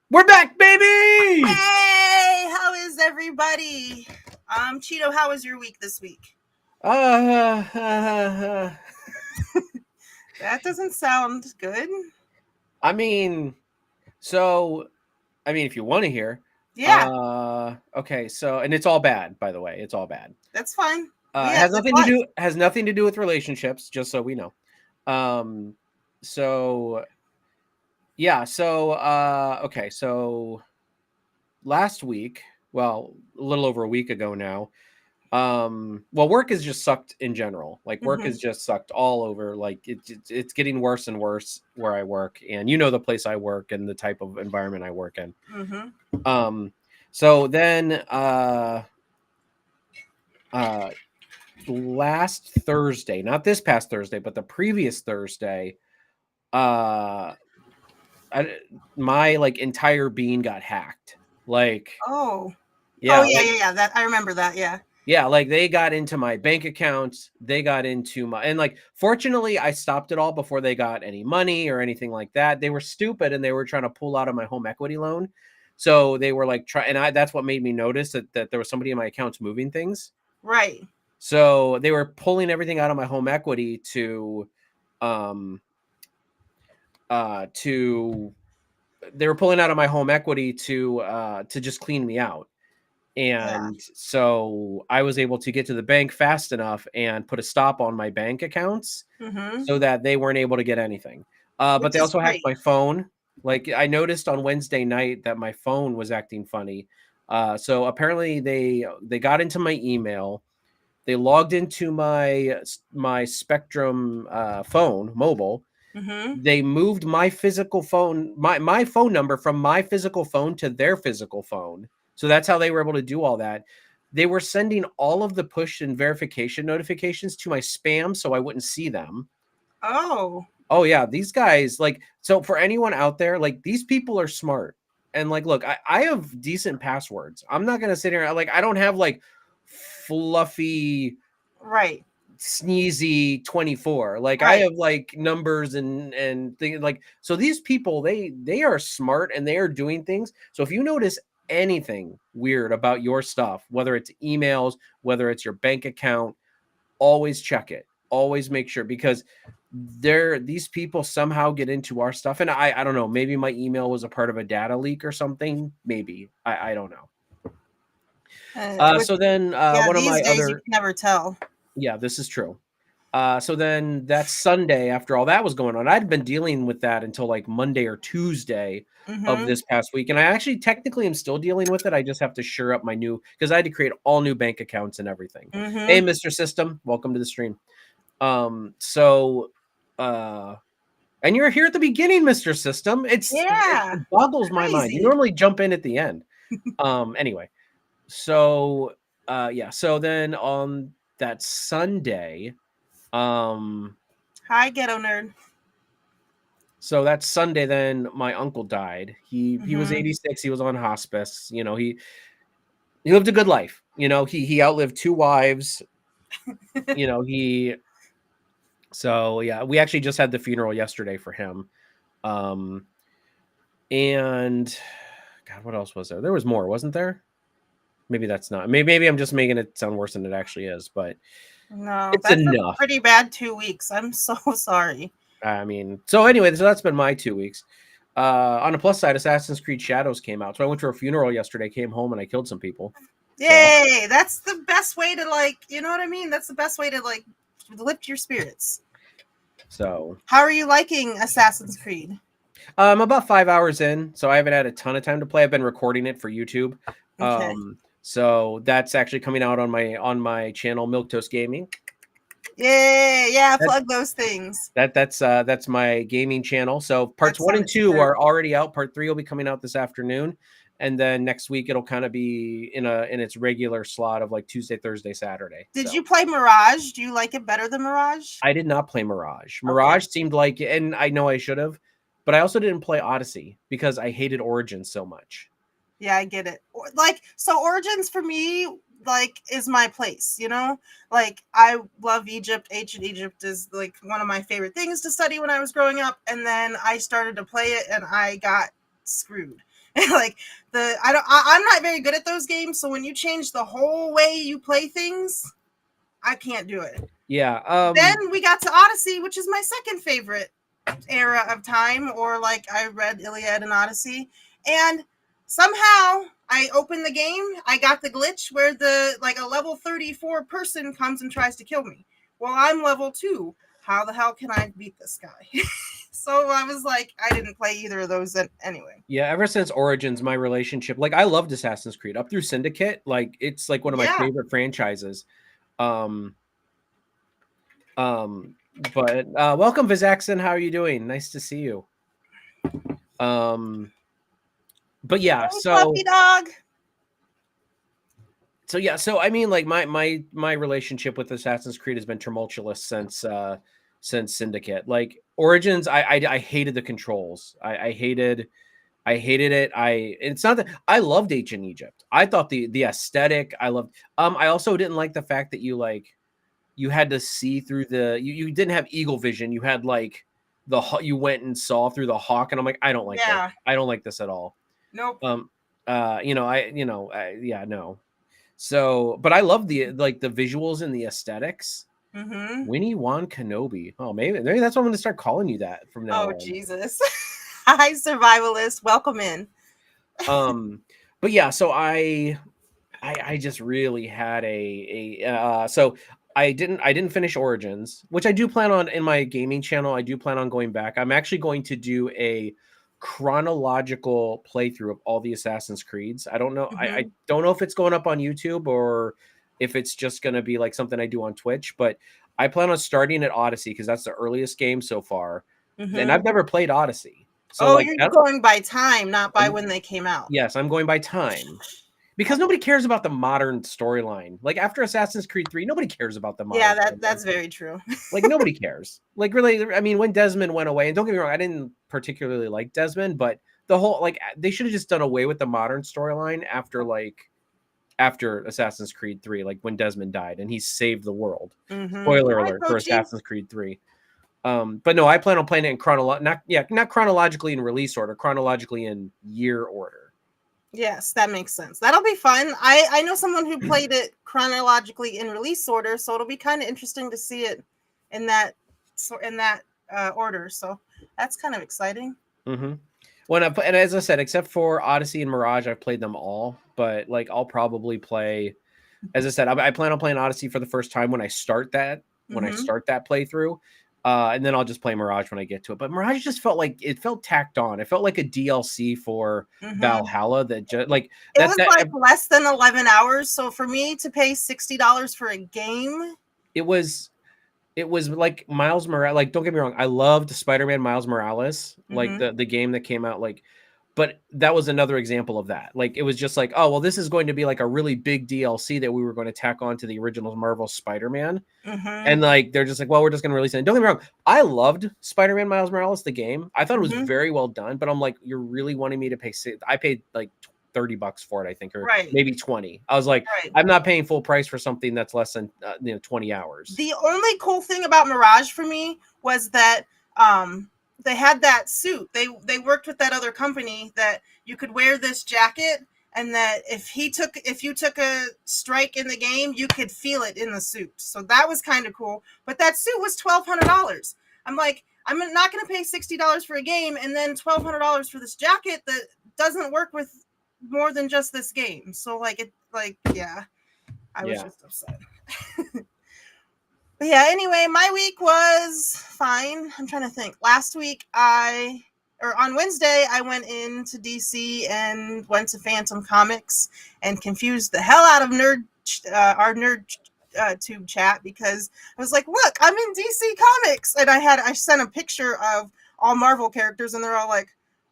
We're back, baby! Hey, how is everybody? Cheeto, how was your week this week? Uh, uh, uh, That doesn't sound good. I mean, so, if you want to hear, Yeah, okay, so, and it's all bad, by the way, it's all bad. that's fine. It Yeah, has it's nothing to life. do, with relationships, just so we know. Um, so, yeah, so, okay, so last week, well, a little over a week ago now, well, work has just sucked in general. Like work Mm-hmm. has just sucked all over. Like it's getting worse and worse where I work, and you know the place I work and the type of environment I work in. Mm-hmm. um so then uh last Thursday, not this past Thursday but the previous Thursday, uh I, my like entire being got hacked. Like, Oh. Oh yeah, yeah, like, yeah, yeah. That I remember that. Yeah. yeah, like they got into my bank accounts, they got into my, and like fortunately I stopped it all before they got any money or anything like that. They were stupid and they were trying to pull out of my home equity loan. So they were like and that's what made me notice that there was somebody in my accounts moving things. Right. So they were pulling everything out of my home equity um to they were pulling out of my home equity to just clean me out. Yeah. And so I was able to get to the bank fast enough and put a stop on my bank accounts Mm-hmm. so that they weren't able to get anything. But Which they is also hacked great. my phone. Like I noticed on Wednesday night that my phone was acting funny. So apparently they got into my email. They logged into my Spectrum phone mobile. Mm-hmm. They moved my physical phone, my phone number from my physical phone to their physical phone. So that's how they were able to do all that. They were sending all of the push and verification notifications to my spam so I wouldn't see them. Oh. Oh yeah, these guys, like, so for anyone out there, like these people are smart. And like, look, I have decent passwords. I'm not gonna sit here like I don't have like fluffy Right. sneezy 24. Like I Right. have like numbers and things. Like, so these people, they are smart and they are doing things. So if you notice anything weird about your stuff, whether it's emails, whether it's your bank account, always check it. Always make sure, because these people somehow get into our stuff. And I don't know, maybe my email was a part of a data leak or something. Maybe. I don't know. With So then yeah, one of these my days you other can never tell. Yeah, this is true. So then that Sunday, after all that was going on, I'd been dealing with that until like Monday or Tuesday of Mm-hmm. this past week. And I actually technically am still dealing with it. I just have to sure up my because I had to create all new bank accounts and everything. Hey, Mm-hmm. Mr. System, welcome to the stream. So, and you're here at the beginning, Mr. System. It Yeah. boggles my mind. You Crazy. normally jump in at the end. Anyway, so, yeah. So then on that Sunday, um, Hi, ghetto nerd. so that Sunday, then my uncle died. He was Mm-hmm. 86. He was on hospice. You know, he lived a good life. You know, he outlived two wives. You know, so yeah, we actually just had the funeral yesterday for him. Um, and God, what else was there? There was more, wasn't there? Maybe that's not. Maybe I'm just making it sound worse than it actually is, but No, it's that's a enough. pretty bad 2 weeks. I'm so sorry. I mean, so anyway, so that's been my 2 weeks. On the plus side, Assassin's Creed Shadows came out. So I went to a funeral yesterday, came home, and I killed some people. So, Yay! That's the best way to, like, you know what I mean? That's the best way to, like, lift your spirits. so How are you liking Assassin's Creed? I'm about 5 hours in, so I haven't had a ton of time to play. I've been recording it for YouTube. Okay. So that's actually coming out on my channel, Milquetoast Gaming. Yay! Yeah, That, plug those things. that's my gaming channel. So parts That 1 and sounded 2 are terrible. already out. Part 3 will be coming out this afternoon, and then next week it'll kind of be in its regular slot of like Tuesday, Thursday, Saturday. Did So you play Mirage? Do you like it better than Mirage? I did not play Mirage. Okay. Mirage seemed like, and I know I should have, but I also didn't play Odyssey because I hated Origins so much. Yeah, I get it. Like, so Origins for me, like, is my place, you know? Like, I love Egypt. Ancient Egypt is, like, one of my favorite things to study when I was growing up. And then I started to play it and I got screwed. Like I'm not very good at those games, so when you change the whole way you play things, I can't do it. Yeah. Then we got to Odyssey, which is my second favorite era of time, or like I read Iliad and Odyssey, and somehow I opened the game, I got the glitch where the like a level 34 person comes and tries to kill me. Well, I'm level 2. How the hell can I beat this guy? So I was like, I didn't play either of those anyway. Yeah, ever since Origins, my relationship, like I loved Assassin's Creed up through Syndicate, like it's like one of my Yeah. favorite franchises. Um, but welcome Vizaxon, how are you doing? Nice to see you. But yeah, Hey, puppy dog. So I mean, like my relationship with Assassin's Creed has been tumultuous since Syndicate. Like Origins, I hated the controls. I hated it. It's not that I loved Ancient Egypt. I thought the aesthetic I loved. I also didn't like the fact that you had to see through you didn't have eagle vision. You had like you went and saw through the hawk, and I'm like, I don't like this. I don't like this at all. Nope. Yeah, no. So, but I love the visuals and the aesthetics. Mm-hmm. Winnie Wan Kenobi. Oh, maybe that's what I'm going to start calling you that from now on. Oh, Jesus. Hi, survivalist. Welcome in. But yeah, so I just really had so I didn't finish Origins, which I do plan on in my gaming channel. I do plan on going back. I'm actually going to do a chronological playthrough of all the Assassin's Creeds. I don't know. Mm-hmm. I don't know if it's going up on YouTube or if it's just going to be like something I do on Twitch, but I plan on starting at Odyssey because that's the earliest game so far. Mm-hmm. And I've never played Odyssey. So you're going by time, not by when they came out. Yes, I'm going by time. Because nobody cares about the modern storyline. Like after Assassin's Creed 3, nobody cares about the modern. Yeah, that's very true. Like nobody cares. Like really, I mean, when Desmond went away, and don't get me wrong, I didn't particularly like Desmond, but the whole they should have just done away with the modern storyline after Assassin's Creed 3, like when Desmond died and he saved the world. Mm-hmm. Spoiler alert for Assassin's Creed 3. But no, I plan on playing it in not chronologically in release order, chronologically in year order. Yes, that makes sense. That'll be fun. I know someone who played it chronologically in release order, so it'll be kind of interesting to see it in that order. So that's kind of exciting. Mm-hmm. And as I said, except for Odyssey and Mirage, I've played them all. But like, I'll probably play. As I said, I plan on playing Odyssey for the first time when I start that playthrough. And then I'll just play Mirage when I get to it. But Mirage just felt tacked on. It felt like a DLC for Valhalla that just like it was like less than 11 hours. So for me to pay $60 for a game, it was like Miles Morales. Like, don't get me wrong, I loved Spider-Man Miles Morales, like the game that came out. Like, but that was another example of that. Like, it was just like, oh well, this is going to be like a really big DLC that we were going to tack on to the original Marvel Spider-Man. And like they're just like, well, we're just going to release it. And don't get me wrong, I loved Spider-Man Miles Morales, the game. I thought it was very well done, but I'm like, you're really wanting me to pay? I paid like $30 for it, I think, or maybe 20. I was like, I'm not paying full price for something that's less than 20 hours. The only cool thing about Mirage for me was that they had that suit. They worked with that other company that you could wear this jacket, and that if you took a strike in the game, you could feel it in the suit. So that was kind of cool. But that suit was $1,200. I'm like, I'm not going to pay $60 for a game and then $1,200 for this jacket that doesn't work with more than just this game. So I was just upset. But yeah, anyway, my week was fine. I'm trying to think. Last week on Wednesday, I went into DC and went to Phantom Comics and confused the hell out of our nerd tube chat, because I was like, look, I'm in DC Comics. And I sent a picture of all Marvel characters, and they're all like,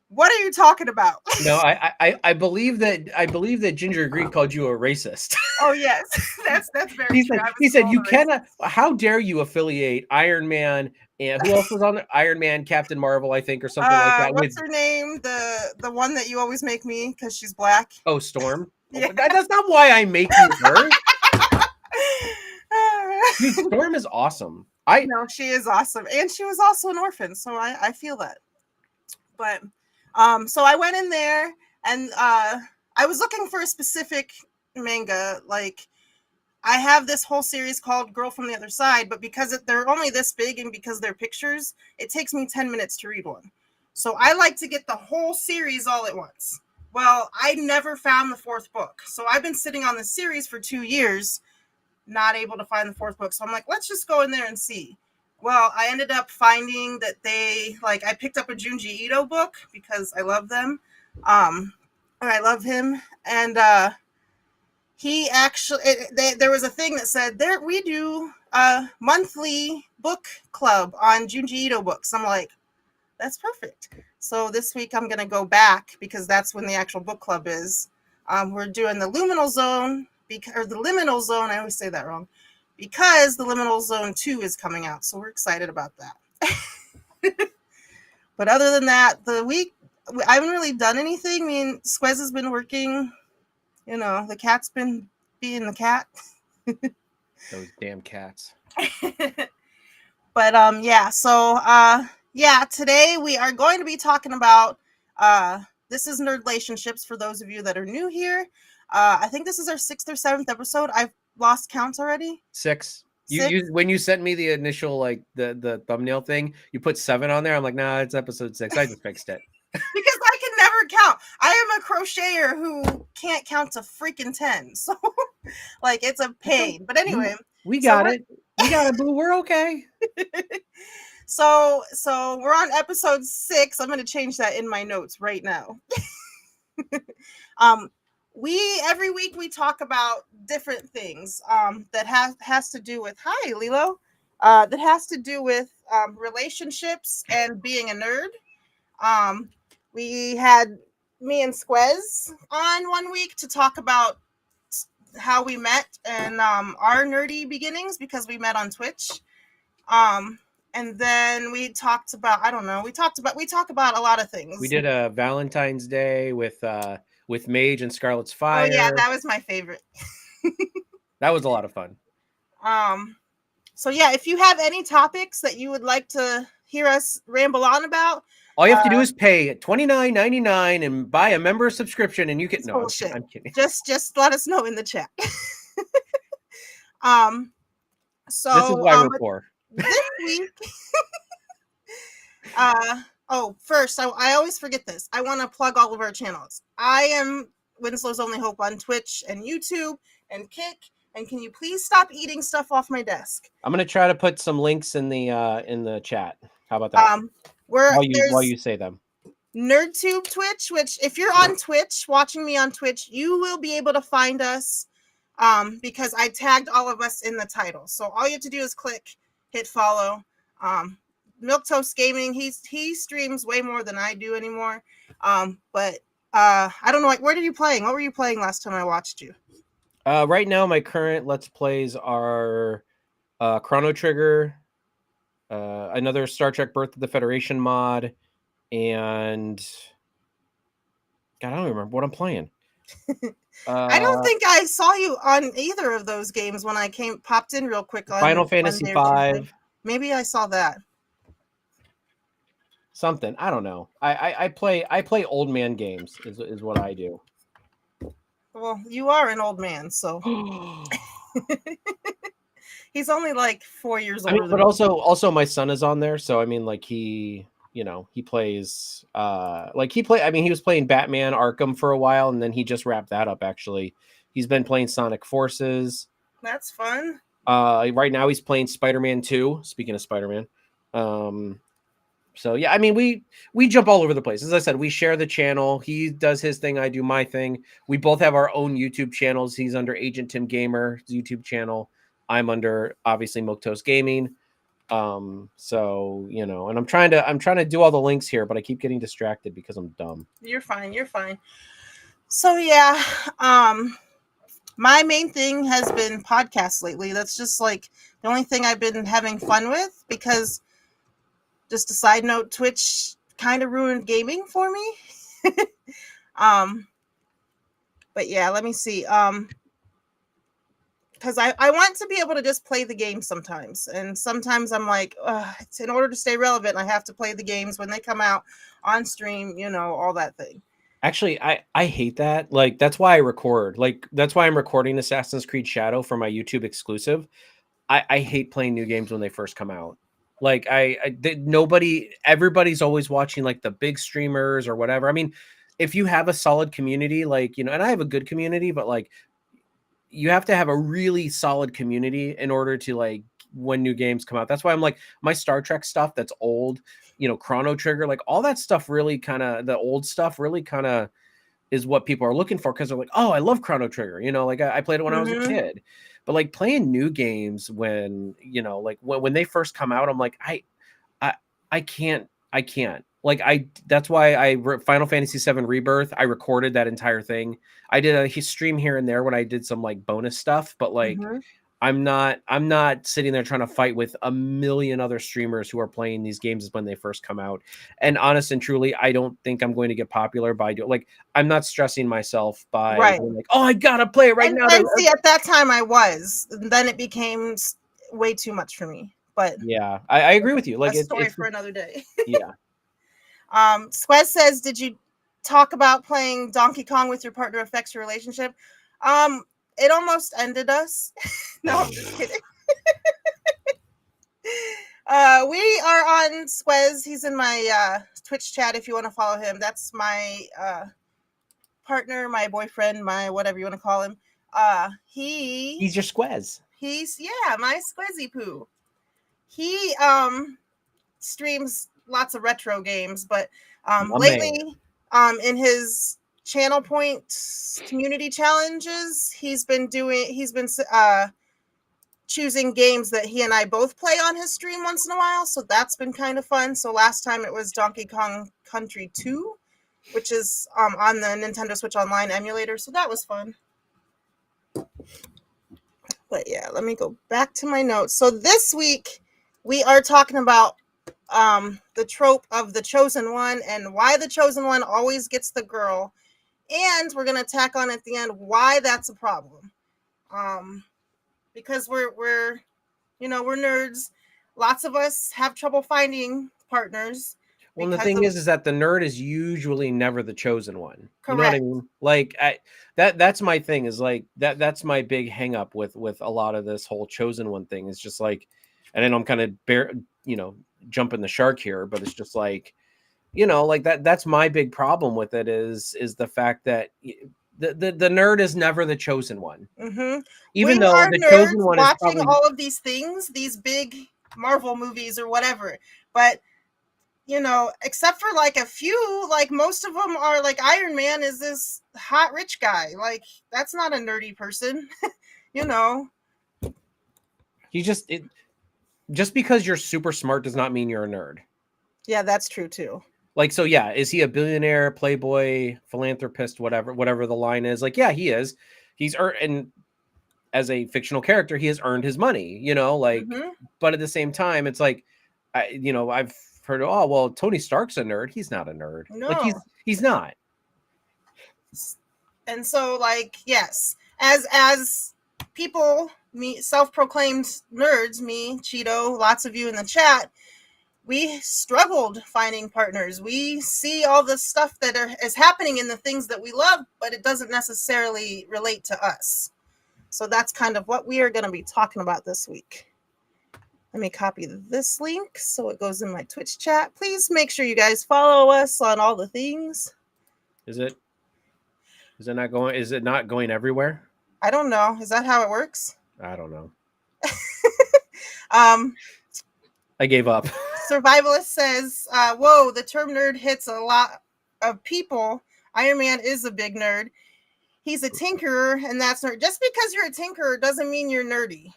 what are you talking about? No, I believe that Ginger Greek called you a racist. Oh yes, that's very true. He said you cannot. How dare you affiliate Iron Man and who else was on there? Iron Man, Captain Marvel, I think, or something like that. What's her name? The one that you always make me because she's black. Oh, Storm. Yeah. That's not why I make you her. Dude, Storm is awesome. No, she is awesome, and she was also an orphan, so I feel that. But so I went in there And I was looking for a specific manga. Like, I have this whole series called Girl from the Other Side, but because they're only this big and because they're pictures, it takes me 10 minutes to read one. So I like to get the whole series all at once. Well, I never found the fourth book. So I've been sitting on this series for 2 years, not able to find the fourth book. So I'm like, let's just go in there and see. Well, I ended up finding that I picked up a Junji Ito book because I love them. And I love him. And he actually, there was a thing that said, we do a monthly book club on Junji Ito books. I'm like, that's perfect. So this week I'm going to go back because that's when the actual book club is. We're doing the Luminal Zone, or the Liminal Zone. I always say that wrong. Because the Liminal Zone 2 is coming out. So we're excited about that. But other than that, I haven't really done anything. I mean, Squez has been working. You know, the cat's been being the cat. Those damn cats. But yeah, so yeah, today we are going to be talking about this is Nerdlationships for those of you that are new here. I think this is our 6th or 7th episode. I've lost counts already. 6. You when you sent me the initial like the thumbnail thing, you put 7 on there. I'm like, nah, it's episode 6. I just fixed it. Because I can never count. I am a crocheter who can't count to freaking 10. So like it's a pain. But anyway, we got it. We got it, boo. We're okay. So we're on episode 6. I'm going to change that in my notes right now. Every week we talk about different things that has to do with Lilo, that has to do with relationships and being a nerd. We had me and Squez on one week to talk about how we met and our nerdy beginnings because we met on Twitch. And then we talked about, I don't know, we talk about a lot of things. We did a Valentine's Day with Mage and Scarlet's Fire. Oh yeah, that was my favorite. That was a lot of fun. So yeah, if you have any topics that you would like to hear us ramble on about, all you have to do is pay $29.99 and buy a member subscription, and you can. No, I'm kidding. Just let us know in the chat. So this is why we're poor. This week, first, I always forget this. I want to plug all of our channels. I am Winslow's Only Hope on Twitch and YouTube and Kick. And can you please stop eating stuff off my desk? I'm gonna try to put some links in the chat. How about that? While you say them. NerdTube Twitch, which if you're on Twitch, watching me on Twitch, you will be able to find us because I tagged all of us in the title. So all you have to do is hit follow. Milquetoast Gaming, he streams way more than I do anymore. But I don't know, where are you playing? What were you playing last time I watched you? Right now, my current Let's Plays are Chrono Trigger, another Star Trek Birth of the Federation mod, and God, I don't remember what I'm playing. I don't think I saw you on either of those games when I popped in real quick on Final Fantasy V. Maybe I saw that. Something, I don't know. I play old man games is what I do. Well, you are an old man, so he's only like 4 years older. But also my son is on there, so I mean, like he plays he was playing Batman Arkham for a while, and then he just wrapped that up. Actually, he's been playing Sonic Forces. That's fun. Right now he's playing Spider-Man 2. Speaking of Spider-Man, so yeah, I mean we jump all over the place. As I said, we share the channel. He does his thing, I do my thing. We both have our own YouTube channels. He's under Agent Tim Gamer's YouTube channel. I'm under obviously Milquetoast Gaming. So and I'm trying to do all the links here, but I keep getting distracted because I'm dumb. You're fine. So yeah, my main thing has been podcasts lately. That's just like the only thing I've been having fun with because, just a side note, Twitch kind of ruined gaming for me. But yeah, let me see. Because I want to be able to just play the game sometimes. And sometimes I'm like, in order to stay relevant, I have to play the games when they come out on stream, all that thing. Actually, I hate that. Like that's why I record. Like that's why I'm recording Assassin's Creed Shadow for my YouTube exclusive. I hate playing new games when they first come out. Like nobody, everybody's always watching like the big streamers or whatever. I mean, if you have a solid community, like, and I have a good community, but like you have to have a really solid community in order to like when new games come out. That's why I'm like my Star Trek stuff that's old, Chrono Trigger, like all that stuff really kind of the old stuff really kind of is what people are looking for because they're like, oh, I love Chrono Trigger. Like I played it when I was a Mm-hmm. kid. But like playing new games when, like when they first come out, I'm like, I I can't. Like that's why Final Fantasy VII Rebirth, I recorded that entire thing. I did a stream here and there when I did some like bonus stuff, but like Mm-hmm. I'm not sitting there trying to fight with a million other streamers who are playing these games when they first come out. And honest and truly, I don't think I'm going to get popular by like I'm not stressing myself by Right. being like, oh, I gotta play it right now. And see, at that time I was. Then it became way too much for me. But Yeah, I agree with you. a Like story it's for another day. yeah. Squez says, "Did you talk about playing Donkey Kong with your partner affects your relationship?" It almost ended us. No, I'm just kidding. We are on Squez. He's in my Twitch chat if you want to follow him. That's my partner, my boyfriend, my whatever you want to call him. He's your squez. He's my Squezzy Poo. He streams lots of retro games, but lately in his channel point community challenges, he's been choosing games that he and I both play on his stream once in a while, so that's been kind of fun. So last time it was Donkey Kong Country 2, which is on the Nintendo Switch Online emulator, so that was fun. But yeah, let me go back to my notes. So this week we are talking about the trope of the chosen one and why the chosen one always gets the girl, and we're gonna tack on at the end why that's a problem. Because we're nerds. Lots of us have trouble finding partners. Well, and the thing is that the nerd is usually never the chosen one. Correct. You know what I mean? Like that's my thing is like that's my big hang up with a lot of this whole chosen one thing. It's just like, and then I'm kind of jumping the shark here, but it's just like, like that's my big problem with it is the fact that the nerd is never the chosen one. Mm-hmm. Even though the chosen one is watching probably all of these things, these big Marvel movies or whatever, but except for like a few, like most of them are like Iron Man is this hot rich guy. Like that's not a nerdy person, He just because you're super smart does not mean you're a nerd. Yeah, that's true too. Like, so yeah, is he a billionaire, playboy, philanthropist, whatever the line is? Like, yeah, he is. He's earned, and as a fictional character, he has earned his money, Mm-hmm. But at the same time, it's like, I've heard, oh, well, Tony Stark's a nerd. He's not a nerd. No. Like he's not. And so, like, yes, as people, me, self-proclaimed nerds, me, Cheeto, lots of you in the chat, we struggled finding partners. We see all the stuff that is happening in the things that we love, but it doesn't necessarily relate to us. So that's kind of what we are going to be talking about this week. Let me copy this link so it goes in my Twitch chat. Please make sure you guys follow us on all the things. Is it not going everywhere? I don't know. Is that how it works? I don't know. I gave up. Survivalist says, whoa, the term nerd hits a lot of people. Iron Man is a big nerd. He's a tinkerer, and that's nerd. Just because you're a tinkerer doesn't mean you're nerdy.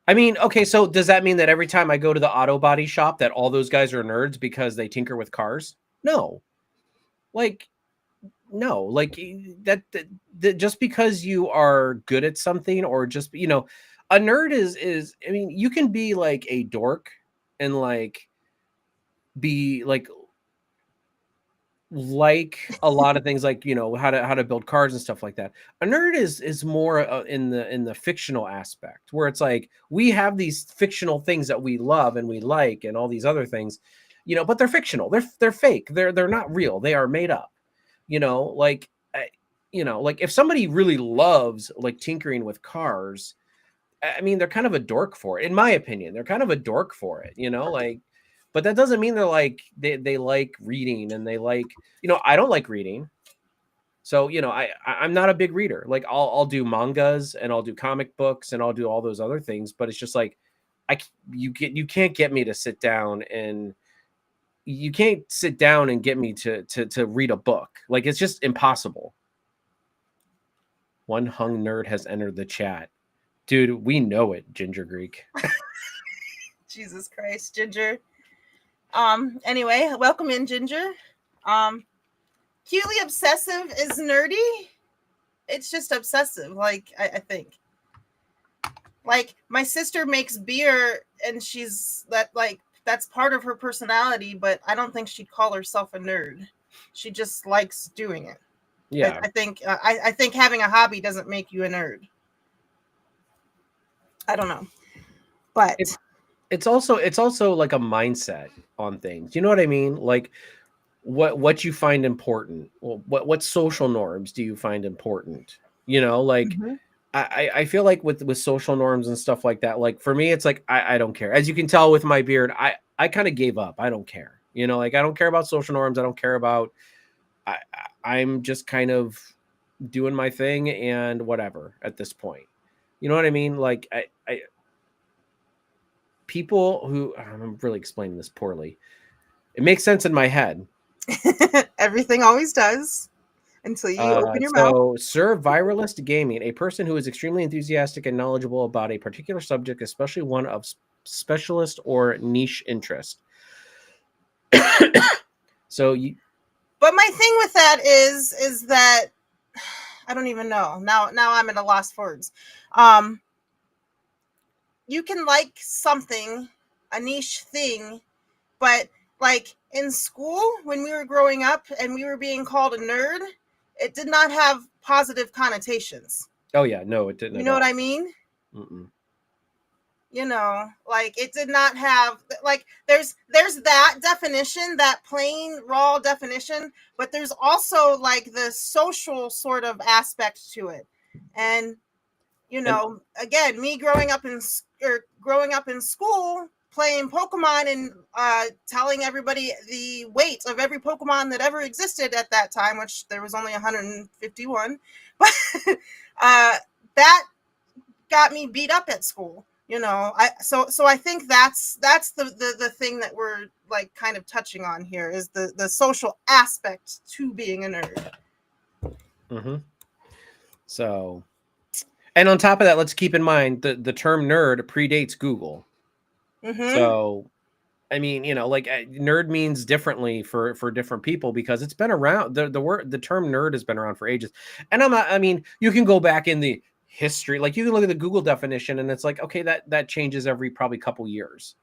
I mean, okay, so does that mean that every time I go to the auto body shop that all those guys are nerds because they tinker with cars? No. Like, no. Like, that just because you are good at something or just, a nerd is, I mean, you can be like a dork and like be like a lot of things like how to build cars and stuff like that. A nerd is more in the fictional aspect where it's like we have these fictional things that we love and we like and all these other things, but they're fictional, they're fake, they're not real, they are made up. You know, like like if somebody really loves like tinkering with cars, I mean, they're kind of a dork for it, in my opinion. They're kind of a dork for it, like, but that doesn't mean they're like they like reading and they like, I don't like reading. So, I'm not a big reader. Like I'll do mangas and I'll do comic books and I'll do all those other things, but it's just like you can't get me to sit down and you can't sit down and get me to read a book. Like it's just impossible. One hung nerd has entered the chat. Dude, we know it, Ginger Greek. Jesus Christ, Ginger. Anyway, welcome in, Ginger. Cutely obsessive is nerdy. It's just obsessive, like I think. Like my sister makes beer and that's part of her personality, but I don't think she'd call herself a nerd. She just likes doing it. Yeah. I think having a hobby doesn't make you a nerd. I don't know. But it's also like a mindset on things. You know what I mean? Like what you find important. Well, what social norms do you find important? Like mm-hmm. I feel like with social norms and stuff like that, like for me, it's like I don't care. As you can tell with my beard, I kind of gave up. I don't care. Like I don't care about social norms. I don't care about. I'm just kind of doing my thing and whatever at this point. You know what I mean? Like I people who I'm really explaining this poorly. It makes sense in my head. Everything always does. Until you open your mouth. So, Sir Viralist Gaming, a person who is extremely enthusiastic and knowledgeable about a particular subject, especially one of specialist or niche interest. So you. But my thing with that is that I don't even know. Now I'm at a loss for words. You can like something, a niche thing, but like in school when we were growing up and we were being called a nerd, it did not have positive connotations. Oh yeah, no, it didn't. You know what I mean? Mm-mm. Like it did not have like there's that definition, that plain raw definition, but there's also like the social sort of aspect to it. And again, me growing up in school playing Pokemon and telling everybody the weight of every Pokemon that ever existed at that time, which there was only 151, but that got me beat up at school. So I think that's the thing that we're like kind of touching on here is the social aspect to being a nerd. Mm-hmm. So, and on top of that, let's keep in mind the term nerd predates Google. Mm-hmm. So, I mean, like nerd means differently for different people because it's been around. The term nerd has been around for ages, and I mean, you can go back in the history, like you can look at the Google definition, and it's like, okay, that changes every probably couple years.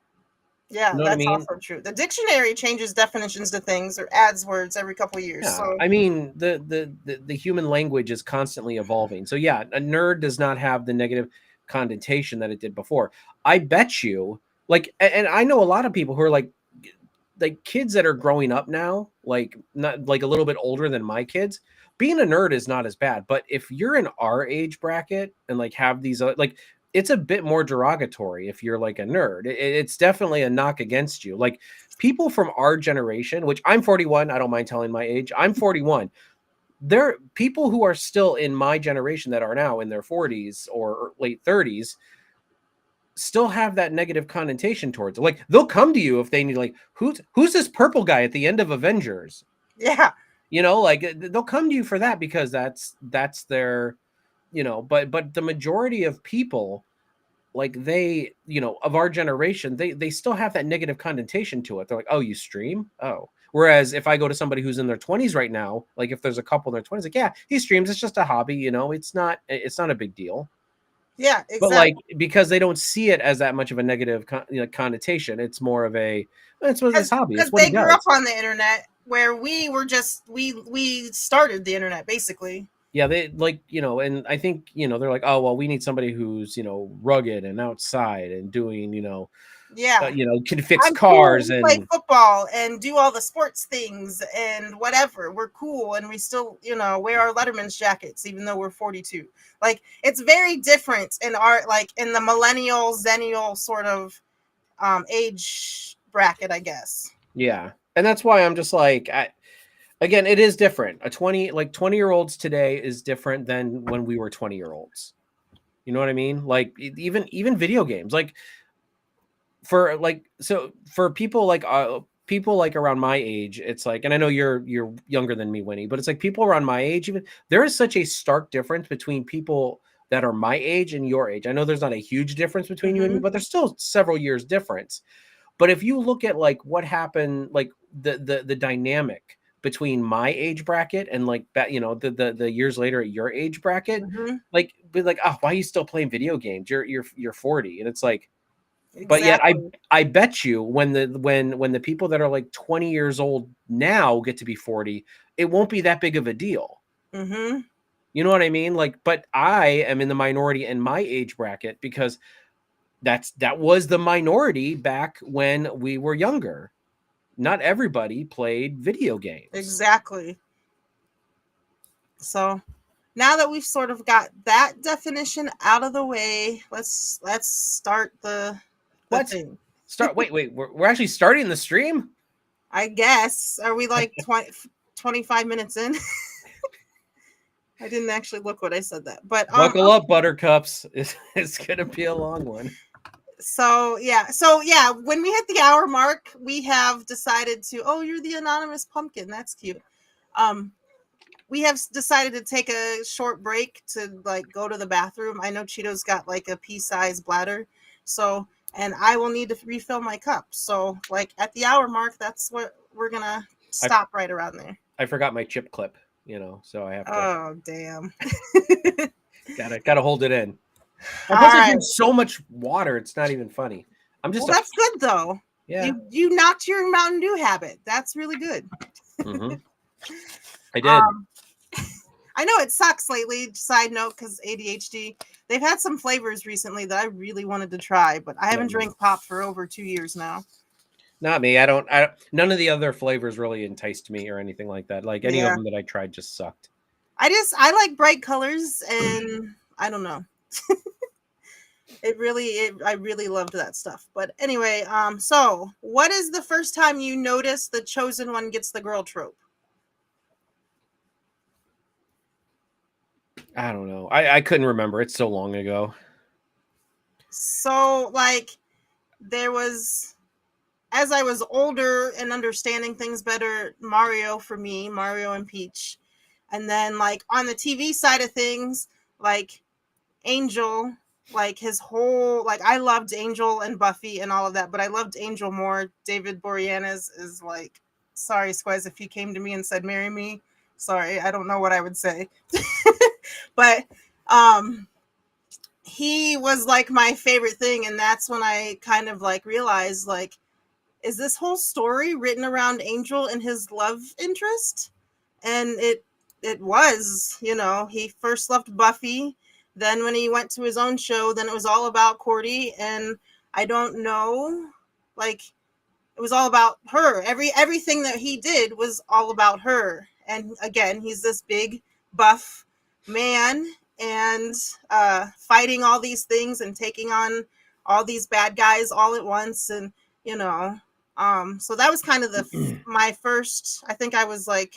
Yeah, that's also true. The dictionary changes definitions to things or adds words every couple of years. Yeah, so. I mean, the human language is constantly evolving. So yeah, a nerd does not have the negative connotation that it did before. I bet you, like, and I know a lot of people who are like kids that are growing up now, like not like a little bit older than my kids. Being a nerd is not as bad, but if you're in our age bracket and like have these like it's a bit more derogatory if you're like a nerd. It's definitely a knock against you. Like people from our generation, which I'm 41, I don't mind telling my age. I'm 41. There are people who are still in my generation that are now in their 40s or late 30s still have that negative connotation towards it. Like they'll come to you if they need like who's this purple guy at the end of Avengers? Yeah. Like they'll come to you for that because that's their but the majority of people, like they, of our generation, they still have that negative connotation to it. They're like, oh, you stream? Oh. Whereas if I go to somebody who's in their 20s right now, like if there's a couple in their 20s, like, yeah, he streams, it's just a hobby, it's not a big deal. Yeah, exactly. But like because they don't see it as that much of a negative connotation, it's more of it's his hobby. It's what they he does. grew up on the internet where we were just we started the internet basically. Yeah, they like, and I think, they're like, oh, well, we need somebody who's, rugged and outside and doing, Yeah. Can fix I'm cool. cars We play and football and do all the sports things and whatever. We're cool and we still, wear our Letterman's jackets even though we're 42. Like it's very different in our like in the millennial zennial sort of age bracket, I guess. yeah. And that's why I'm just like, again, it is different. 20-year-olds today is different than when we were 20-year-olds. You know what I mean? Like even video games, like for people like around my age, it's like, and I know you're younger than me, Winnie, but it's like people around my age, even there is such a stark difference between people that are my age and your age. I know there's not a huge difference between you and me, Mm-hmm. but there's still several years difference. But if you look at like what happened, like the dynamic between my age bracket and like that, the years later at your age bracket, Mm-hmm. like be like, oh, why are you still playing video games? You're 40, and it's like, but yet Exactly. I bet you when the people that are like 20 years old now get to be 40, it won't be that big of a deal. Mm-hmm. You know what I mean? Like, but I am in the minority in my age bracket because that was the minority back when we were younger. Not everybody played video games. Exactly. So now that we've sort of got that definition out of the way, let's start the What? thing. Wait, we're actually starting the stream? I guess. Are we like 25 minutes in? I didn't actually look what I said that. But Buckle up, buttercups. It's gonna be a long one. So yeah, when we hit the hour mark, we have decided to, oh, you're the anonymous pumpkin. That's cute. We have decided to take a short break to like go to the bathroom. I know Cheeto's got like a pea-sized bladder. So, and I will need to refill my cup. So, like at the hour mark, that's what we're going to I stop right around there. I forgot my chip clip, so I have to Oh, damn. gotta hold it in. And All plus, I right. drink so much water, it's not even funny. I'm Well, just that's good though. yeah. You knocked your Mountain Dew habit. That's really good. Mm-hmm. I did. Um, I know it sucks lately. Side note, because ADHD, they've had some flavors recently that I really wanted to try, but I haven't drank pop for over 2 years now. Not me. None of the other flavors really enticed me or anything like that. Like any of Yeah, them that I tried just sucked. I like bright colors, and I don't know. I really loved that stuff. But anyway, so what is the first time you noticed the chosen one gets the girl trope? I don't know. I couldn't remember. It's so long ago. So like there was, as I was older and understanding things better, Mario for me, Mario and Peach. And then like on the TV side of things, like Angel, like his whole, like I loved Angel and Buffy and all of that, but I loved Angel more. David Boreanaz is like, sorry, Squez, if he came to me and said, marry me, sorry, I don't know what I would say. But he was like my favorite thing. And that's when I kind of like realized, like, is this whole story written around Angel and his love interest? And it was, he first loved Buffy. Then when he went to his own show, then it was all about Cordy. And I don't know, like it was all about her. Everything that he did was all about her. And again, he's this big buff man and fighting all these things and taking on all these bad guys all at once. And so that was kind of my first. I think I was like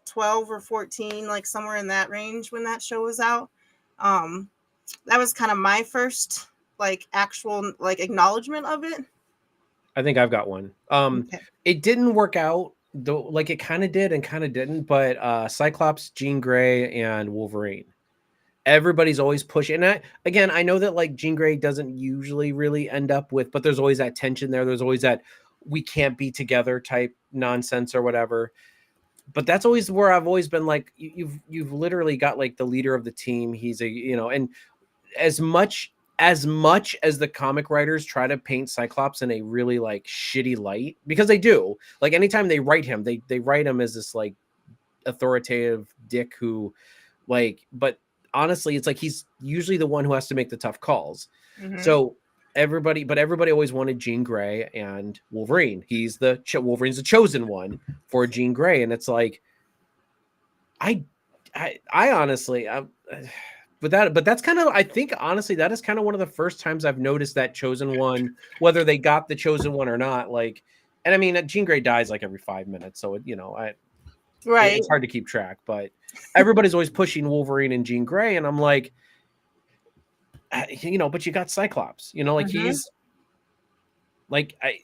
12 or 14, like somewhere in that range when that show was out. That was kind of my first like actual like acknowledgement of it. I think I've got one. Okay. It didn't work out though. Like it kind of did and kind of didn't. But Cyclops, Jean Grey, and Wolverine. Everybody's always pushing. And I know that like Jean Grey doesn't usually really end up with, but there's always that tension there. There's always that we can't be together type nonsense or whatever. But that's always where I've always been like, you've literally got like the leader of the team. He's and as much as the comic writers try to paint Cyclops in a really like shitty light, because they do, like anytime they write him, they write him as this like authoritative dick who like, but honestly, it's like he's usually the one who has to make the tough calls. Mm-hmm. So everybody always wanted Jean Grey and Wolverine. Wolverine's the chosen one for Jean Grey, and it's like, I honestly, but that's kind of, I think honestly that is kind of one of the first times I've noticed that chosen one, whether they got the chosen one or not. Like, and I mean, Jean Grey dies like every 5 minutes, so Right. it's hard to keep track. But everybody's always pushing Wolverine and Jean Grey, and I'm like, but you got Cyclops, like Mm-hmm. like I,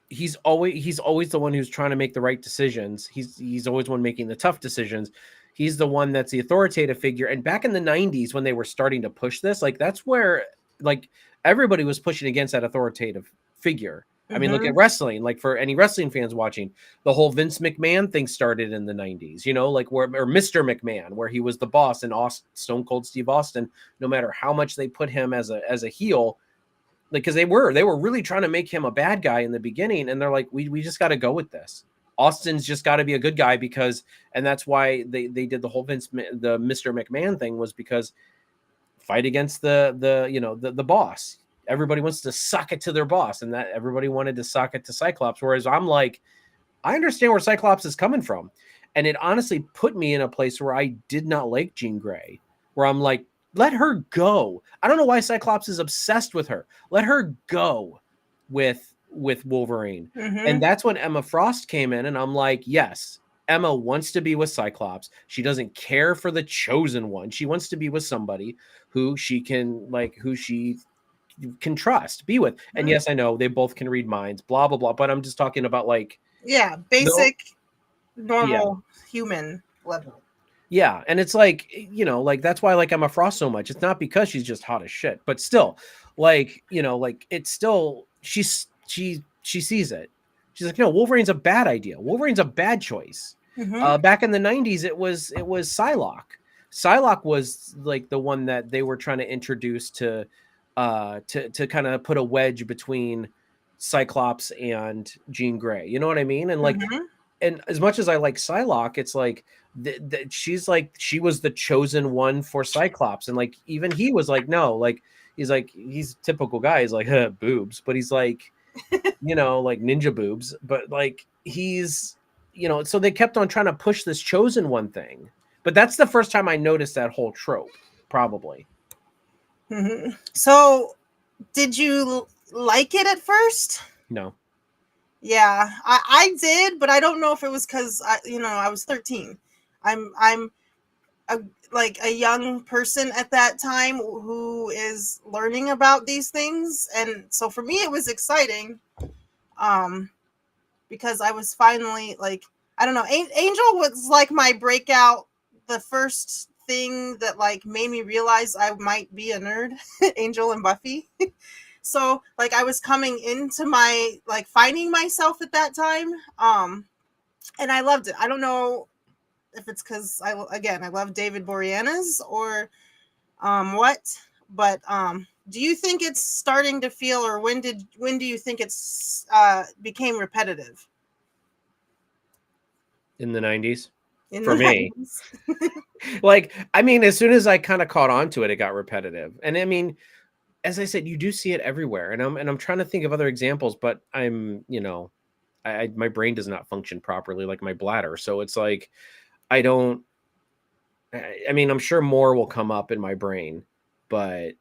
he's always the one who's trying to make the right decisions. He's always one making the tough decisions. He's the one that's the authoritative figure. And back in the 90s when they were starting to push this, like that's where like everybody was pushing against that authoritative figure. I mean, look Mm-hmm. at wrestling. Like for any wrestling fans watching, the whole Vince McMahon thing started in the 90s, like or Mr. McMahon, where he was the boss, and Stone Cold Steve Austin, no matter how much they put him as a heel, like, because they were really trying to make him a bad guy in the beginning, and they're like, we just got to go with this. Austin's just got to be a good guy, and that's why they did the whole the Mr. McMahon thing, was because fight against the boss. Everybody wants to suck it to their boss, and that everybody wanted to suck it to Cyclops. Whereas I'm like, I understand where Cyclops is coming from, and it honestly put me in a place where I did not like Jean Grey, where I'm like, let her go. I don't know why Cyclops is obsessed with her. Let her go with Wolverine. Mm-hmm. And that's when Emma Frost came in, and I'm like, yes, Emma wants to be with Cyclops. She doesn't care for the chosen one. She wants to be with somebody who she can trust, be with. And yes, I know they both can read minds, blah blah blah, but I'm just talking about like Yeah, the basic yeah. normal human level. Yeah, and it's like, like that's why I like Emma Frost so much. It's not because she's just hot as shit, but still, like, like it's still she sees it. She's like, no, Wolverine's a bad idea. Wolverine's a bad choice. Mm-hmm. Back in the 90s, it was Psylocke. Psylocke was like the one that they were trying to introduce to kind of put a wedge between Cyclops and Jean Grey. You know what I mean? And like, Mm-hmm. and as much as I like Psylocke, it's like she's like, she was the chosen one for Cyclops, and like even he was like, no, like he's a typical guy. He's like, boobs, but he's like, like ninja boobs, but like he's, so they kept on trying to push this chosen one thing. But that's the first time I noticed that whole trope, probably. Mm-hmm. So, did you like it at first? No. Yeah, I did, but I don't know if it was because I was 13. I'm a, like a young person at that time who is learning about these things, and so for me it was exciting, um, because I was finally like, I don't know, Angel was like my breakout, the first thing that like made me realize I might be a nerd. Angel and Buffy. So like I was coming into my like finding myself at that time, and I loved it. I don't know if it's because I love David Boreanaz or what, but do you think it's starting to feel, or when do you think it's became repetitive In the 90s in the for me? 90s? Like, I mean, as soon as I kind of caught on to it, it got repetitive. And I mean, as I said, you do see it everywhere. And I'm trying to think of other examples, but I'm, my brain does not function properly like my bladder. So it's like, I don't, I mean, I'm sure more will come up in my brain, but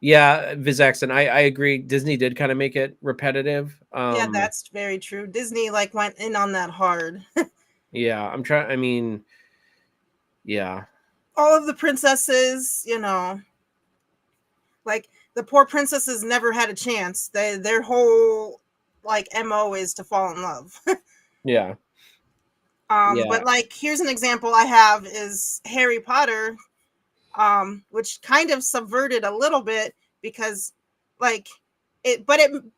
yeah, Vizex, and I agree. Disney did kind of make it repetitive. Yeah, that's very true. Disney like went in on that hard. Yeah, I'm trying. I mean, yeah, All of the princesses, like the poor princesses never had a chance. Their whole like MO is to fall in love. yeah, But yeah, like here's an example I have is Harry Potter, which kind of subverted a little bit because like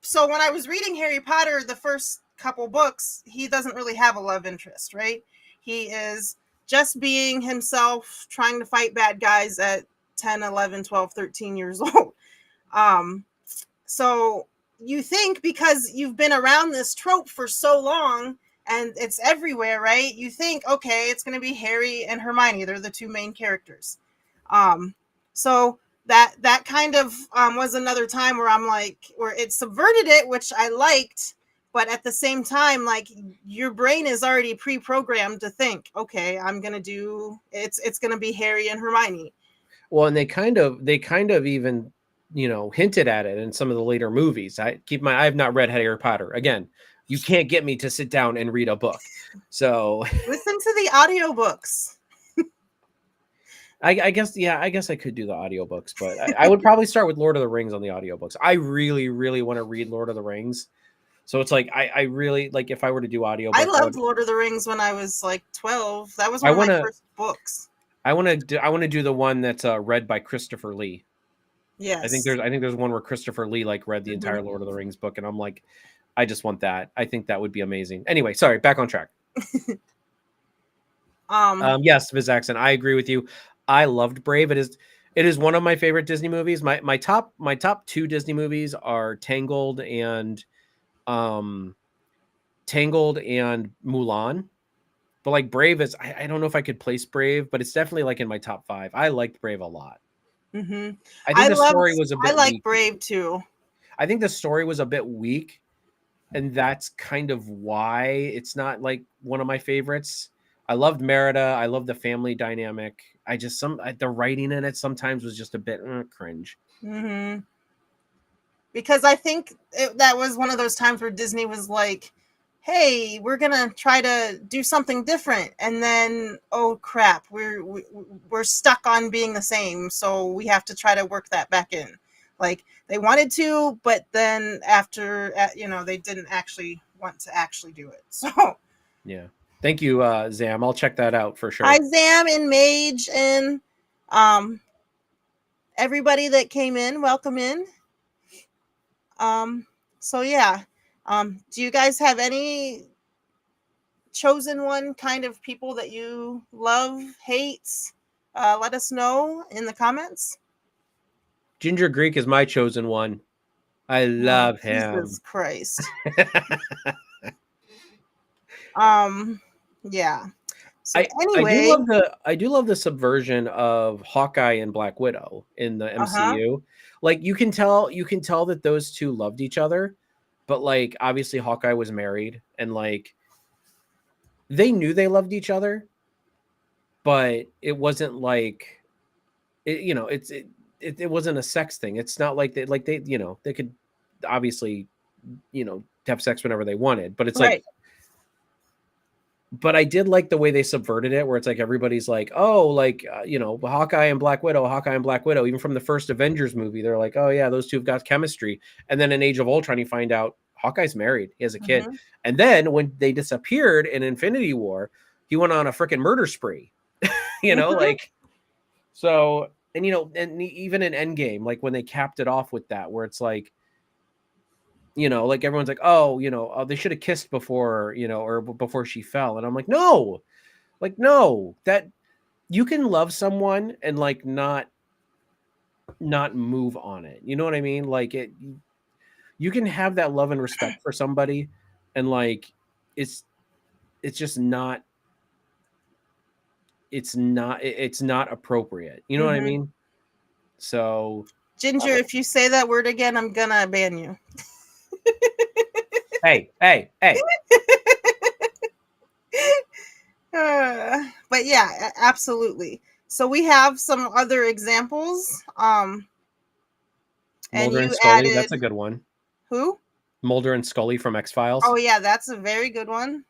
so when I was reading Harry Potter, the first couple books, he doesn't really have a love interest, right? He is just being himself, trying to fight bad guys at 10, 11, 12, 13 years old. Um, so you think because you've been around this trope for so long and it's everywhere, right? You think, okay, it's going to be Harry and Hermione. They're the two main characters. Um, so that kind of was another time where I'm like, where it subverted it, which I liked, but at the same time, like, your brain is already pre-programmed to think, okay, I'm gonna do it's gonna be Harry and Hermione. Well, and they kind of even, hinted at it in some of the later movies. I have not read Harry Potter. Again, you can't get me to sit down and read a book. So Listen to the audiobooks. I guess, yeah, I guess I could do the audiobooks, but I would probably start with Lord of the Rings on the audiobooks. I really, really want to read Lord of the Rings. So it's like I really like, if I were to do I audiobooks, loved Lord of the Rings when I was like 12. That was I one of want my to first books. I want to do the one that's read by Christopher Lee. Yes. I think there's one where Christopher Lee like read the Mm-hmm. entire Lord of the Rings book, and I'm like, I just want that. I think that would be amazing. Anyway, sorry, back on track. Yes, Ms. Jackson, I agree with you. I loved Brave. It is one of my favorite Disney movies. My top two Disney movies are um Tangled and Mulan. But like Brave is, I don't know if I could place Brave, but it's definitely like in my top 5. I liked Brave a lot. Mm-hmm. I think the story was a I bit like weak. Brave too. I think the story was a bit weak, and that's kind of why it's not like one of my favorites. I loved Merida. I love the family dynamic. I just the writing in it sometimes was just a bit cringe. Mm-hmm. Because I think that was one of those times where Disney was like, hey, we're gonna try to do something different, and then, oh crap, we're stuck on being the same, so we have to try to work that back in. Like, they wanted to, but then after, they didn't actually want to actually do it. So Yeah, thank you, Zam. I'll check that out for hi sure. Zam and Mage and everybody that came in, welcome in. So yeah. Do you guys have any chosen one kind of people that you love, hates? Let us know in the comments. Ginger Greek is my chosen one. I Oh, love Jesus him. Christ. Yeah. So anyway, I do love the subversion of Hawkeye and Black Widow in the uh-huh. MCU. Like you can tell that those two loved each other, but like obviously Hawkeye was married, and like they knew they loved each other, but it wasn't like it wasn't a sex thing. It's not like they could obviously have sex whenever they wanted, but it's like, Right. but I did like the way they subverted it, where it's like everybody's like, oh, like Hawkeye and Black Widow, Hawkeye and Black Widow. Even from the first Avengers movie, they're like, oh yeah, those two have got chemistry. And then in Age of Ultron, you find out Hawkeye's married, he has a kid. Mm-hmm. And then when they disappeared in Infinity War, he went on a freaking murder spree. Mm-hmm. Like so, and and even in Endgame, like when they capped it off with that, where it's like, like everyone's like, oh, they should have kissed before, or before she fell. And I'm like, no, that you can love someone and like not move on it. You know what I mean? Like you can have that love and respect for somebody, and like it's just not it's not appropriate. You know what I Mm-hmm. mean? So Ginger, if you say that word again, I'm gonna ban you. hey. But yeah, absolutely. So we have some other examples. And Mulder and you Scully, added that's a good one. who? Mulder and Scully from X-Files. Oh yeah, that's a very good one.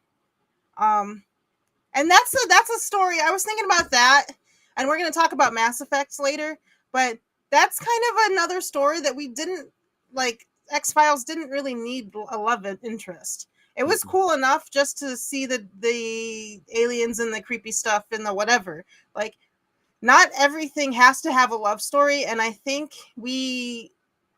Um, and that's a story. I was thinking about that, and we're gonna talk about Mass Effects later. But that's kind of another story that we didn't like. X-Files didn't really need a love interest. It was cool enough just to see the aliens and the creepy stuff and the whatever. Like, not everything has to have a love story, and I think we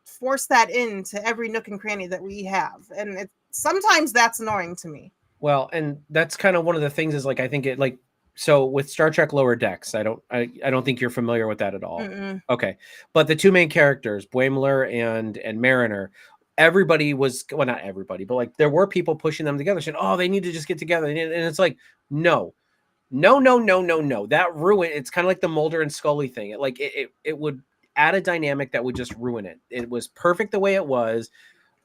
force that into every nook and cranny that we have, and sometimes that's annoying to me. Well, and that's kind of one of the things is like I think it like so with Star Trek Lower Decks, I don't think you're familiar with that at all. Mm-mm. Okay. But the two main characters, Boimler and Mariner, everybody was, well, not everybody, but like there were people pushing them together saying, "Oh, they need to just get together." And it's like, no. No, no, no, no, no. That ruined, it's kind of like the Mulder and Scully thing. It would add a dynamic that would just ruin it. It was perfect the way it was,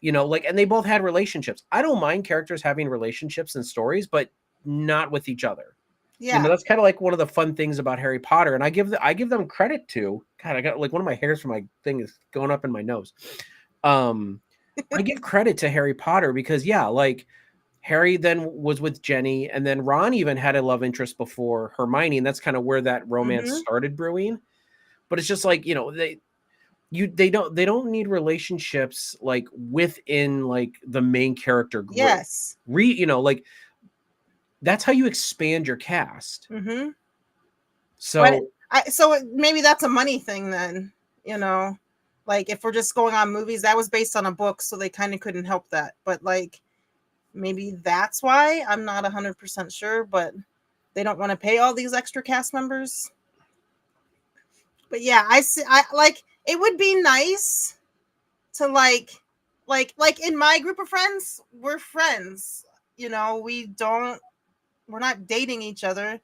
you know, like, and they both had relationships. I don't mind characters having relationships and stories, but not with each other. You know, Yeah. that's kind of like one of the fun things about Harry Potter, and I give them credit to. God, I got like one of my hairs from my thing is going up in my nose. Um, I give credit to Harry Potter because yeah, like Harry then was with Jenny, and then Ron even had a love interest before Hermione, and that's kind of where that romance Mm-hmm. started brewing. But it's just like, you know, they don't need relationships like within like the main character group. Yes. You know, like that's how you expand your cast. Mm-hmm. But So so maybe that's a money thing then, you know. Like if we're just going on movies, that was based on a book, so they kind of couldn't help that. But like maybe that's why. I'm not 100% sure, but they don't want to pay all these extra cast members. But yeah, I see. I like it would be nice to like in my group of friends, we're friends. You know, we're not dating each other.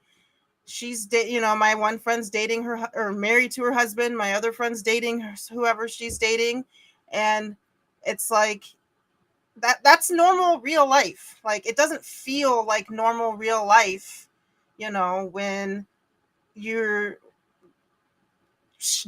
You know, my one friend's dating her or married to her husband. My other friend's dating whoever she's dating, and it's like that's normal real life. Like it doesn't feel like normal real life, you know, when you're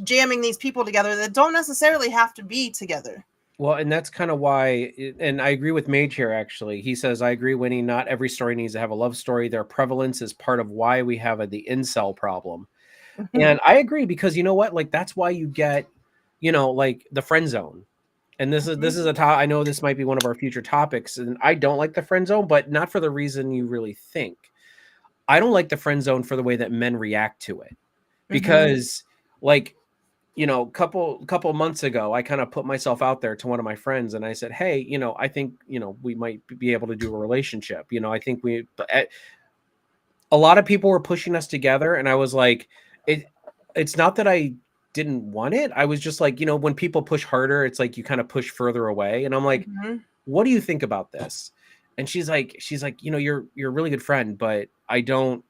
jamming these people together that don't necessarily have to be together. well, and that's kind of why, and I agree with Mage here, actually. He says, I agree, Winnie, not every story needs to have a love story. Their prevalence is part of why we have the incel problem. Mm-hmm. And I agree because you know what? Like, that's why you get, you know, like the friend zone. And this is a top. I know this might be one of our future topics, and I don't like the friend zone, but not for the reason you really think. I don't like the friend zone for the way that men react to it. Mm-hmm. Because, like, you know, couple months ago, I kind of put myself out there to one of my friends, and I said, "Hey, you know, I think, you know, we might be able to do a relationship. You know, I think a lot of people were pushing us together, and I was like, it. It's not that I didn't want it. I was just like, you know, when people push harder, it's like you kind of push further away, and I'm like, Mm-hmm. what do you think about this? And she's like, you know, you're a really good friend, but I don't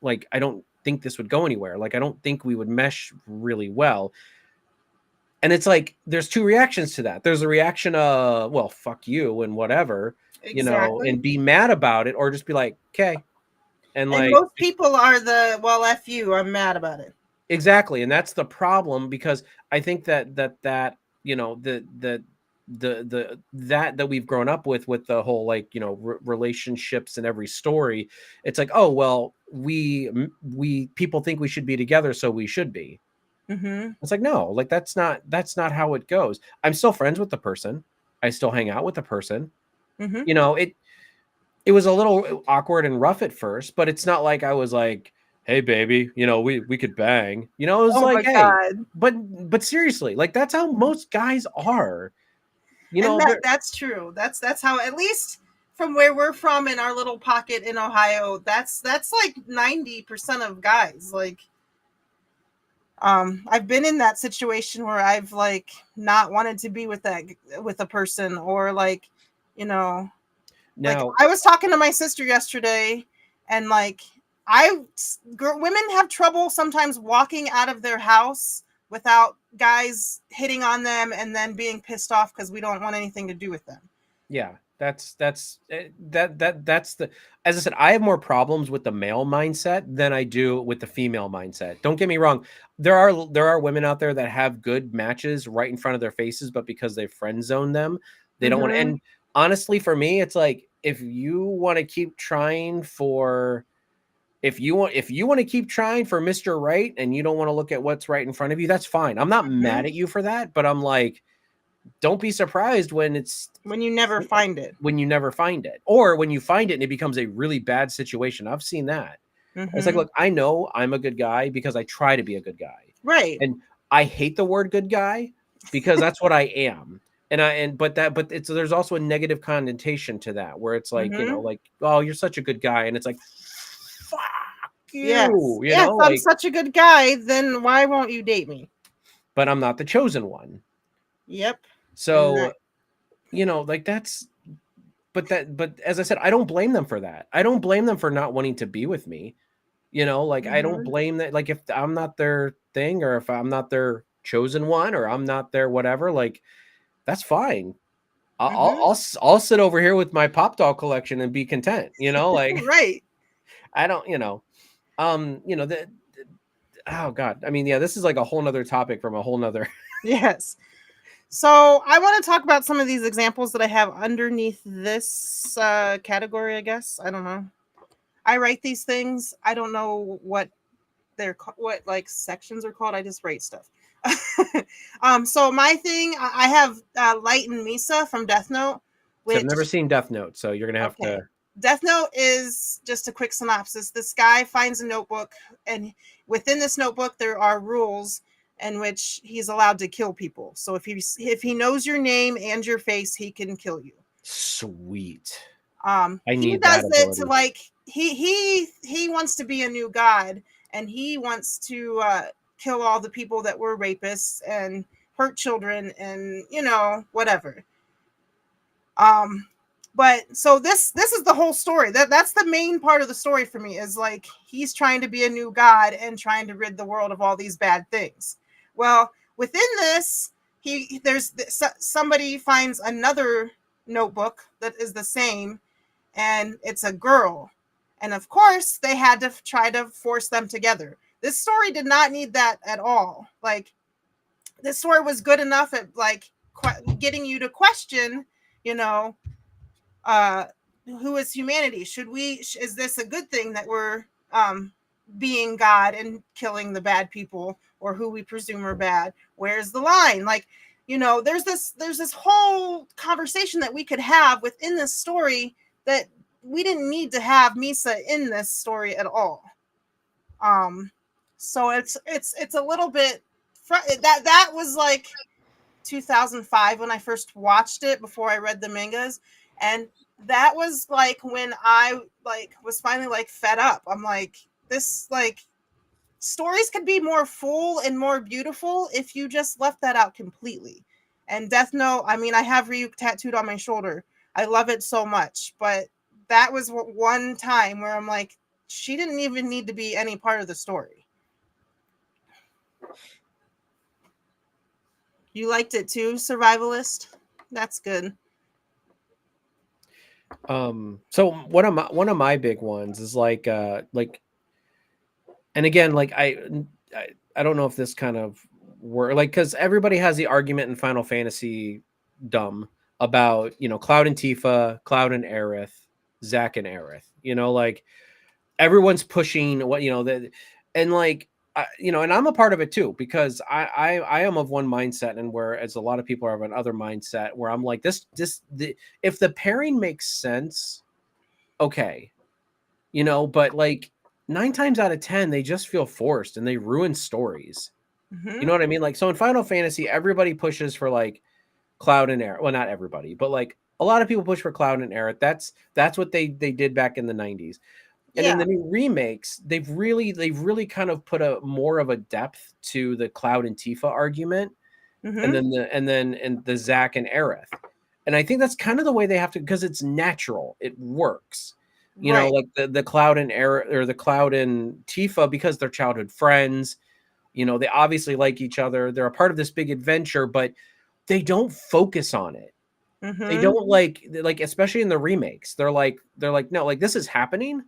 think this would go anywhere. Like, I don't think we would mesh really well. And it's like there's two reactions to that. There's a reaction of, well, fuck you and whatever, you know, Exactly. and be mad about it, or just be like, okay. And And like most people are the well, f you. I'm mad about it. exactly. And that's the problem because I think that, you know, that we've grown up with the whole like, you know, relationships in every story. It's like, oh, well, we people think we should be together, so we should be. Mm-hmm. It's like, no, like that's not how it goes. I'm still friends with the person. I still hang out with the person. Mm-hmm. You know, it was a little awkward and rough at first, but it's not like I was like, "Hey baby, you know, we could bang." You know, it was Oh like, my "Hey." god. But seriously, like that's how most guys are. You And know, they're that's true. That's how, at least from where we're from in our little pocket in Ohio, that's like 90% of guys. Like I've been in that situation where I've like not wanted to be with a person, or like, you know, like now I was talking to my sister yesterday, and like women have trouble sometimes walking out of their house without guys hitting on them and then being pissed off because we don't want anything to do with them. yeah, that's the as I said, I have more problems with the male mindset than I do with the female mindset. Don't get me wrong. There are women out there that have good matches right in front of their faces, but because they friend zone them, they don't want to. Mm-hmm. And honestly, for me, it's like if you want to keep trying for if you want to keep trying for Mr. Right and you don't want to look at what's right in front of you, that's fine. I'm not Mm-hmm. mad at you for that, but I'm like, don't be surprised When you never find it. when you never find it, or when you find it and it becomes a really bad situation. I've seen that. It's like, Mm-hmm. look, I know I'm a good guy because I try to be a good guy, Right. and I hate the word good guy because that's what I am. But it's there's also a negative connotation to that where it's like, you know, Mm-hmm. like, oh, you're such a good guy, and it's like, fuck Yes. you, you Yeah, if know, I'm like, such a good guy, then why won't you date me? but I'm not the chosen one. Yep. And So, that. you know, like that's but as I said, I don't blame them for that. I don't blame them for not wanting to be with me. You know, like I don't Mm-hmm. blame that. Like if I'm not their thing or if I'm not their chosen one or I'm not their whatever, like that's fine. Mm-hmm. I'll sit over here with my pop doll collection and be content, like Right. I don't, the oh god, I mean, yeah, this is like a whole nother topic from a whole nother. Yes. So I want to talk about some of these examples that I have underneath this category, I guess. I don't know. I write these things. I don't know what what like sections are called. I just write stuff. So my thing, I have Light and Misa from Death Note, So I've never which seen Death Note, so you're gonna have okay. to. Death Note is just a quick synopsis. This guy finds a notebook, and within this notebook, there are rules in which he's allowed to kill people. So if he knows your name and your face, he can kill you. Sweet. I He need does that it to ability. like he wants to be a new god, and he wants to kill all the people that were rapists and hurt children, and whatever. Um, but so this is the whole story. That's the main part of the story for me, is like he's trying to be a new god and trying to rid the world of all these bad things. Well, within this, there's somebody finds another notebook that is the same, and it's a girl. And of course, they had to try to force them together. This story did not need that at all. Like, this story was good enough at like getting you to question, you know, uh, who is humanity? Is this a good thing that we're being God and killing the bad people, or who we presume are bad? Where's the line? Like, there's this whole conversation that we could have within this story that we didn't need to have Misa in this story at all. Um, so it's a little bit that was like 2005 when I first watched it before I read the mangas, and that was like when I like was finally like fed up. I'm like, this like stories could be more full and more beautiful if you just left that out completely. And Death Note, I mean, I have Ryuk tattooed on my shoulder. I love it so much, but that was one time where I'm like, she didn't even need to be any part of the story. You liked it too, Survivalist? That's good. So one of my big ones is like, and again, like I don't know if this kind of were like, because everybody has the argument in Final Fantasy dumb about Cloud and Tifa, Cloud and Aerith, Zack and Aerith. Like everyone's pushing what that, and like and I'm a part of it too, because I am of one mindset, and whereas a lot of people are of another mindset, where I'm like if the pairing makes sense, okay, but like 9 times out of 10 they just feel forced and they ruin stories. You Mm-hmm. know what I mean? Like, so in Final Fantasy, everybody pushes for like Cloud and Aerith. Well, not everybody, but like a lot of people push for Cloud and Aerith. That's what they did back in the 90s. And in Yeah. the new remakes, they've really kind of put a more of a depth to the Cloud and Tifa argument, and Mm-hmm. then the Zack and Aerith. And I think that's kind of the way they have to, because it's natural. It works. Right. Like the Cloud and Aerith, or the Cloud and Tifa, because they're childhood friends. They obviously like each other. They're a part of this big adventure, but they don't focus on it. They Mm-hmm. don't like especially in the remakes. They're like no, like this is happening,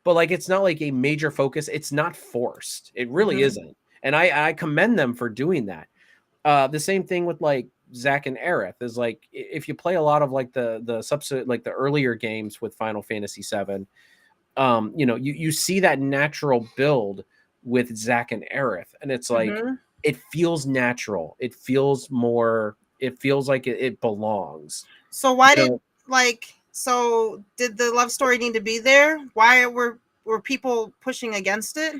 but like it's not like a major focus. It's not forced. It really Mm-hmm. isn't. And I commend them for doing that. The same thing with like Zack and Aerith is like, if you play a lot of like the subset, like the earlier games with Final Fantasy 7, you see that natural build with Zack and Aerith, and it's like Mm-hmm. it feels natural. It feels more. It feels like it belongs. So You why did know, did the love story need to be there? Why were people pushing against it?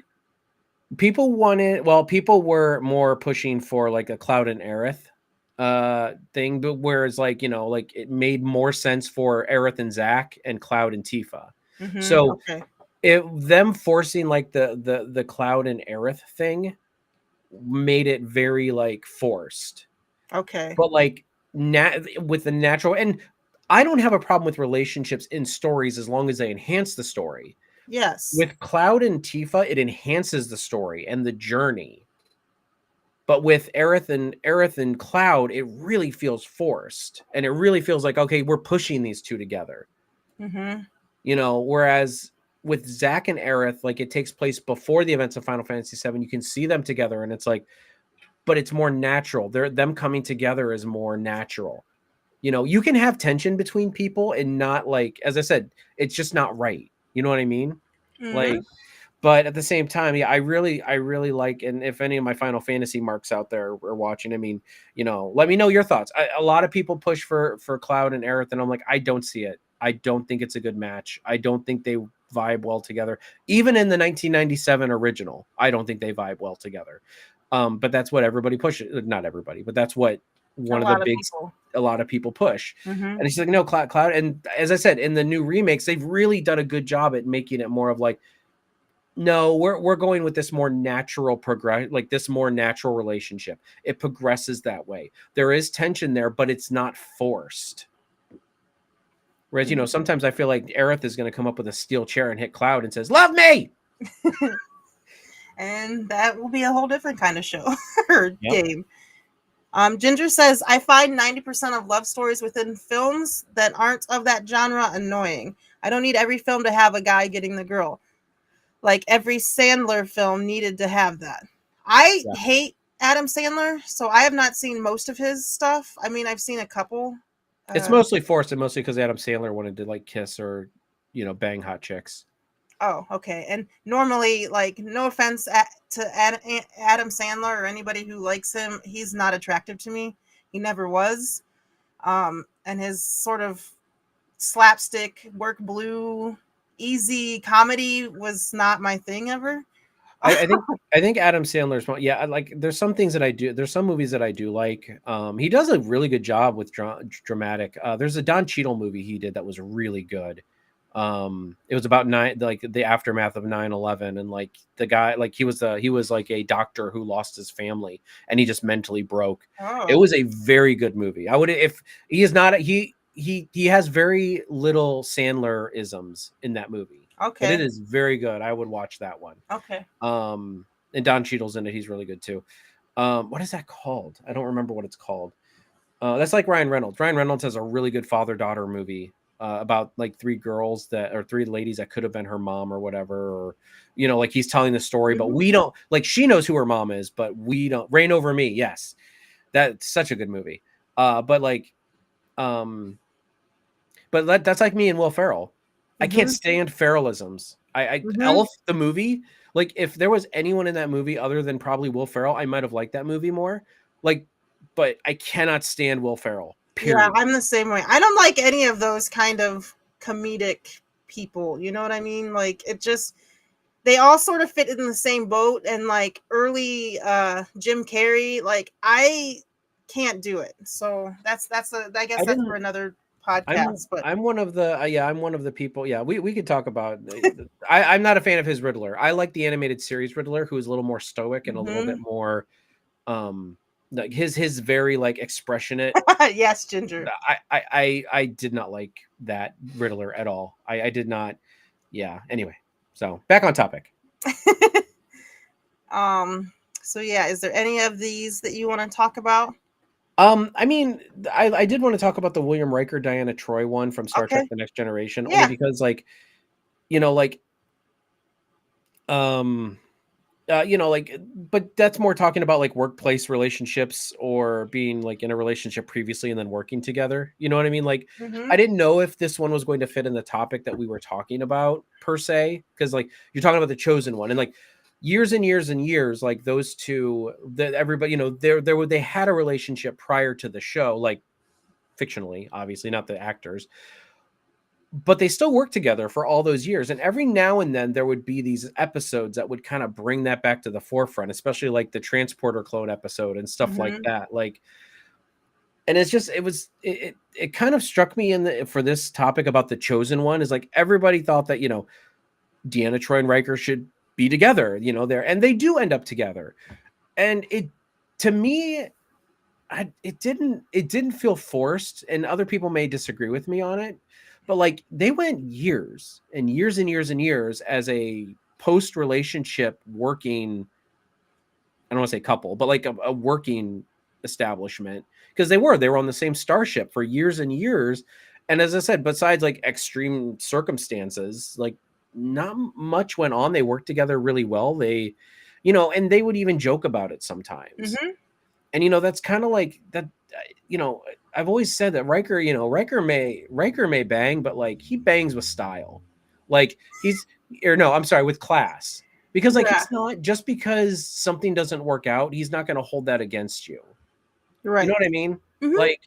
people wanted. Well, people were more pushing for like a Cloud and Aerith thing, but whereas like like it made more sense for Aerith and Zack and Cloud and Tifa. Mm-hmm. So Okay. them forcing like the Cloud and Aerith thing made it very like forced. Okay. But like with the natural, and I don't have a problem with relationships in stories as long as they enhance the story. Yes. With Cloud and Tifa, it enhances the story and the journey. But with Aerith and Cloud, it really feels forced, and it really feels like, okay, we're pushing these two together. Mm-hmm. Whereas with Zack and Aerith, like, it takes place before the events of Final Fantasy VII. You can see them together, and it's like, but it's more natural. Them coming together is more natural. You can have tension between people and not, like, as I said, it's just not right. You know what I mean? Mm-hmm. Like, but at the same time, yeah, I really like, and if any of my Final Fantasy marks out there are watching, I mean, let me know your thoughts. A lot of people push for Cloud and Aerith, and I'm like, I don't see it. I don't think it's a good match. I don't think they vibe well together. Even in the 1997 original, I don't think they vibe well together. But that's what everybody pushes. Not everybody, but that's what A one of the lot of big people. a lot of people push. Mm-hmm. And it's like, no, Cloud. And as I said, in the new remakes, they've really done a good job at making it more of like, no, we're going with this more natural progress, like this more natural relationship. It progresses that way. There is tension there, but it's not forced. Whereas, sometimes I feel like Aerith is going to come up with a steel chair and hit Cloud and says, "Love me." And that will be a whole different kind of show or Yep. game. Ginger says, I find 90% of love stories within films that aren't of that genre annoying. I don't need every film to have a guy getting the girl. Like every Sandler film needed to have that. I Yeah. hate Adam Sandler, so I have not seen most of his stuff. I mean, I've seen a couple. It's Uh, mostly forced, and mostly because Adam Sandler wanted to, like, kiss or, bang hot chicks. oh, okay. And normally, like, no offense to Adam Sandler or anybody who likes him, he's not attractive to me. He never was. And his sort of slapstick, work blue, easy comedy was not my thing ever. I think Adam Sandler's yeah, like, there's some things that I do. There's some movies that I do like. He does a really good job with dramatic. There's a Don Cheadle movie he did that was really good. It was about like the aftermath of 9/11, and like the guy, like, he was like a doctor who lost his family, and he just mentally broke. It Oh, was a very good movie. I would, if he is not he has very little Sandler isms in that movie, but it okay. is very good. I would watch that one. Okay. And Don Cheadle's in it. He's really good too. What is that called? I don't remember what it's called. That's like Ryan Reynolds. Ryan Reynolds has a really good father-daughter movie about, like, three ladies that could have been her mom or whatever, or, like, he's telling the story, but Mhm. we don't, like, she knows who her mom is, but we don't. Reign Over Me. Yes. That's such a good movie. But like, um, that's like me and Will Ferrell. I can't Mhm. stand Ferrellisms. Mhm. Elf the movie. Like, if there was anyone in that movie other than probably Will Ferrell, I might have liked that movie more. Like, but I cannot stand Will Ferrell. Yeah, Period. I'm the same way. I don't like any of those kind of comedic people. You know what I mean? Like it just they all sort of fit in the same boat and like early Jim Carrey, like I can't do it. So that's a I guess I that's for didn't. another I'm podcast, but I'm one of the yeah, I'm one of the people. Yeah, we could talk about. I'm not a fan of his Riddler. I like the animated series Riddler, who is a little more stoic and a little bit mhm. more, like, his very, like, expressionate. Yes, Ginger. I did not like that Riddler at all. I did not. Yeah. Anyway, so back on topic. um so yeah, is there any of these that you want to talk about? I mean, I did want to talk about the William Riker Diana Troy one from Star Trek: Okay. The Next Generation, only Yeah. because, like, like, um like, but that's more talking about, like, workplace relationships or being, like, in a relationship previously and then working together. You know what I mean? Like, I Mhm. didn't know if this one was going to fit in the topic that we were talking about per se, because, like, you're talking about the chosen one, and, like, years and years and years, like, those two, that everybody, they had a relationship prior to the show, like, fictionally, obviously, not the actors, but they still worked together for all those years. And every now and then there would be these episodes that would kind of bring that back to the forefront, especially like the transporter clone episode and stuff like Mhm. that. Like, and it's just, it kind of struck me for this topic about the chosen one, is like, everybody thought that, Deanna Troy and Riker should be together, there, and they do end up together. And to me, it didn't feel forced, and other people may disagree with me on it, but, like, they went years and years and years and years as a post relationship working. I don't want want to say couple, but like a working establishment, because they were on the same starship for years and years. And as I said, besides like extreme circumstances, like not much went on. They worked together really well. They, and they would even joke about it sometimes. Mm-hmm. And that's kind of like that. I've always said that Riker may bang, but like he bangs with style. Like I'm sorry, with class. Because like Yeah. he's not, just because something doesn't work out, he's not going to hold that against you. You know Right. what I mean? Mm-hmm. Like,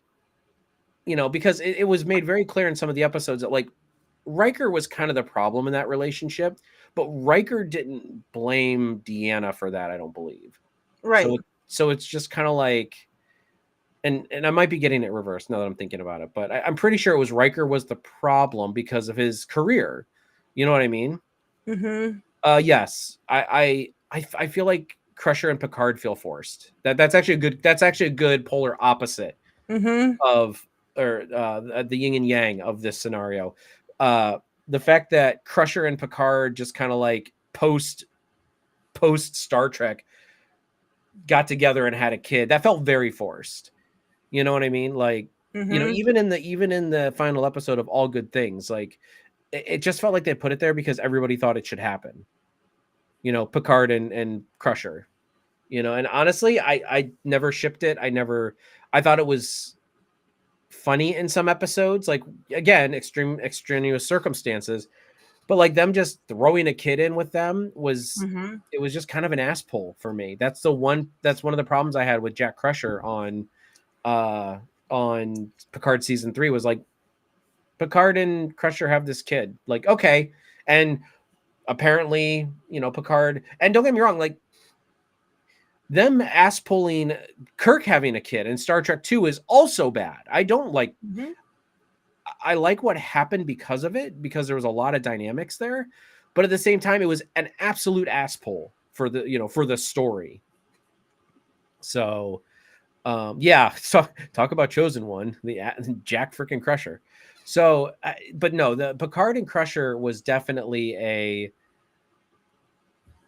because it was made very clear in some of the episodes that like Riker was kind of the problem in that relationship, but Riker didn't blame Deanna for that, I don't believe. Right. So it's just kind of like, and I might be getting it reversed now that I'm thinking about it, but I'm pretty sure it was Riker was the problem because of his career. You know what I mean? Mm-hmm. Yes, I feel like Crusher and Picard feel forced. That's actually a good polar opposite Mm-hmm. of, or the yin and yang of this scenario. Uh, the fact that Crusher and Picard just kind of like post Star Trek got together and had a kid, that felt very forced. You know what I mean? Like, Mm-hmm. even in the final episode of All Good Things, like it just felt like they put it there because everybody thought it should happen. Picard and Crusher. And honestly, I never shipped it. I thought it was funny in some episodes, like again, extraneous circumstances, but like them just throwing a kid in with them was, Mm-hmm. it was just kind of an ass pull for me. That's one of the problems I had with Jack Crusher on Picard season 3, was like Picard and Crusher have this kid. Like, okay. And apparently, Picard, and don't get me wrong, like them ass pulling Kirk having a kid in Star Trek 2 is also bad. I don't like, Mm-hmm. I like what happened because of it, because there was a lot of dynamics there. But at the same time, it was an absolute ass pull for the story. So, yeah. So talk about chosen one, the Jack freaking Crusher. So, but no, the Picard and Crusher was definitely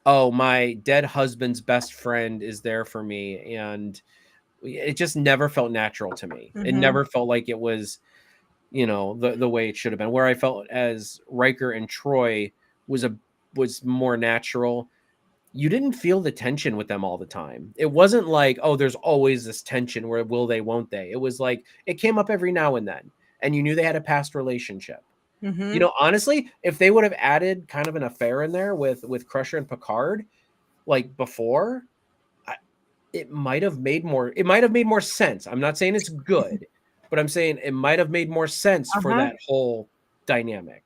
oh, my dead husband's best friend is there for me, and it just never felt natural to me. It Mm-hmm. never felt like it was, the way it should have been. Where I felt as Riker and Troy was more natural. You didn't feel the tension with them all the time. It wasn't like, oh, there's always this tension where will they, won't they? It was like it came up every now and then, and you knew they had a past relationship. Mm-hmm. Honestly, if they would have added kind of an affair in there with Crusher and Picard, like before, it might have made more sense. I'm not saying it's good, but I'm saying it might have made more sense for Uh-huh. that whole dynamic.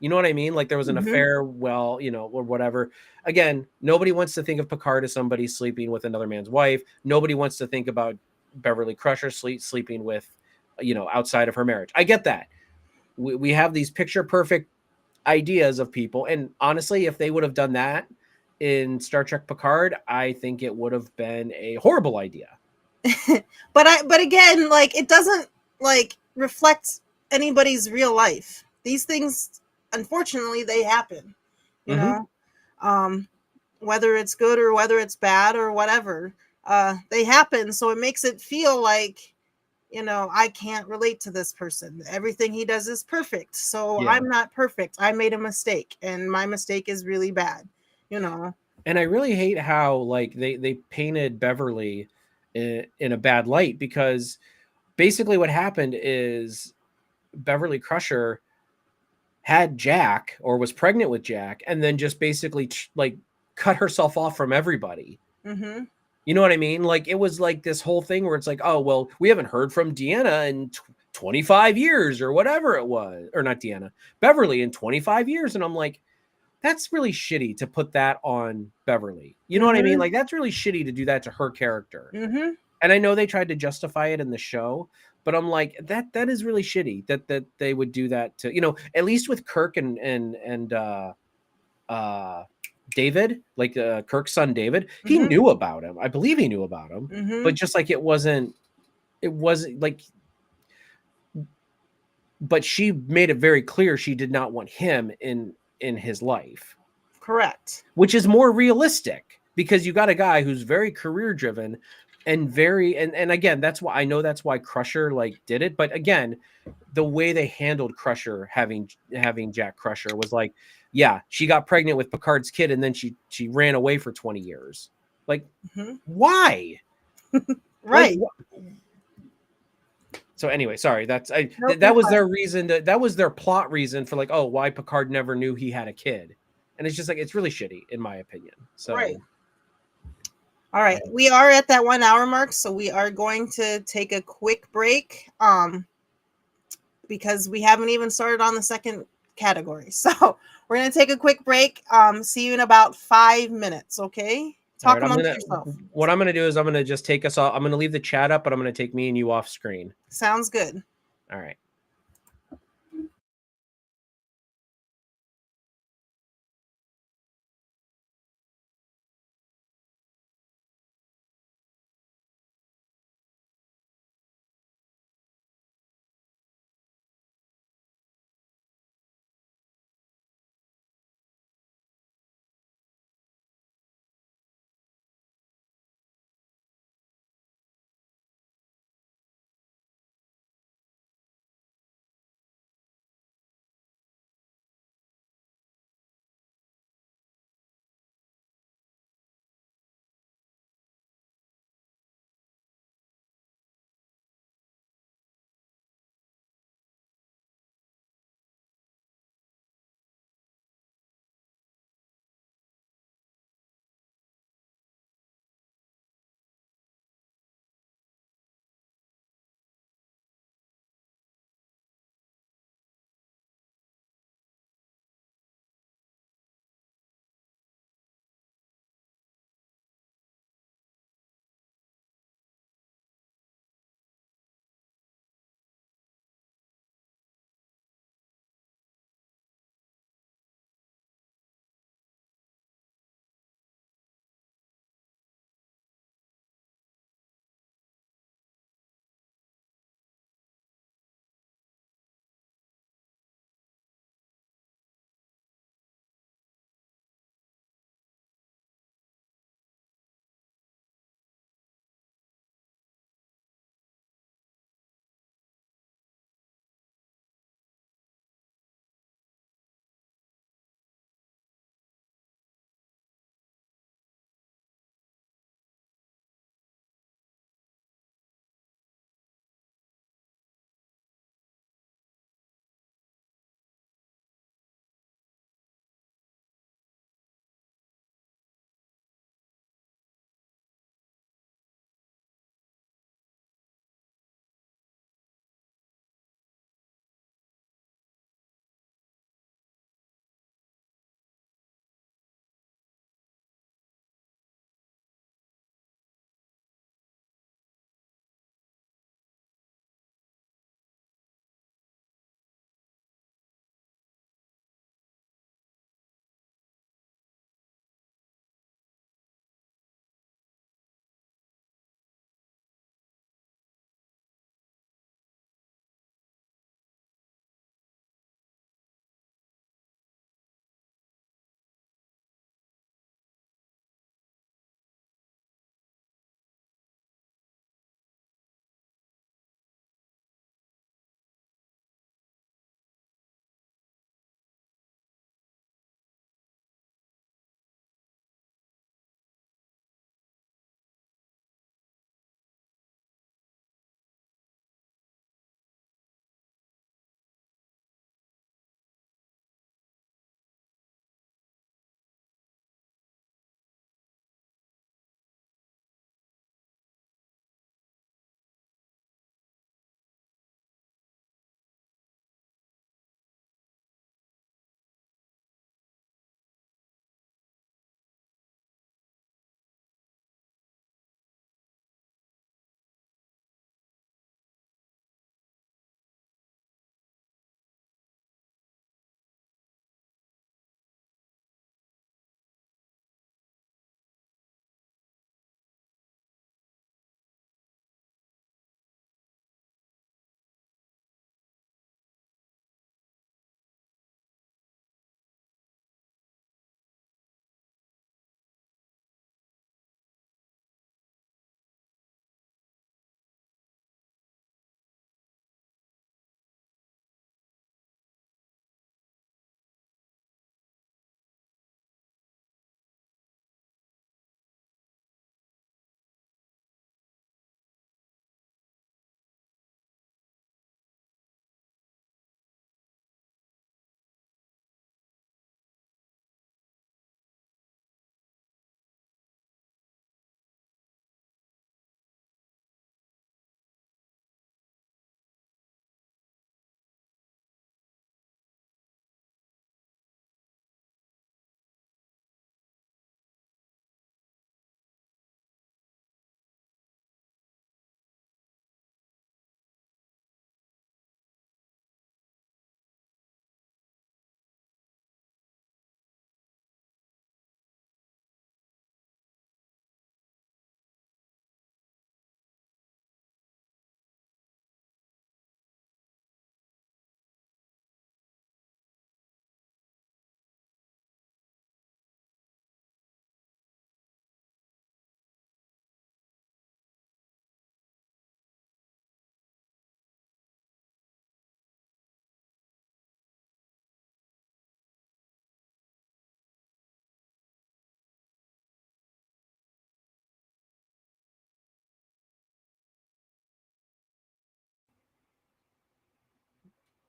You know what I mean? Like there was an Mm-hmm. affair, well, or whatever. Again, nobody wants to think of Picard as somebody sleeping with another man's wife. Nobody wants to think about Beverly Crusher sleeping with, outside of her marriage. I get that. We have these picture perfect ideas of people, and honestly, if they would have done that in Star Trek Picard, I think it would have been a horrible idea. But again, like it doesn't like reflect anybody's real life. These things, unfortunately, they happen. You Mm-hmm. know, um, whether it's good or whether it's bad or whatever, they happen. So it makes it feel like, I can't relate to this person. Everything he does is perfect. So Yeah. I'm not perfect. I made a mistake, and my mistake is really bad. You know. And I really hate how like they painted Beverly in a bad light, because basically what happened is Beverly Crusher had Jack, or was pregnant with Jack, and then just basically like cut herself off from everybody. Mm-hmm. You know what I mean? Like it was like this whole thing where it's like, oh, well, we haven't heard from Deanna in 25 years or whatever it was, or not Deanna, Beverly in 25 years. And I'm like, that's really shitty to put that on Beverly. You know what I mean? Mm-hmm. Like that's really shitty to do that to her character. Mm-hmm. And I know they tried to justify it in the show, but I'm like, that is really shitty that they would do that to, at least with Kirk and uh David, like Kirk's son David, he Mm-hmm. knew about him. I believe he knew about him, Mm-hmm. but just like it wasn't like, but she made it very clear she did not want him in his life, Correct. which is more realistic. because you got a guy who's very career driven and very and again, that's why I know that's why Crusher like did it. But again, the way they handled Crusher having Jack Crusher was like, yeah, she got pregnant with Picard's kid and then she ran away for 20 years. Like, Mhm. why? Like Right. so anyway, sorry, Nope, that you're was fine. their reason that was their plot reason for like, oh, why Picard never knew he had a kid. And it's just like it's really shitty in my opinion. Right. So All right. We are at that 1 hour mark, so we are going to take a quick break. Because we haven't even started on the second category. So we're gonna take a quick break. See you in about 5 minutes, okay? all Talk right, amongst yourself. what I'm gonna do is I'm gonna just take us off. I'm gonna leave the chat up, but I'm gonna take me and you off screen. Sounds good. All right.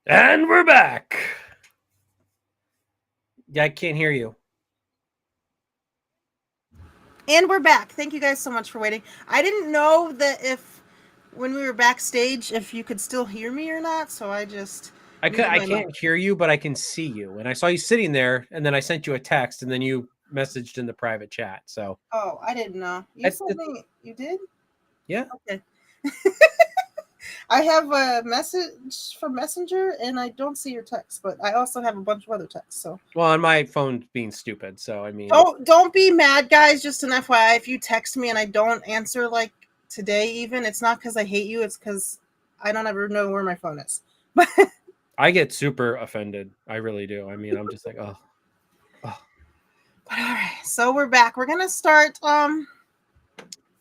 And we're back. Yeah, I can't hear you. And we're back. Thank you guys so much for waiting. I didn't know that if when we were backstage if you could still hear me or not, so I just muted I my mic. can't hear you, but I can see you. And I saw you sitting there, and then I sent you a text, and then you messaged in the private chat. So Oh, I didn't know. You it's, told it's me you did? yeah. Okay. I have a message from Messenger and I don't see your text, but I also have a bunch of other texts. So Well, on my phone being stupid. So I mean, don't be mad, guys. Just an FYI, if you text me and I don't answer like today, even it's not because I hate you. It's because I don't ever know where my phone is. But I get super offended. I really do. I mean, I'm just like, oh. all right, so we're back. We're gonna start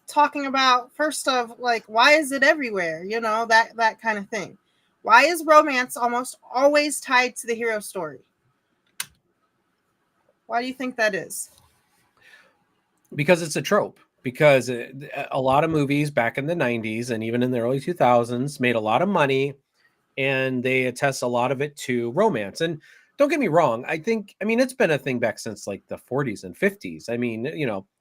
talking about first of like why is it everywhere? You know that kind of thing. Why is romance almost always tied to the hero story? Why do you think that is? Because it's a trope. Because a lot of movies back in the 90s and even in the early 2000s made a lot of money, and they attest a lot of it to romance. And don't get me wrong, I mean, it's been a thing back since like the 40s and 50s. I mean,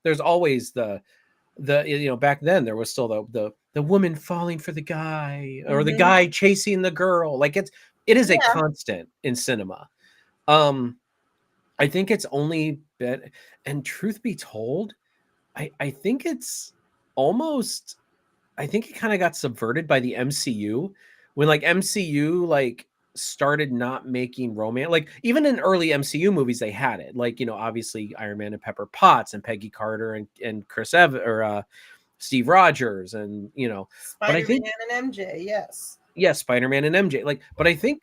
there's always back then there was still the woman falling for the guy, or the Mm-hmm. guy chasing the girl. Like it is a Yeah. constant in cinema. Um, I think it's only been, and truth be told, I think it's almost, I think it kind of got subverted by the MCU when like MCU like started not making romance. Like even in early MCU movies they had it. Like, obviously Iron Man and Pepper Potts and Peggy Carter and Chris Steve Rogers, and but I think, Spider-Man and MJ, yes. yeah, Spider-Man and MJ. Like, but I think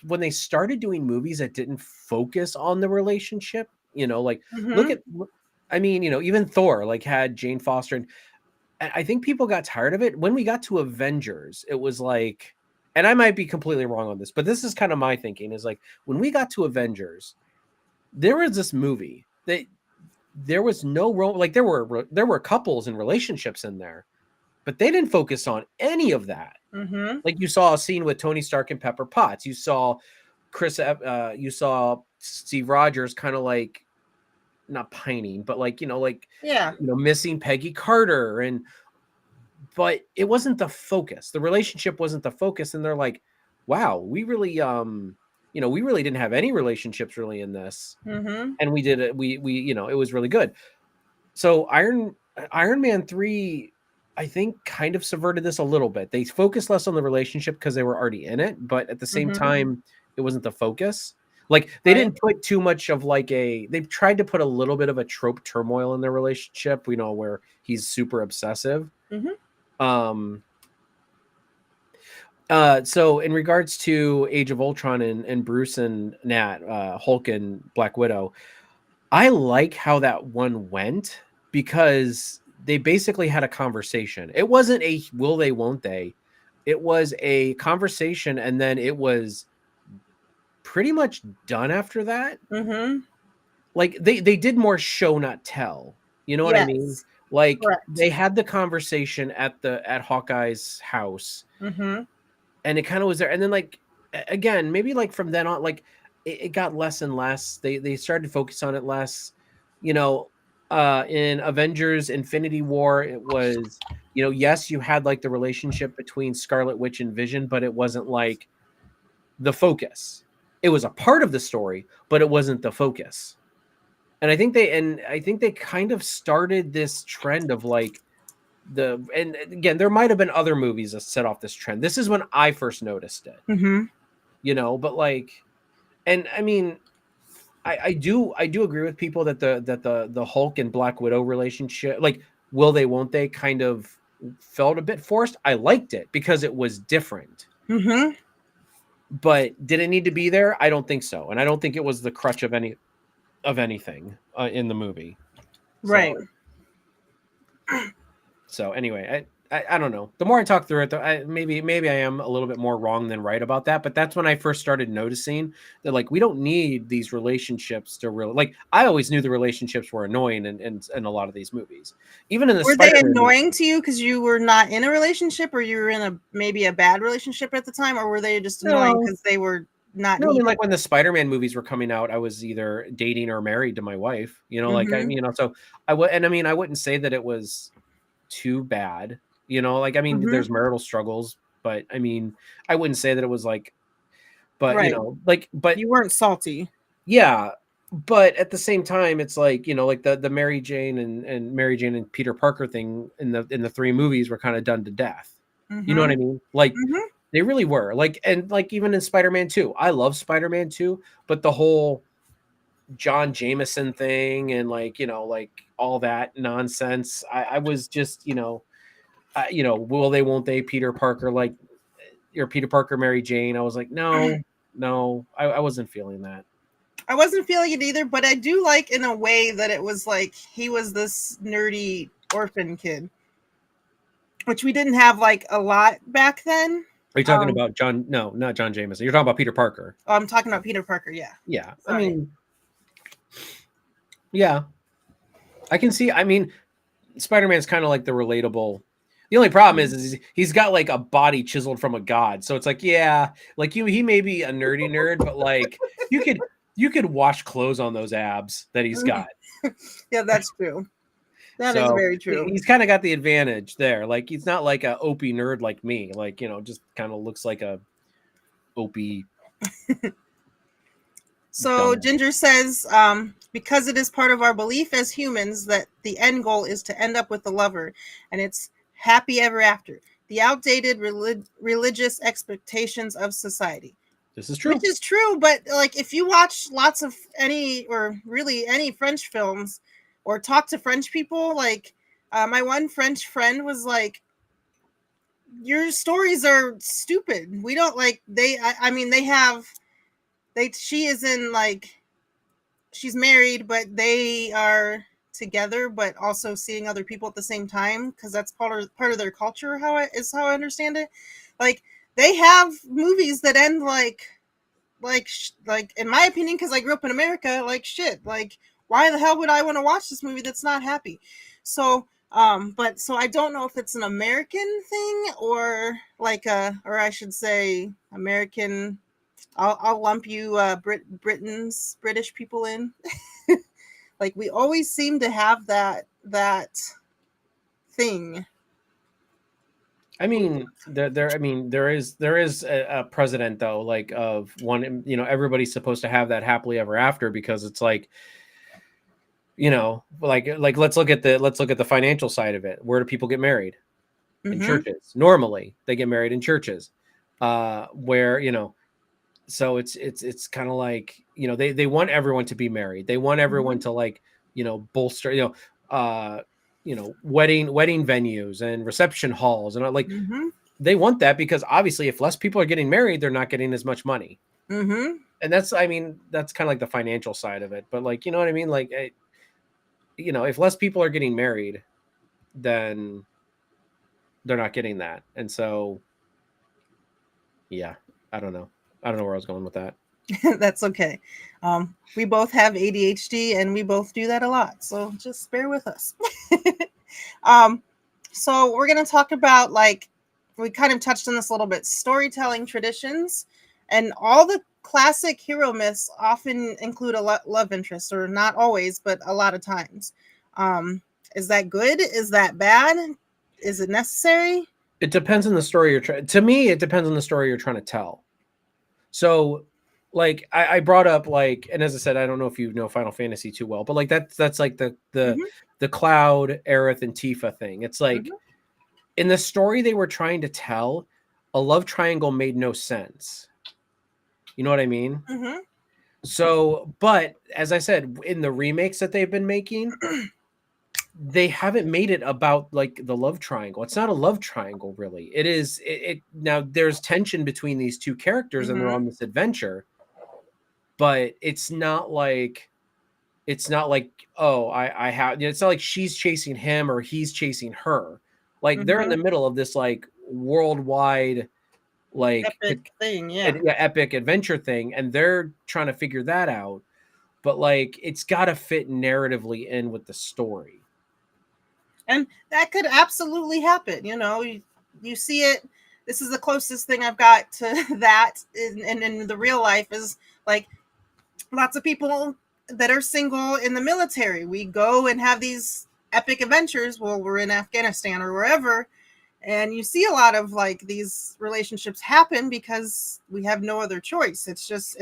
when they started doing movies that didn't focus on the relationship, like look Mm-hmm. at I mean, even Thor like had Jane Foster, and I think people got tired of it. When we got to Avengers, it was like, and I might be completely wrong on this, but this is kind of my thinking, is like when we got to Avengers, there was this movie that there was no like there were couples and relationships in there, but they didn't focus on any of that. Mm-hmm. Like you saw a scene with Tony Stark and Pepper Potts. You saw you saw Steve Rogers kind of like not pining, but like, Yeah. missing Peggy Carter, but it wasn't the focus. The relationship wasn't the focus. And they're like, wow, we really, we really didn't have any relationships really in this. Mm-hmm. And we did it. It was really good. So Iron Man 3, I think, kind of subverted this a little bit. They focused less on the relationship because they were already in it, but at the same Mm-hmm. time, it wasn't the focus. Like they Right. didn't put too much of like they've tried to put a little bit of a trope turmoil in their relationship, where he's super obsessive. Mm-hmm. Um so in regards to Age of Ultron and Bruce and Nat, Hulk and Black Widow, I like how that one went because they basically had a conversation. It wasn't a will they, won't they. It was a conversation, and then it was pretty much done after that. Mm-hmm. Like they did more show not tell. You know what I mean? Yes. Like Correct. they had the conversation at Hawkeye's house, Mm-hmm. and it kind of was there. And then like again, maybe like from then on, like it got less and less. They started to focus on it less. You know, in Avengers Infinity War, it was, yes, you had like the relationship between Scarlet Witch and Vision, but it wasn't like the focus. It was a part of the story, but it wasn't the focus. And I think they kind of started this trend of like and again, there might have been other movies that set off this trend. This is when I first noticed it, Mm-hmm. but like, and I mean, I do agree with people that the Hulk and Black Widow relationship, like will they, won't they, kind of felt a bit forced. I liked it because it was different, Mm-hmm. but did it need to be there? I don't think so, and I don't think it was the crutch of anything in the movie. Right. So anyway, I don't know. The more I talk through it, maybe I am a little bit more wrong than right about that. But that's when I first started noticing that like we don't need these relationships to really like. I always knew the relationships were annoying in a lot of these movies, even in the Were they Spider-Man movie. annoying to you because you were not in a relationship, or you were in a maybe a bad relationship at the time, or were they just annoying No, because they were not no. I mean, needed? like when the Spider-Man movies were coming out, I was either dating or married to my wife. Like Mm-hmm. so I would, and I mean, I wouldn't say that it was too bad. Like I mean, Mm-hmm. there's marital struggles, but I mean, I wouldn't say that it was like, but Right. but You weren't salty. yeah, but at the same time, it's like like the Mary Jane and Peter Parker thing in the three movies were kind of done to death. You know Mm-hmm. what I mean? Like Mm-hmm. they really were. Like and like even in Spider-Man 2, I love Spider-Man 2, but the whole John Jameson thing and like all that nonsense, I was just will they, won't they, Peter Parker, like your Peter Parker, Mary Jane. I was like, no, no, I wasn't feeling that. I wasn't feeling it either, but I do like in a way that it was like he was this nerdy orphan kid, which we didn't have like a lot back then. Are you talking about John? No, not John Jameson. You're talking about Peter Parker. I'm talking about Peter Parker. Yeah. Yeah. I Sorry. mean, yeah, I can see. I mean, Spider-Man's kind of like the relatable. The only problem is he's got like a body chiseled from a god. So it's like, yeah, like he may be a nerdy nerd, but like you could you could wash clothes on those abs that he's got. Yeah, that's true. That is So very true. he's kind of got the advantage there. Like he's not like a opie nerd like me. Like just kind of looks like a opie. So Dumb. Ginger says, because it is part of our belief as humans that the end goal is to end up with the lover, and it's happy ever after. The outdated religious expectations of society. This is Which true. is true, but like if you watch lots of any or really any French films or talk to French people, like my one French friend was like, "Your stories are stupid. We don't like they. I mean, they have they. She is in like she's married, but they are together, but also seeing other people at the same time because that's part of their culture. How I understand it. Like they have movies that end like in my opinion, because I grew up in America, like shit, like why the hell would I want to watch this movie that's not happy? So but so I don't know if it's an American thing or like or I should say American. I'll lump you British people in. Like we always seem to have that thing. I mean, I mean, there is a precedent though, like of one. Everybody's supposed to have that happily ever after because it's like, like let's look at the financial side of it. Where do people get married? In Mm-hmm. churches. Normally, they get married in churches, where so it's kind of like they want everyone to be married. They want everyone Mm-hmm. to like bolster wedding venues and reception halls and like Mm-hmm. they want that because obviously if less people are getting married, they're not getting as much money. Mm-hmm. And that's, I mean, that's kind of like the financial side of it. But like, you know what I mean? Like, if less people are getting married, then they're not getting that. And so, yeah, I don't know. I don't know where I was going with that. That's okay. We both have ADHD and we both do that a lot. So just bear with us. um, so we're going to talk about like, we kind of touched on this a little bit, storytelling traditions, and all the classic hero myths often include a love interest, or not always, but a lot of times. Is that good? Is that bad? Is it necessary? It depends on the story you're trying. To me, it depends on the story you're trying to tell. So, like I brought up like, and as I said, I don't know if you know Final Fantasy too well, but like that's like Hmm. the Cloud, Aerith, and Tifa thing. It's like Hmm. in the story they were trying to tell, a love triangle made no sense. You know what I mean? Hmm. So, but as I said, in the remakes that they've been making, they haven't made it about like the love triangle. It's not a love triangle, really. It is it now there's tension between these two characters and they're Hmm. on this adventure, but it's not like, oh, I have, it's not like she's chasing him or he's chasing her. Like they're in the Mm-hmm. middle of this like worldwide like Epic thing, yeah. epic adventure thing, and they're trying to figure that out. But like it's got to fit narratively in with the story. And that could absolutely happen. You see it. This is the closest thing I've got to that in the real life is like lots of people that are single in the military. We go and have these epic adventures while we're in Afghanistan or wherever. And you see a lot of like these relationships happen because we have no other choice. It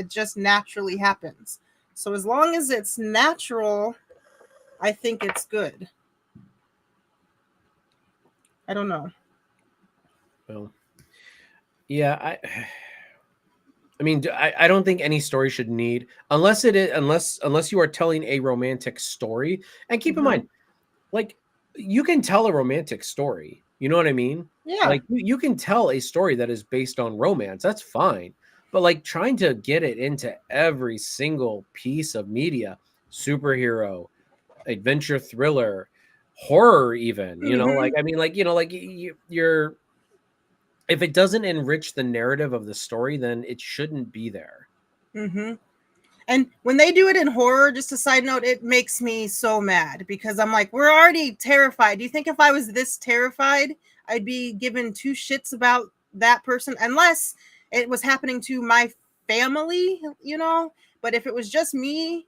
just naturally happens. So as long as it's natural, I think it's good. I don't know. Well, yeah, I mean, I don't think any story should need unless it is unless you are telling a romantic story. And keep in Mm-hmm. mind, like you can tell a romantic story. You know what I mean? Yeah. Like you can tell a story that is based on romance. That's fine. But like trying to get it into every single piece of media, superhero, adventure thriller, horror even, Mm-hmm. like I mean like like you're if it doesn't enrich the narrative of the story, then it shouldn't be there. Mm-hmm. And when they do it in horror, just a side note, it makes me so mad because I'm like, we're already terrified. Do you think if I was this terrified, I'd be given two shits about that person? Unless it was happening to my family. But if it was just me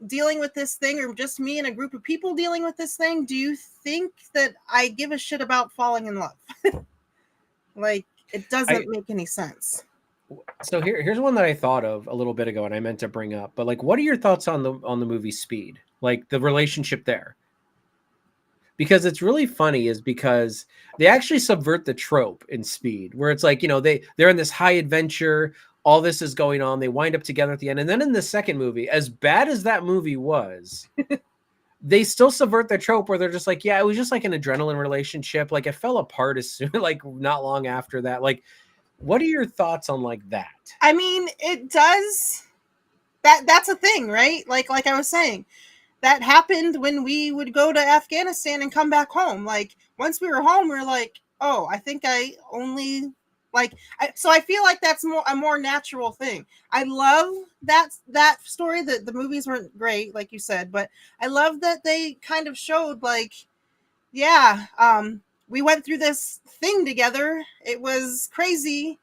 dealing with this thing or just me and a group of people dealing with this thing, do you think that I give a shit about falling in love? Like, it I doesn't make any sense. So here's one that I thought of a little bit ago and I meant to bring up. But like what are your thoughts on the movie Speed? Like the relationship there? Because it's really funny is because they actually subvert the trope in Speed where it's like, they're in this high adventure, all this is going on, they wind up together at the end. And then in the second movie, as bad as that movie was, they still subvert the trope where they're just like, yeah, it was just like an adrenaline relationship. Like it fell apart as soon, like not long after that. Like, what are your thoughts on like that? I mean, it does. That's a thing, right? Like I was saying, that happened when we would go to Afghanistan and come back home. Like once we were home, we were like, oh, I think I only so I feel like that's a more natural thing. I love that story. That the movies weren't great, like you said, but I love that they kind of showed like, yeah, we went through this thing together. It was crazy.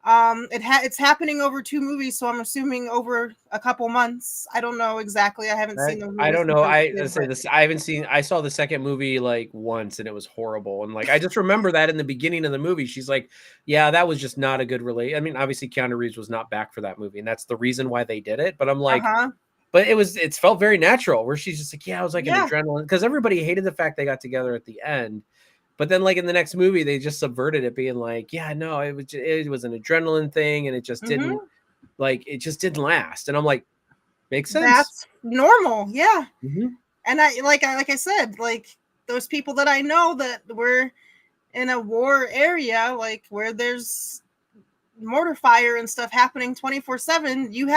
It's happening over two movies, so I'm assuming over a couple months. I don't know exactly. I haven't seen those I movies don't since know. I was a I kid, say but this. I haven't seen. I saw the second movie like once, and it was horrible. And like I just remember that in the beginning of the movie, she's like, "Yeah, that was just not a good relate." I mean, obviously Keanu Reeves was not back for that movie, and that's the reason why they did it. But I'm like, uh-huh. but it felt very natural. Where she's just like, "Yeah, I was like an Yeah. adrenaline," because everybody hated the fact they got together at the end. But then, like in the next movie, they just subverted it, being like, "Yeah, no, it was an adrenaline thing, and Mm-hmm. it just didn't last." And I'm like, makes sense. That's normal. Yeah. Mm-hmm. And I said, like those people that I know that were in a war area, like where there's mortar fire and stuff happening 24/7, your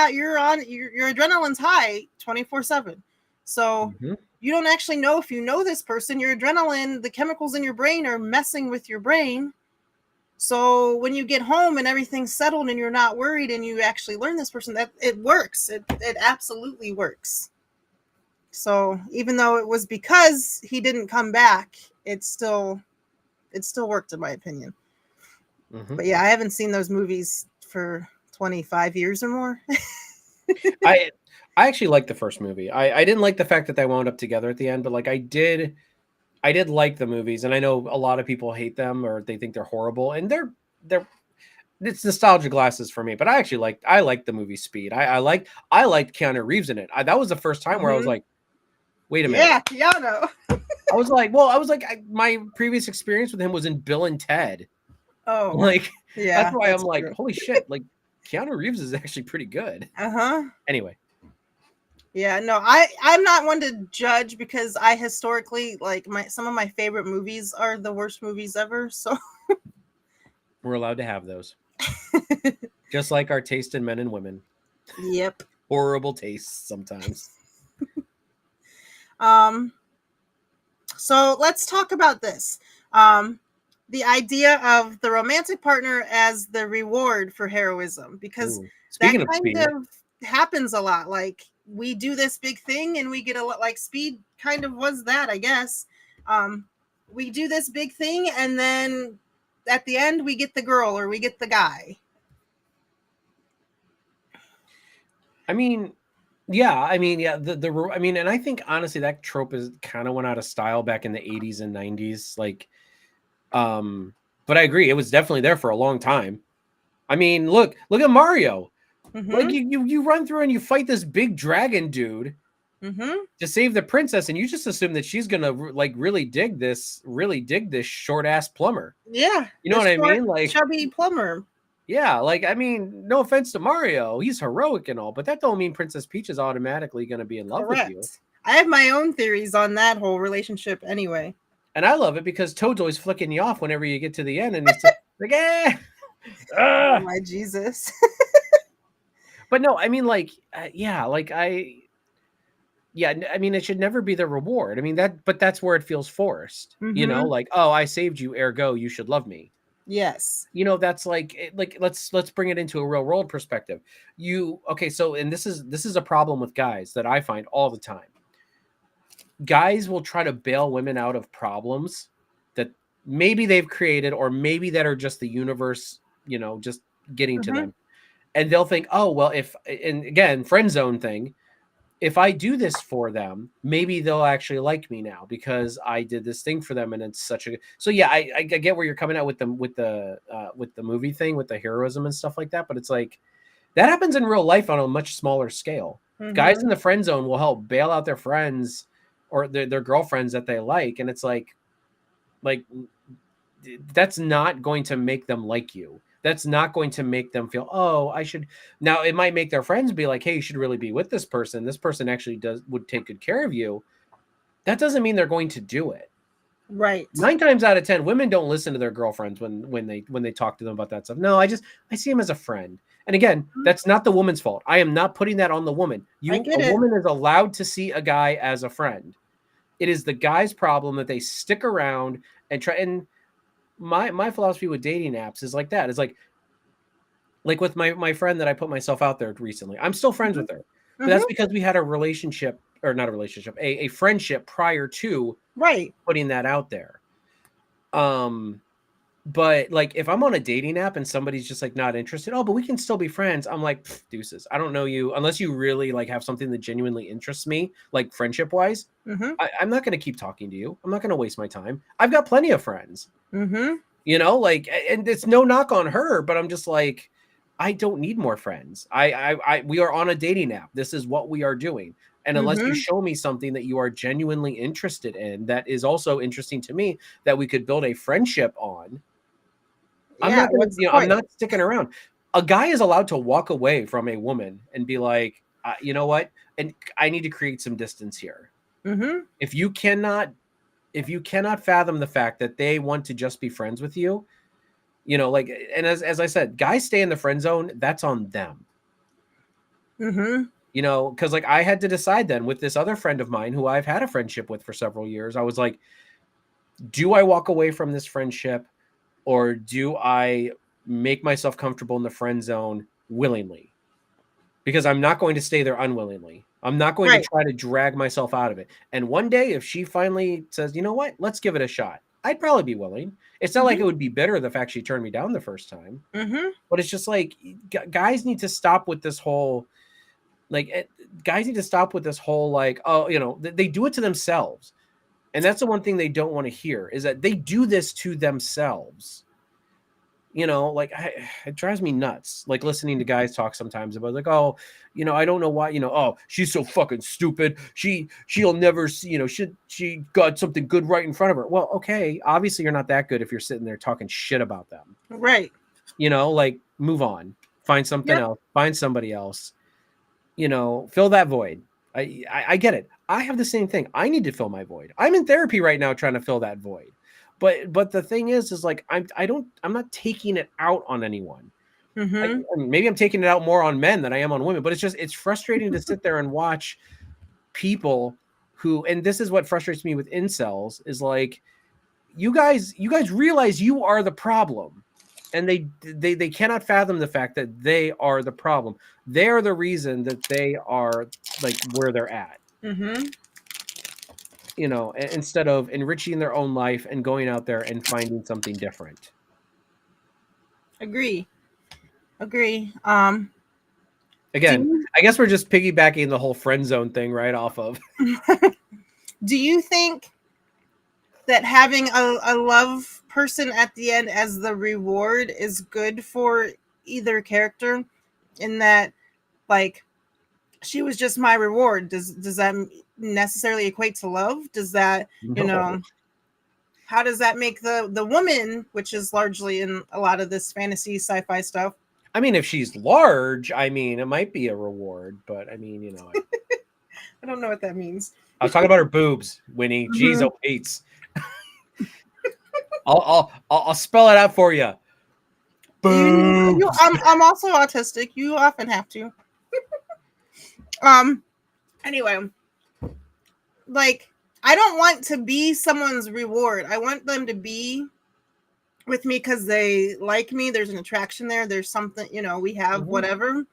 adrenaline's high 24/7. So Mm-hmm. you don't actually know if you know this person. Your adrenaline, the chemicals in your brain are messing with your brain. So when you get home and everything's settled and you're not worried and you actually learn this person, that it works. It absolutely works. So even though it was because he didn't come back, it still worked in my opinion. Mm-hmm. But yeah, I haven't seen those movies for 25 years or more. I I actually liked the first movie. I didn't like the fact that they wound up together at the end, but like I did like the movies, and I know a lot of people hate them or they think they're horrible, and they're it's nostalgia glasses for me. But I liked the movie Speed. I liked Keanu Reeves in it. That was the first time where I was Mm-hmm. like, wait a minute. Yeah, Keanu. My previous experience with him was in Bill and Ted. Oh, Like that's yeah, why I'm that's like, true. holy shit, like Keanu Reeves is actually pretty good. Uh-huh. Anyway, Yeah, no, I'm not one to judge because I historically like some of my favorite movies are the worst movies ever. So we're allowed to have those. Just like our taste in men and women. yep. Horrible tastes sometimes. Um so let's talk about this. The idea of the romantic partner as the reward for heroism, because Ooh. that Speaking of kind speed, of happens a lot. Like we do this big thing and we get a lot, like Speed kind of was that, I guess. Um, we do this big thing and then at the end we get the girl or we get the guy. I mean, yeah, I mean, and I think honestly that trope is kind of went out of style back in the 80s and 90s. Like, but I agree, it was definitely there for a long time. I mean, look at Mario. Like Mm-hmm. you run through and you fight this big dragon dude Mm-hmm. to save the princess, and you just assume that she's gonna like really dig this short ass plumber. Yeah, You know the what I short, mean? Like, chubby plumber. yeah, like I mean, no offense to Mario, he's heroic and all, but that don't mean Princess Peach is automatically gonna be in love with you. Correct. I have my own theories on that whole relationship anyway. And I love it because Toad's always flicking you off whenever you get to the end, and he's just like, eh. Oh Ah. my Jesus. But no, I mean, like, yeah, like yeah, I mean, it should never be the reward. I mean but that's where it feels forced. You know, Mm-hmm. like, oh, I saved you, ergo, you should love me. Yes. You know, that's like let's bring it into a real world perspective. Okay, so and this is a problem with guys that I find all the time. Guys will try to bail women out of problems that maybe they've created or maybe that are just the universe, just getting to Mm-hmm. them. And they'll think, oh, well, and again, friend zone thing, if I do this for them, maybe they'll actually like me now because I did this thing for them, and it's such a. So yeah, I get where you're coming at with the movie thing, with the heroism and stuff like that. But it's like that happens in real life on a much smaller scale. Guys Mm-hmm. in the friend zone will help bail out their friends or their girlfriends that they like, and it's like that's not going to make them like you. That's not going to make them feel, oh, I should. Now it might make their friends be like, hey, you should really be with this person. This person actually would take good care of you. That doesn't mean they're going to do it. Right. 9 times out of 10, women don't listen to their girlfriends when they talk to them about that stuff. No, I see him as a friend. And again, that's not the woman's fault. I am not putting that on the woman. I A get it. woman is allowed to see a guy as a friend. It is the guy's problem that they stick around and try. And my philosophy with dating apps is like that. It's like with my friend that I put myself out there recently. I'm still friends with her, but Mm-hmm. that's because we had a relationship, or not a relationship, a friendship prior to Right. putting that out there. But like if I'm on a dating app and somebody's just like not interested, oh, but we can still be friends. I'm like, deuces. I don't know you unless you really like have something that genuinely interests me, like friendship wise. Mm-hmm. I'm not going to keep talking to you. I'm not going to waste my time. I've got plenty of friends, Mm-hmm. like, and it's no knock on her, but I'm just like, I don't need more friends. We are on a dating app. This is what we are doing. And unless you Mm-hmm. show me something that you are genuinely interested in, that is also interesting to me, that we could build a friendship on, I'm Yeah. not gonna, What's the I'm point? not sticking around. A guy is allowed to walk away from a woman and be like, you know what? And I need to create some distance here. Mm-hmm. If you cannot fathom the fact that they want to just be friends with you, like, and as I said, guys stay in the friend zone, that's on them. Mm-hmm. Because like I had to decide then with this other friend of mine who I've had a friendship with for several years. I was like, do I walk away from this friendship, or do I make myself comfortable in the friend zone willingly? Because I'm not going to stay there unwillingly. I'm not going to Right. try to drag myself out of it. And one day, if she finally says, you know what, let's give it a shot, I'd probably be willing. It's not like it Mm-hmm. would be bitter the fact she turned me down the first time, Mm-hmm. but it's just like guys need to stop with this whole guys need to stop with this whole like, oh, they do it to themselves. And that's the one thing they don't want to hear, is that they do this to themselves. Like it drives me nuts. Like listening to guys talk sometimes about like, oh, I don't know why, oh, she's so fucking stupid. She'll never see, she got something good right in front of her. Well, okay, obviously you're not that good if you're sitting there talking shit about them. Right. Like move on, find something Yep. else, find somebody else. Fill that void. I get it. I have the same thing. I need to fill my void. I'm in therapy right now trying to fill that void. But the thing is like I'm not taking it out on anyone. Mm-hmm. Maybe I'm taking it out more on men than I am on women, but it's frustrating to sit there and watch people who, and this is what frustrates me with incels, is like, you guys realize you are the problem, and they cannot fathom the fact that they are the problem. They are the reason that they are like where they're at. Mm-hmm. Instead of enriching their own life and going out there and finding something different. Agree. Agree. Do Again, you I guess we're just piggybacking the whole friend zone thing right off of. do you think that having a love person at the end as the reward is good for either character? In that, like, she was just my reward. Does that necessarily equate to love? Does that, No. how does that make the woman, which is largely in a lot of this fantasy sci-fi stuff? I mean, if she's large, I mean, it might be a reward, but I mean, I don't know what that means. I was talking about her boobs, Winnie. Jeez, Mhm. oh, Pete's. I'll spell it out for you. Boobs. I'm also autistic. You often have to. Anyway, like, I don't want to be someone's reward. I want them to be with me because they like me. There's an attraction there. There's something, we have Mhm. whatever.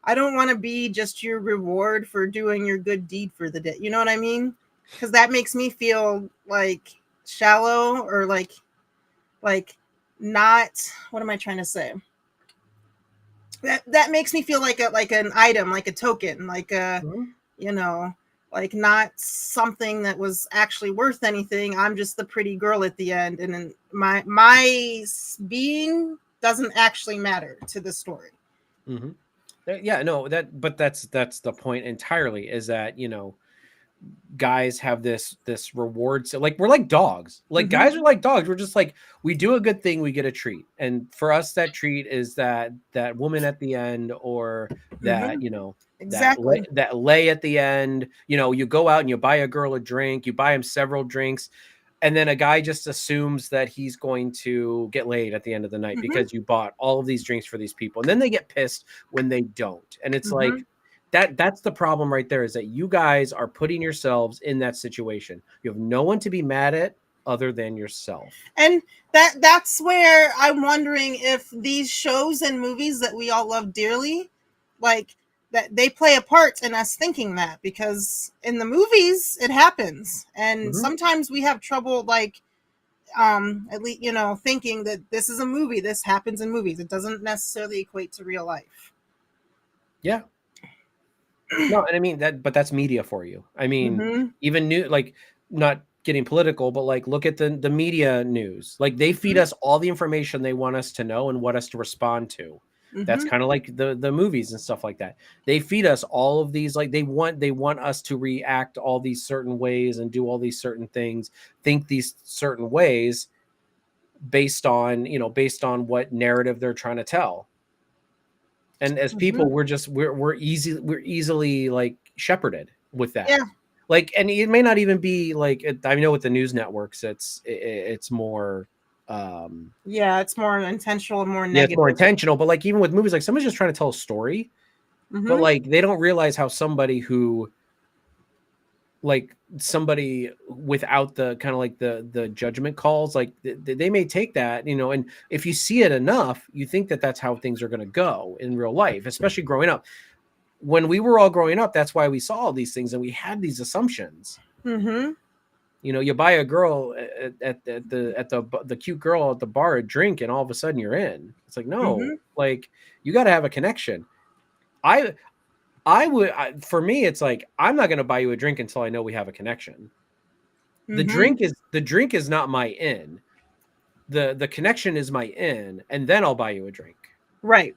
I don't want to be just your reward for doing your good deed for the day. You know what I mean? Because that makes me feel like shallow, or like not. What am I trying to say? That makes me feel like an item, like a token, like a, Mhm. you know like not something that was actually worth anything. I'm just the pretty girl at the end, and then my being doesn't actually matter to the story. Mhm. Yeah, no, but that's the point entirely, is that, guys have this reward. So like, we're like dogs. Like, Mm-hmm. guys are like dogs. We're just like, we do a good thing, we get a treat. And for us, that treat is that woman at the end, or that, Mm-hmm. Exactly. that lay at the end. You go out and you buy a girl a drink, you buy him several drinks, and then a guy just assumes that he's going to get laid at the end of the night Mm-hmm. because you bought all of these drinks for these people, and then they get pissed when they don't. And it's Mm-hmm. like, that's the problem right there, is that you guys are putting yourselves in that situation. You have no one to be mad at other than yourself. And that's where I'm wondering if these shows and movies that we all love dearly, like, that they play a part in us thinking that, because in the movies it happens, and Mhm. sometimes we have trouble, like, at least, thinking that this is a movie, this happens in movies, it doesn't necessarily equate to real life. Yeah. No, and I mean that, but that's media for you. I mean, Mm-hmm. even new, like, not getting political, but like, look at the media news. Like, they feed Mm-hmm. us all the information they want us to know and want us to respond to. That's Mm-hmm. kind of like the movies and stuff like that. They feed us all of these, like, they want us to react all these certain ways and do all these certain things, think these certain ways, based on what narrative they're trying to tell. And as Mm-hmm. people, we're easily like shepherded with that. Yeah. Like, and it may not even be like, I know with the news networks, it's more, Yeah, it's more intentional and more yeah, it's more negative. intentional. But like, even with movies, like, somebody's just trying to tell a story, but Mm-hmm. like, they don't realize how somebody without the kind of like the judgment calls, like, they may take that, and if you see it enough, you think that that's how things are going to go in real life, especially growing up. When we were all growing up, that's why we saw all these things and we had these assumptions. Mm-hmm. You buy a girl at the cute girl at the bar a drink, and all of a sudden you're in. It's like, no, Mm-hmm. like, you got to have a connection. For me, it's like, I'm not going to buy you a drink until I know we have a connection. The Mm-hmm. drink is not my in. The connection is my in, and then I'll buy you a drink. Right.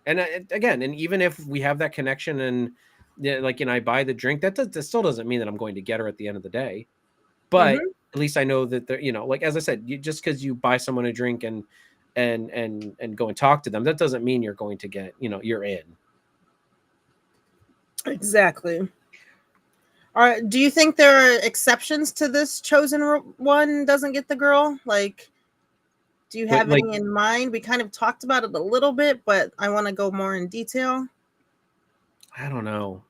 And again, and even if we have that connection, and yeah, like, and I buy the drink, that still doesn't mean that I'm going to get her at the end of the day. But Mm-hmm. at least I know that they're, like, as I said, just because you buy someone a drink and go and talk to them, that doesn't mean you're going to get, you're in. Exactly. Do you think there are exceptions to this chosen one doesn't get the girl? Like, do you But have like, any in mind? We kind of talked about it a little bit, but I want to go more in detail. I don't know.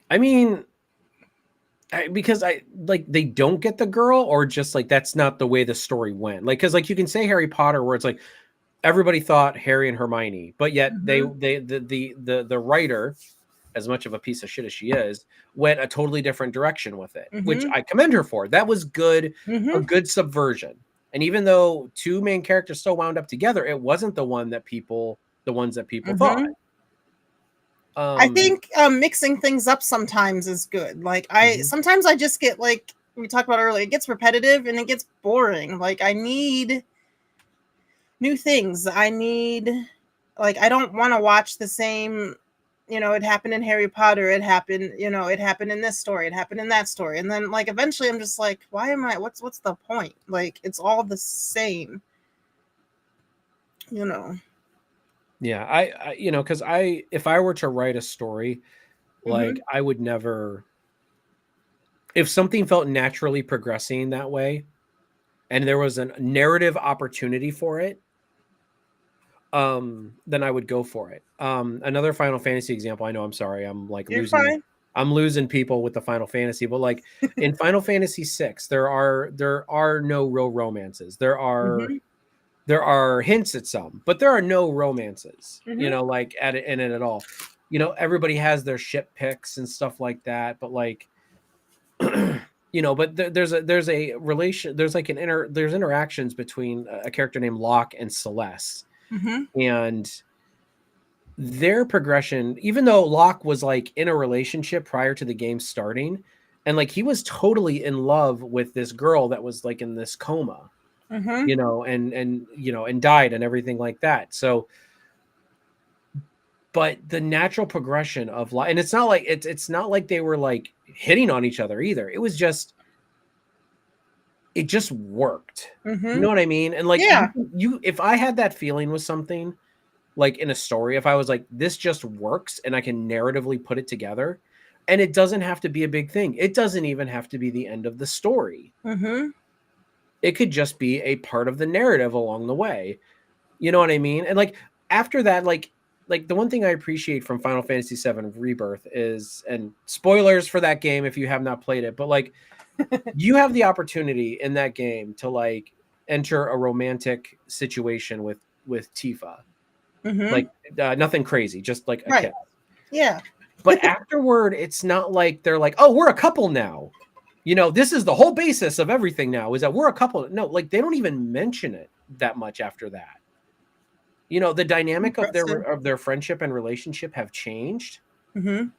I mean, because I like they don't get the girl, or just like that's not the way the story went. Like, because like you can say Harry Potter, where it's like everybody thought Harry and Hermione, but yet Mm-hmm. the writer, as much of a piece of shit as she is, went a totally different direction with it, which Mm-hmm. I commend her for. That was good, a Mm-hmm. good subversion. And even though two main characters still wound up together, it wasn't the ones that people thought. Mm-hmm. I Um, think mixing things up sometimes is good. Like mhm. sometimes I just get like we talked about earlier, it gets repetitive and it gets boring. Like I need new things. I need like I don't want to watch the same, it happened in Harry Potter, it happened, it happened in this story, it happened in that story. And then like eventually I'm just like, why am I what's the point? Like it's all the same, you know. Yeah, because if I were to write a story, like Mhm. I would never, if something felt naturally progressing that way and there was a narrative opportunity for it, then I would go for it. Another Final Fantasy example, I know, I'm sorry, You're fine. I'm losing people with the Final Fantasy, but like in Final Fantasy 6, there are no real romances. Mhm. There are hints at some, but there are no romances, Mhm. like at it in it at all. Everybody has their ship picks and stuff like that, but like but there's a relation, there's like there's interactions between a character named Locke and Celeste, Mhm. and their progression, even though Locke was like in a relationship prior to the game starting, and like he was totally in love with this girl that was like in this coma, Mhm. and died and everything like that. So, but the natural progression of life, and it's not like they were like hitting on each other either. It just worked. You know Mhm. what I mean? And like Yeah. if I had that feeling with something, like in a story, if I was like, this just works and I can narratively put it together, and it doesn't have to be a big thing. It doesn't even have to be the end of the story. Mhm. It could just be a part of the narrative along the way. You know what I mean? And like after that, like the one thing I appreciate from Final Fantasy VII Rebirth is, and spoilers for that game if you have not played it, but like you have the opportunity in that game to like enter a romantic situation with Tifa. Like Mhm. nothing crazy, just like a Right. kiss. Yeah. But afterward, it's not like they're like, oh, we're a couple now. This is the whole basis of everything now is that we're a couple. No, like they don't even mention it that much after that. The dynamic of their Interesting. friendship and relationship have changed, Mhm.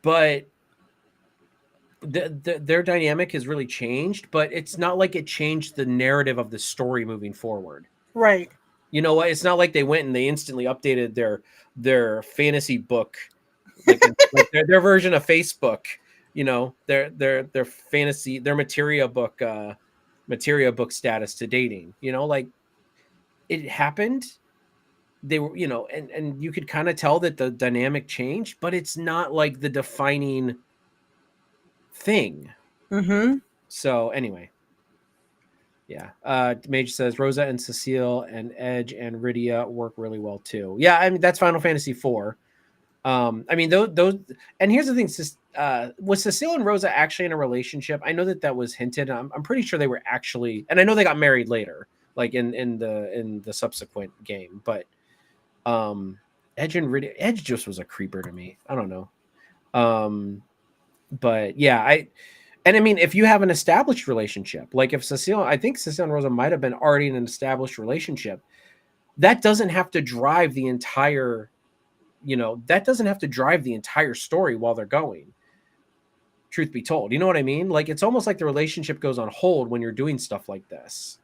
but their dynamic has really changed, but it's not like it changed the narrative of the story moving forward. Right. You know what? It's not like they went and they instantly updated their fantasy book, like their version of Facebook. Their fantasy, their materia book status to dating. Like it happened. They were, and you could kind of tell that the dynamic changed, but it's not like the defining thing. Mhm. So anyway, yeah. Mage says Rosa and Cecile and Edge and Rydia work really well too. Yeah, I mean that's Final Fantasy IV. I mean those, and here's the thing: was Cecile and Rosa actually in a relationship? I know that was hinted. I'm pretty sure they were actually, and I know they got married later, like in the subsequent game. But Edge and Rydia, Edge just was a creeper to me. I don't know. But yeah, I mean, if you have an established relationship, like if Cecile, I think Cecile and Rosa might have been already in an established relationship, that doesn't have to drive the entire, that doesn't have to drive the entire story while they're going. Truth be told, you know what I mean? Like it's almost like the relationship goes on hold when you're doing stuff like this.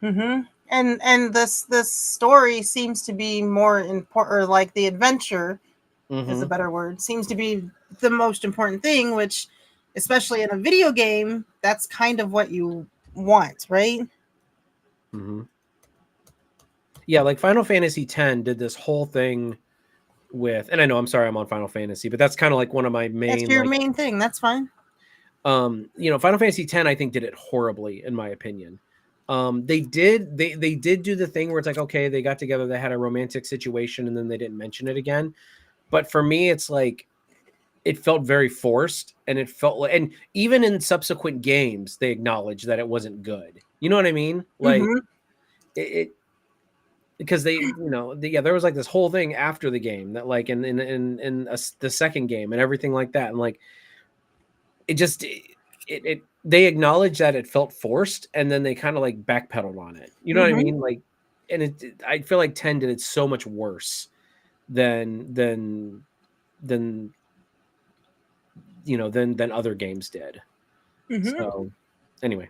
Mhm. And this story seems to be more important, or like the adventure is a Mm-hmm. better word, seems to be the most important thing, which especially in a video game, that's kind of what you want, right? Mm-hmm. Yeah, like Final Fantasy X did this whole thing with, and I know I'm sorry I'm on Final Fantasy, but that's kind of like one of my That's main your like main thing. That's fine. Final Fantasy X, I think, did it horribly, in my opinion. They did do the thing where it's like, okay, they got together, they had a romantic situation, and then they didn't mention it again. But for me, it's like it felt very forced, and it felt like, and even in subsequent games they acknowledged that it wasn't good. You know what I mean? Like Mm-hmm. it because they, yeah, there was like this whole thing after the game that like the second game and everything like that, and like it just it they acknowledged that it felt forced, and then they kind of like backpedaled on it. You know what I Mm-hmm. mean? Like, and I feel like 10 did it so much worse than than than other games did. Mm-hmm. So anyway,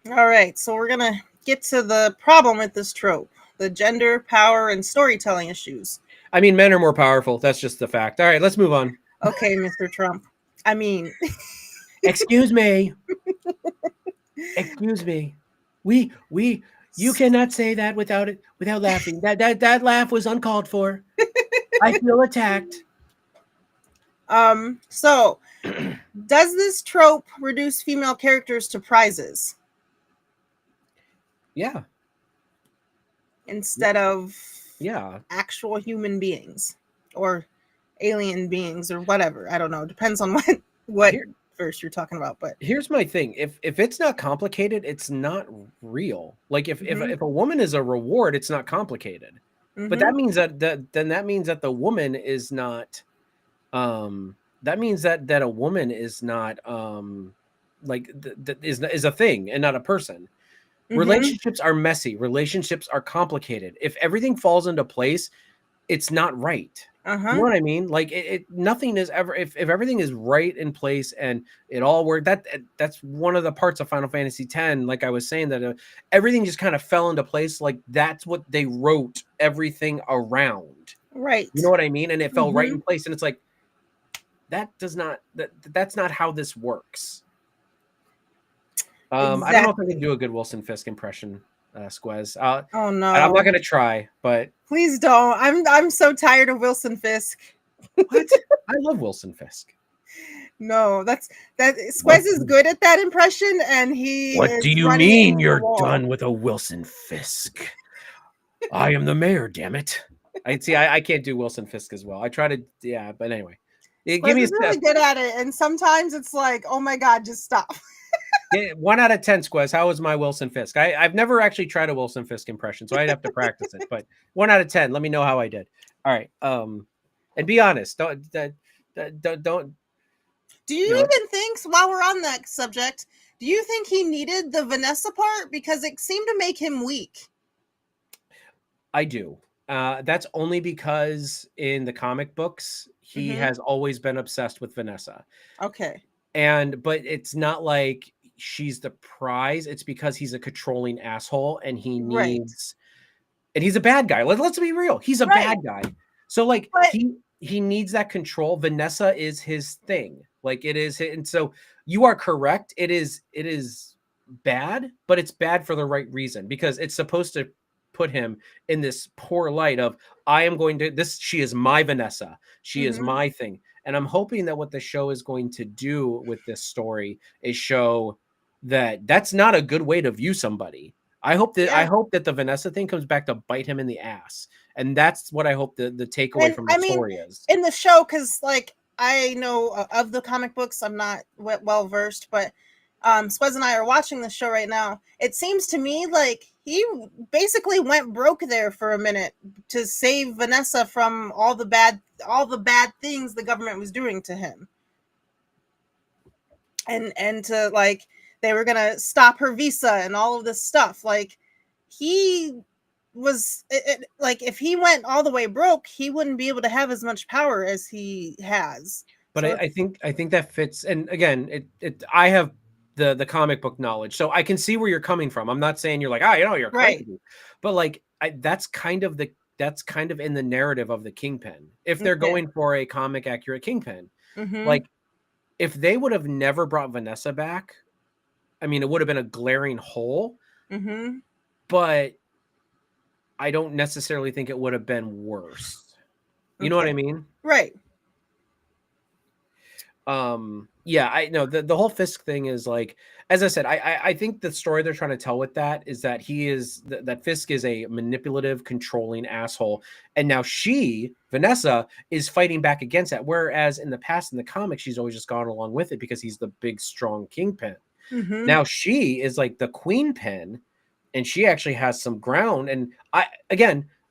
All right, so we're gonna get to the problem with this trope: the gender, power, and storytelling issues. I mean, men are more powerful. That's just the fact. All right, let's move on. Okay, Mr. Trump. I mean, Excuse me. Excuse me. We you cannot say that without laughing. That laugh was uncalled for. I feel attacked. so does this trope reduce female characters to prizes Yeah. instead of Yeah. actual human beings or alien beings or whatever? I don't know. Depends on what Here verse you're talking about, but here's my thing. If it's not complicated, it's not real. Like mm-hmm, if a woman is a reward, it's not complicated. But mm-hmm, that means that means that the woman is not that means that a woman is not like is a thing and not a person. mm-hmm, Relationships are messy. Relationships are complicated. If everything falls into place, it's not right. You know uh-huh, what I mean? Like nothing is ever, if everything is right in place and it all worked. That's one of the parts of Final Fantasy X. Like I was saying, that everything just kind of fell into place. Like that's what they wrote everything around. You know right, what I mean? And it fell right mm-hmm, in place. And it's like that's not how this works. I don't know if I can exactly. do a good Wilson Fisk impression, Squez. Oh And I'm not no. going to try, but Please don't. I'm so tired of Wilson Fisk. what? I love Wilson Fisk. No, that What? Squez is good at that impression, and he What do is you running it mean into the you're wall. done with a Wilson Fisk? I am the mayor, damn it. I see. I can't do Wilson Fisk as well. I try to, yeah, but anyway, give Squez me a is step. really good at it, and sometimes it's like, oh my god, just stop. 1 out of 10, Squez. How was my Wilson Fisk? I've never actually tried a Wilson Fisk impression, so I'd have to practice it. But 1 out of 10, let me know how I did. All right. And be honest. Don't Do you you know? even think, while we're on that subject, do you think he needed the Vanessa part because it seemed to make him weak? I do. That's only because in the comic books, he Mm-hmm. has always been obsessed with Vanessa. Okay. But it's not like she's the prize. It's because he's a controlling asshole and Right. he's a bad guy. Let's be real. He's a Right. bad guy. So like But he needs that control. Vanessa is his thing. Like it is, and so you are correct. It is bad, but it's bad for the right reason because it's supposed to put him in this poor light of I am going to this. She is my Vanessa. She is mm-hmm. my thing, and I'm hoping that what the show is going to do with this story is show that that's not a good way to view somebody. I Yeah. hope that the Vanessa thing comes back to bite him in the ass. And that's what I hope the takeaway And from the I mean, story is. in the show, because like I know of the comic books, I'm not well versed, but Swez and I are watching the show right now. It seems to me like he basically went broke there for a minute to save Vanessa from all the bad things the government was doing to him, and to like they were gonna stop her visa and all of this stuff. Like he like if he went all the way broke, he wouldn't be able to have as much power as he has. But So I think that fits. And again, it I have the comic book knowledge, so I can see where you're coming from. I'm not saying you're like, you're right. crazy, but like that's kind of in the narrative of the Kingpin. If they're Okay. going for a comic accurate Kingpin, Mm-hmm. like if they would have never brought Vanessa back, I mean, it would have been a glaring hole. Mm-hmm. But I don't necessarily think it would have been worse. You know what Okay. I mean? Right. Yeah, I know the whole Fisk thing is like, as I said, I think the story they're trying to tell with that is that that Fisk is a manipulative, controlling asshole, and now Vanessa, is fighting back against that. Whereas in the past in the comics, she's always just gone along with it because he's the big, strong kingpin. Mm-hmm. Now she is like the queen pin, and she actually has some ground. And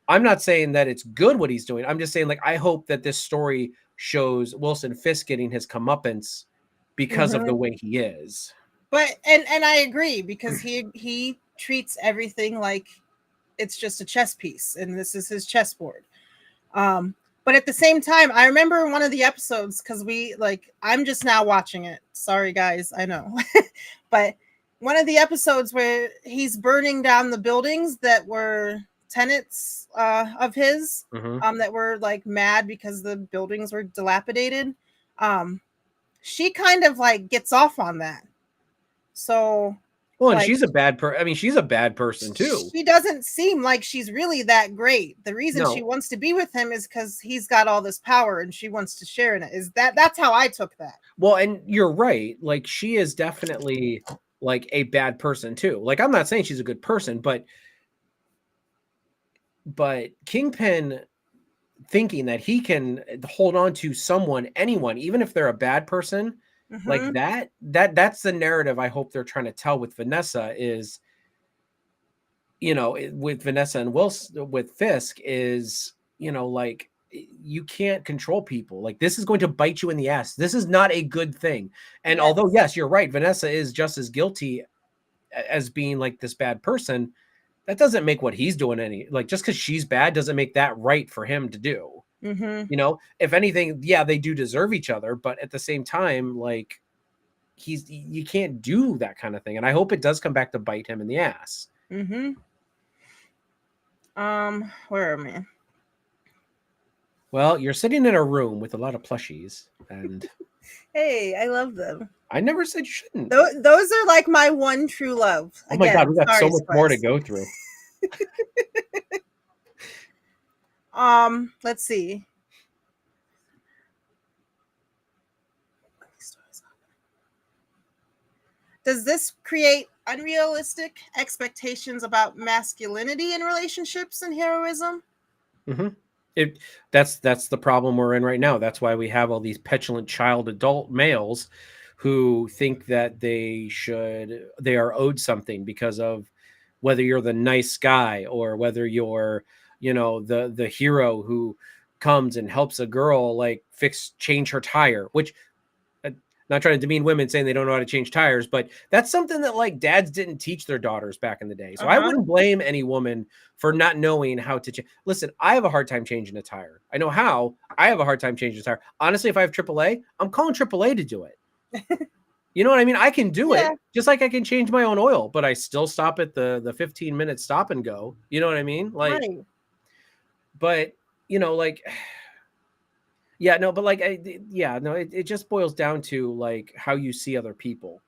I'm not saying that it's good what he's doing. I'm just saying, like, I hope that this story shows Wilson Fisk getting his comeuppance because of the Mm-hmm. way he is. But and I agree, because he treats everything like it's just a chess piece and this is his chessboard. Um, but at the same time, I remember one of the episodes, because I'm just now watching it. Sorry, guys, I know. But one of the episodes where he's burning down the buildings that were tenants of his, Mm-hmm. that were like mad because the buildings were dilapidated. Um, she kind of like gets off on that. So, Well, and like, she's a bad person. I mean, she's a bad person too. she doesn't seem like she's really that great. The reason she No. wants to be with him is because he's got all this power and she wants to share in it. That's how I took that. Well, and you're right. Like, she is definitely like a bad person too. Like, I'm not saying she's a good person, but Kingpin thinking that he can hold on to anyone, even if they're a bad person, like Mm-hmm. that's the narrative I hope they're trying to tell with Vanessa is, with Vanessa and Wilson with Fisk is, like, you can't control people. Like, this is going to bite you in the ass. This is not a good thing. And although, Yes. yes, you're right, Vanessa is just as guilty as being like this bad person. That doesn't make what he's doing just because she's bad doesn't make that right for him to do. Mm-hmm. If anything, yeah, they do deserve each other, but at the same time, like, you can't do that kind of thing. And I hope it does come back to bite him in the ass. Mm-hmm. Where am I? Well, you're sitting in a room with a lot of plushies, and Hey, I love them. I never said you shouldn't. Those are like my one true love. Oh my God, Again, we got so sorry, much more to Spice. go through. Let's see. Does this create unrealistic expectations about masculinity in relationships and heroism? Mm-hmm. That's the problem we're in right now. That's why we have all these petulant child adult males who think that they are owed something because of whether you're the nice guy or whether you're, the hero who comes and helps a girl like change her tire, which, not trying to demean women saying they don't know how to change tires, but that's something that like dads didn't teach their daughters back in the day. So I Uh-huh. wouldn't blame any woman for not knowing how to listen. I have a hard time changing a tire. I know how. I have a hard time changing a tire. Honestly, if I have AAA, I'm calling AAA to do it. You know what I mean? I can do Yeah. it just like I can change my own oil, but I still stop at the 15-minute stop and go. You know what I mean? Like, Right. but like, yeah, no, but like, no, it just boils down to like how you see other people.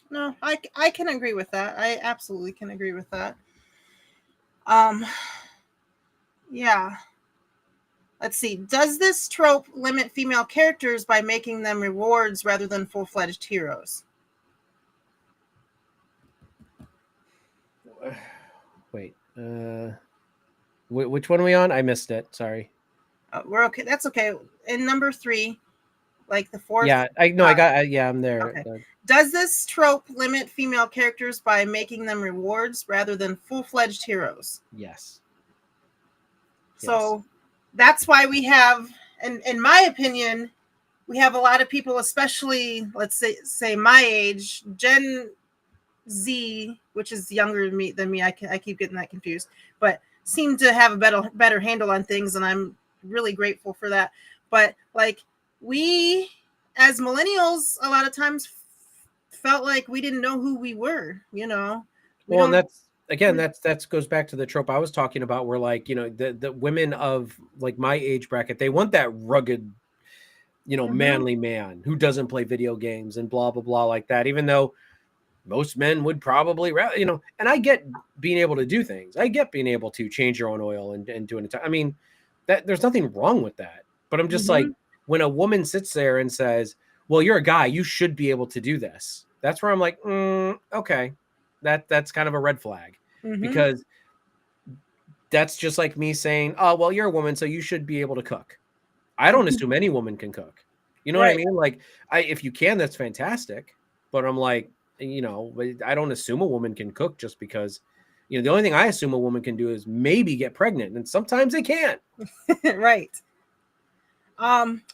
No, I can agree with that. I absolutely can agree with that. Um, yeah. Let's see. Does this trope limit female characters by making them rewards rather than full-fledged heroes? Wait, which one are we on? I missed it. Sorry. We're okay. That's okay. In number 3, like the fourth. Yeah, I know. I'm there. Okay. Does this trope limit female characters by making them rewards rather than full-fledged heroes? Yes. So that's why we have, and in my opinion, we have a lot of people, especially let's say my age, Gen Z, which is younger than me. I keep getting that confused, but seem to have a better handle on things, and I'm really grateful for that. But like, we as millennials a lot of times felt like we didn't know who we were, Well, and that goes back to the trope I was talking about, where like, the women of like my age bracket, they want that rugged, manly man who doesn't play video games and blah blah blah like that, even though most men would probably rather, and I get being able to do things. I get being able to change your own oil and doing it. I mean, that there's nothing wrong with that, but I'm just like, when a woman sits there and says, well, you're a guy, you should be able to do this, that's where I'm like, okay, that's kind of a red flag, Mm-hmm. because that's just like me saying, oh, well, you're a woman, so you should be able to cook. I don't assume any woman can cook. You know what I Right. mean? Like, if you can, that's fantastic. But I'm like, I don't assume a woman can cook just because, the only thing I assume a woman can do is maybe get pregnant, and sometimes they can't. Right.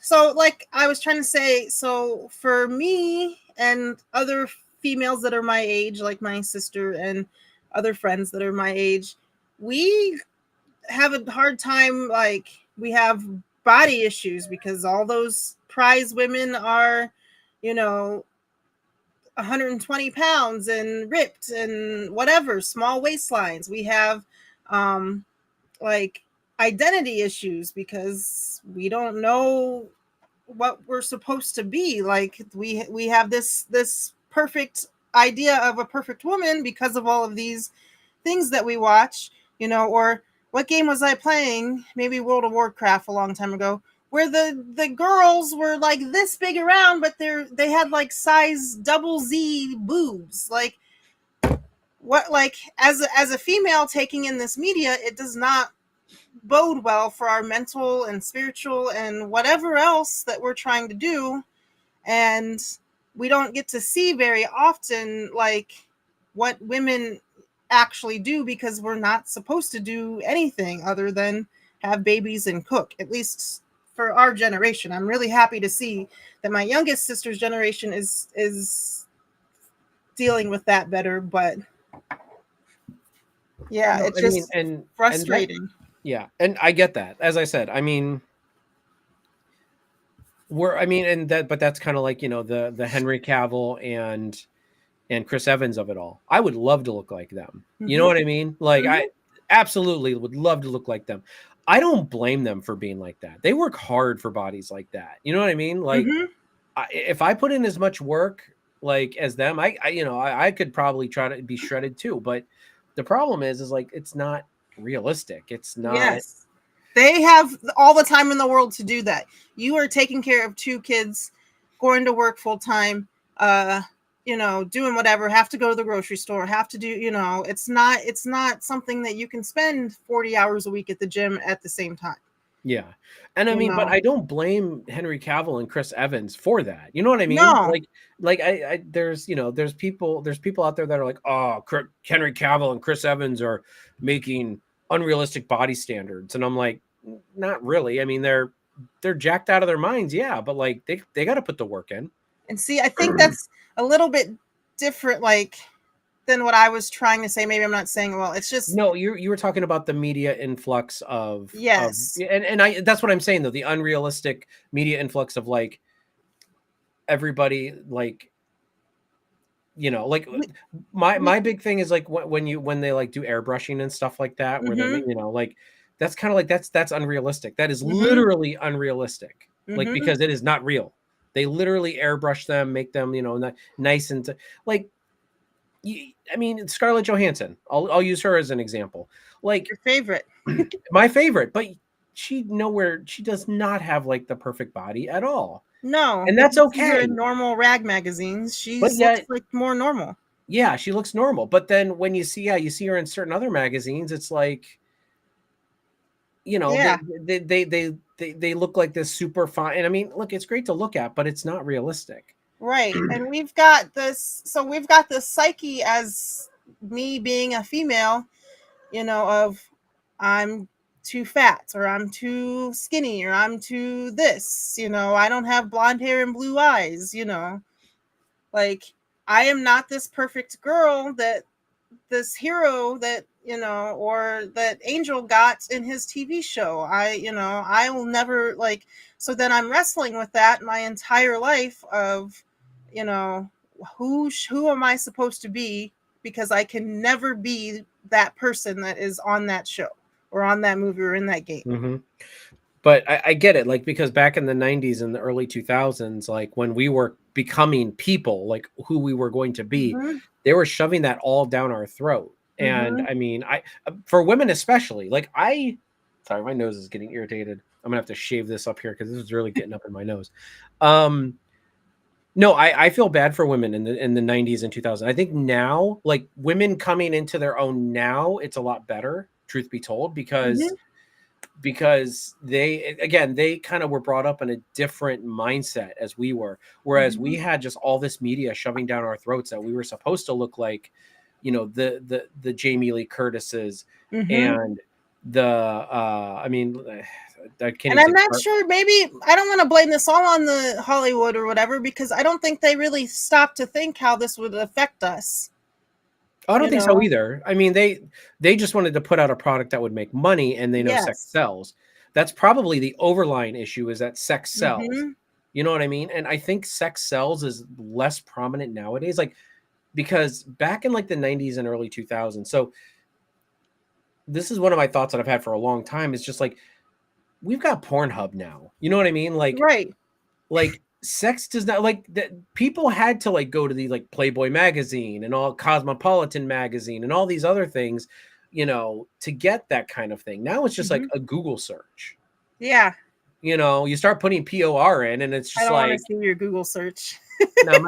So like I was trying to say, so for me and other females that are my age, like my sister and other friends that are my age, we have a hard time, like we have body issues because all those prize women are, you know, 120 pounds and ripped and whatever, small waistlines. We have like identity issues because we don't know what we're supposed to be. Like we have this perfect idea of a perfect woman because of all of these things that we watch, or what game was I playing? Maybe World of Warcraft a long time ago, where the girls were like this big around, but they had like size double Z boobs. Like what? Like as a female taking in this media, it does not bode well for our mental and spiritual and whatever else that we're trying to do. And we don't get to see very often like what women actually do because we're not supposed to do anything other than have babies and cook, at least for our generation. I'm really happy to see that my youngest sister's generation is dealing with that better, but yeah, No, it's I mean, just and that, frustrating. yeah, and I get that. As I said, I mean, but that's kind of like, the Henry Cavill and Chris Evans of it all. I would love to look like them. You know Mm-hmm. what I mean? Like, I Mm-hmm. absolutely would love to look like them. I don't blame them for being like that. They work hard for bodies like that. You know what I mean? Like, Mm-hmm. if I put in as much work like as them, I could probably try to be shredded too. But the problem is like it's not realistic. It's not. Yes. They have all the time in the world to do that. You are taking care of two kids, going to work full time, uh, doing whatever, have to go to the grocery store, have to do, it's not something that you can spend 40 hours a week at the gym at the same time. Yeah. And I You mean, but know. I don't blame Henry Cavill and Chris Evans for that. You know what I mean? No. Like there's people out there that are like, oh, Henry Cavill and Chris Evans are making unrealistic body standards. And I'm like, not really. I mean, they're jacked out of their minds. Yeah. But like, they got to put the work in. And see, I think that's a little bit different, like than what I was trying to say. Maybe I'm not saying well. It's just No, you were talking about the media influx of, yes. and I, that's what I'm saying though, the unrealistic media influx of like everybody, like, like my big thing is like when they like do airbrushing and stuff like that, where they Mm-hmm. make, like, that's kind of like that's unrealistic. That is Mm-hmm. literally unrealistic. Like, Mm-hmm. because it is not real. They literally airbrush them, make them, nice and like, I mean, Scarlett Johansson. I'll use her as an example. Like, Your favorite. my favorite, but she does not have like the perfect body at all. No, And if that's you see her okay. in normal rag magazines, But looks yet, like more normal. yeah, she looks normal. But then when you see her in certain other magazines, it's like, Yeah, they look like this super fine. And I mean, look, it's great to look at, but it's not realistic. right. And we've got this. So we've got this psyche as me being a female, of I'm too fat or I'm too skinny or I'm too this. I don't have blonde hair and blue eyes. Like I am not this perfect girl that this hero that or that Angel got in his TV show. I will never like. So then I'm wrestling with that my entire life of you know who am I supposed to be, because I can never be that person that is on that show or on that movie or in that game. Hmm. But I get it, like, because back in the 90s and the early 2000s, like when we were becoming people, like who we were going to be, Mm-hmm. they were shoving that all down our throat. And Mm-hmm. I mean, for women especially, like, sorry, my nose is getting irritated. I'm gonna have to shave this up here because this is really getting up in my nose. Um, no, I feel bad for women in the 90s and 2000s. I think now, like women coming into their own now, it's a lot better, truth be told, Mm-hmm. because they again they kind of were brought up in a different mindset as we were, whereas we Mm-hmm. had just all this media shoving down our throats that we were supposed to look like, the Jamie Lee Curtises Mm-hmm. and the I mean I can't And even I'm say not sure, maybe I don't want to blame this all on the Hollywood or whatever, because I don't think they really stopped to think how this would affect us. I don't You think so know? either. I mean, they just wanted to put out a product that would make money, and they know sex Yes. sells. That's probably the overlying issue is that sex sells. Mm-hmm. You know what I mean? And I think sex sells is less prominent nowadays, like because back in like the 90s and early 2000s. So this is one of my thoughts that I've had for a long time. Is just like we've got Pornhub now. You know what I mean? Right. Like sex does not like that people had to like go to the like Playboy magazine and all Cosmopolitan magazine and all these other things, to get that kind of thing. Now it's just like Mm-hmm. a Google search. Yeah. You start putting POR in and it's I just don't want to like see your Google search. no,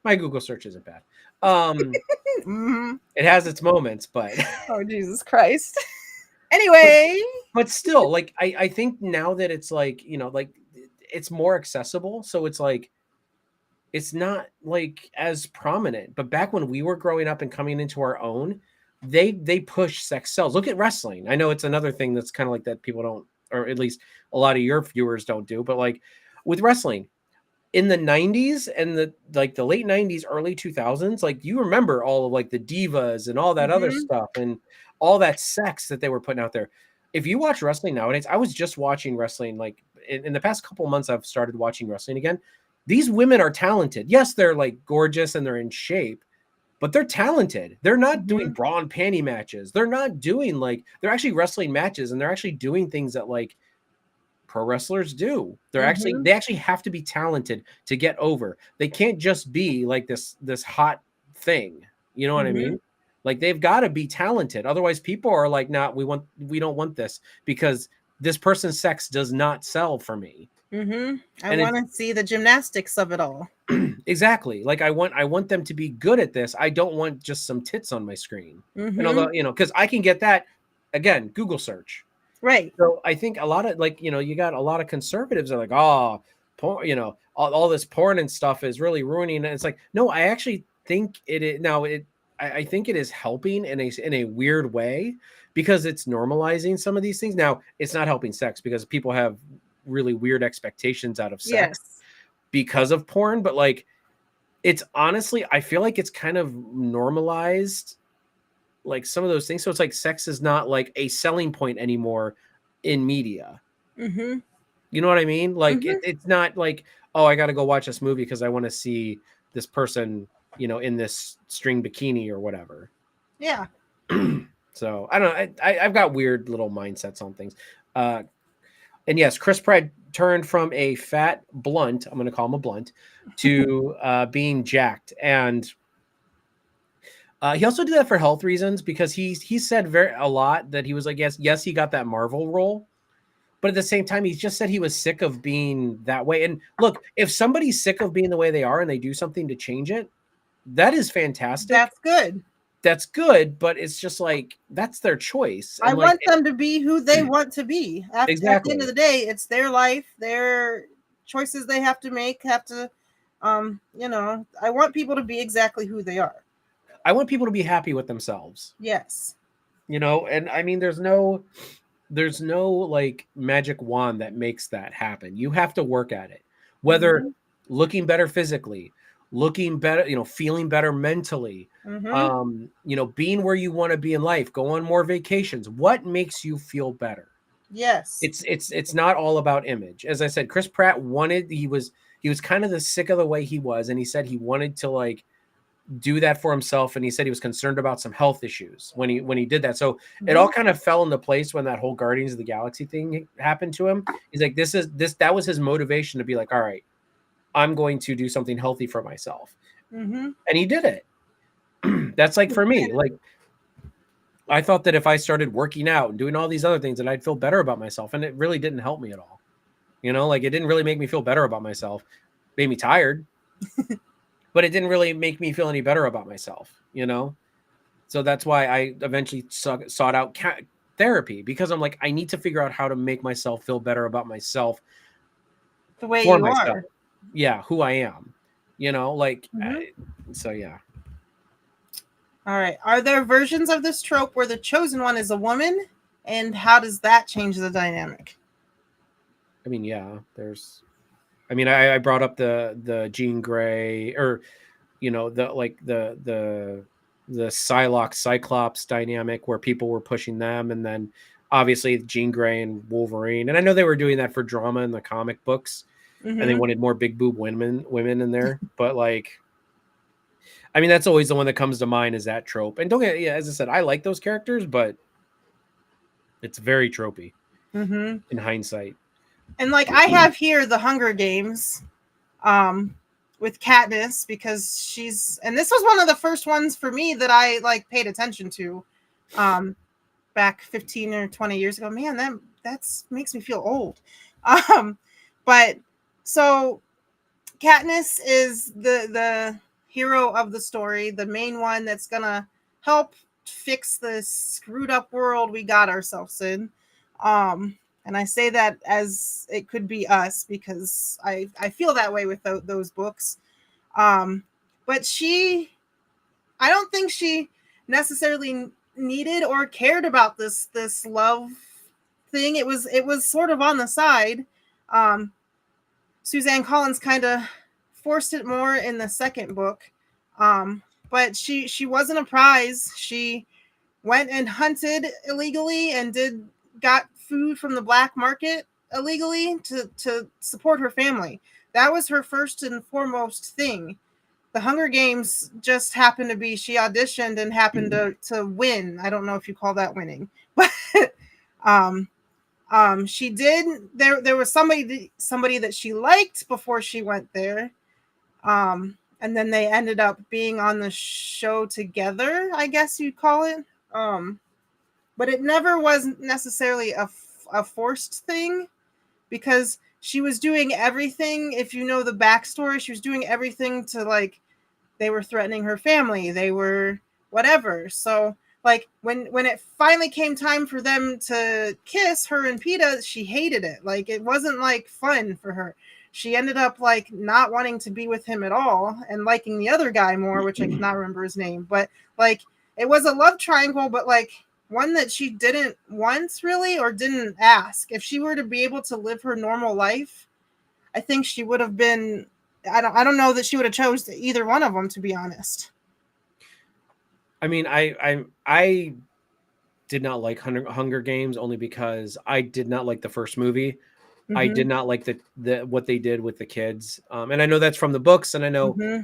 my Google search isn't bad. Mm-hmm. It has its moments, but Oh, Jesus Christ. Anyway. but still, like I think now that it's like, like it's more accessible. So it's like it's not like as prominent. But back when we were growing up and coming into our own, they push sex sells. Look at wrestling. I know it's another thing that's kind of like that people don't, or at least a lot of your viewers don't do, but like with wrestling in the 90s and the late 90s, early 2000s, like you remember all of like the divas and all that other Mm-hmm. stuff and all that sex that they were putting out there. If you watch wrestling nowadays, I was just watching wrestling like in the past couple months, I've started watching wrestling again. These women are talented. Yes, they're like gorgeous and they're in shape, but they're talented. They're not doing Mm-hmm. bra and panty matches. They're not doing like they're actually wrestling matches and they're actually doing things that like pro wrestlers do. Mm-hmm. They actually have to be talented to get over. They can't just be like this hot thing. You know what I Mm-hmm. mean? Like they've got to be talented. Otherwise people are like, "Nah, we don't want this because this person's sex does not sell for me." Mm-hmm. I And want it's to see the gymnastics of it all. exactly. Like I want them to be good at this. I don't want just some tits on my screen. And Mm-hmm. although, cuz I can get that again, Google search. Right. So I think a lot of like, you got a lot of conservatives are like, "Oh, porn, all this porn and stuff is really ruining." And it's like, "No, I actually think it is now I think it is helping in a weird way because it's normalizing some of these things. Now, it's not helping sex because people have really weird expectations out of sex Yes. because of porn, but like it's honestly, I feel like it's kind of normalized like some of those things. So it's like sex is not like a selling point anymore in media. Mm-hmm. You know what I mean? Like Mm-hmm. it's not like, oh, I got to go watch this movie because I want to see this person, in this string bikini or whatever. Yeah. So I don't know. I've got weird little mindsets on things. And yes, Chris Pratt turned from a fat blunt, I'm going to call him a blunt, to being jacked. And he also did that for health reasons because he said a lot that he was like, yes, he got that Marvel role. But at the same time, he just said he was sick of being that way. And look, if somebody's sick of being the way they are and they do something to change it, that is fantastic. That's good. That's good, but it's just like that's their choice. I And like want them to be who they want to be. At the end of exactly. the day, it's their life, their choices they have to make, I want people to be exactly who they are. I want people to be happy with themselves. Yes. And I mean there's no like magic wand that makes that happen. You have to work at it. Whether Mm-hmm. looking better physically, looking better, feeling better mentally, Mm-hmm. being where you want to be in life, go on more vacations. What makes you feel better? Yes. It's not all about image. As I said, Chris Pratt he was kind of the sick of the way he was, and he said he wanted to like do that for himself, and he said he was concerned about some health issues when he did that. So it Mm-hmm. all kind of fell into place when that whole Guardians of the Galaxy thing happened to him. He's like, that was his motivation to be like, all right, I'm going to do something healthy for myself, Mm-hmm. and he did it. That's like for me, like I thought that if I started working out and doing all these other things, that I'd feel better about myself, and it really didn't help me at all. Like it didn't really make me feel better about myself. Made me tired, but it didn't really make me feel any better about myself. So that's why I eventually sought out therapy, because I'm like, I need to figure out how to make myself feel better about myself The way for you myself. are. Yeah, who I am. Mhm. So yeah. All right. Are there versions of this trope where the chosen one is a woman? And how does that change the dynamic? I mean, yeah, I brought up the Jean Grey, or the Psylocke Cyclops dynamic, where people were pushing them, and then obviously Jean Grey and Wolverine. And I know they were doing that for drama in the comic books, and they Mm-hmm. wanted more big boob women in there. But like, I mean, that's always the one that comes to mind, is that trope. And yeah, as I said, I like those characters, but it's very tropey Mm-hmm. in hindsight. And like I have here the Hunger Games, um, with Katniss, because and this was one of the first ones for me that I like paid attention to, um, back 15 or 20 years ago. Man, that's makes me feel old. Um, but so Katniss is the hero of the story, the main one that's gonna help fix this screwed up world we got ourselves in. And I say that as it could be us, because I feel that way with those books. Um, but I don't think she necessarily needed or cared about this love thing. It was sort of on the side. Um, Suzanne Collins kind of forced it more in the second book. But she wasn't a prize. She went and hunted illegally and got food from the black market illegally to support her family. That was her first and foremost thing. The Hunger Games just happened to be, she auditioned and happened to win. I don't know if you call that winning, but um, she did. There was somebody that she liked before she went there, and then they ended up being on the show together, I guess you'd call it. But it never was necessarily a forced thing, because she was doing everything. If you know the backstory, she was doing everything to, like, they were threatening her family, they were whatever. So like when it finally came time for them to kiss, her and Peta, she hated it. Like it wasn't like fun for her. She ended up like not wanting to be with him at all and liking the other guy more, which I cannot remember his name. But like it was a love triangle, but like one that she didn't want really, or didn't ask. If she were to be able to live her normal life, I think she would have been. I don't know that she would have chose either one of them, to be honest. I mean, I did not like Hunger Games, only because I did not like the first movie. I Mm-hmm. did not like the what they did with the kids. And I know that's from the books, and I know Mm-hmm.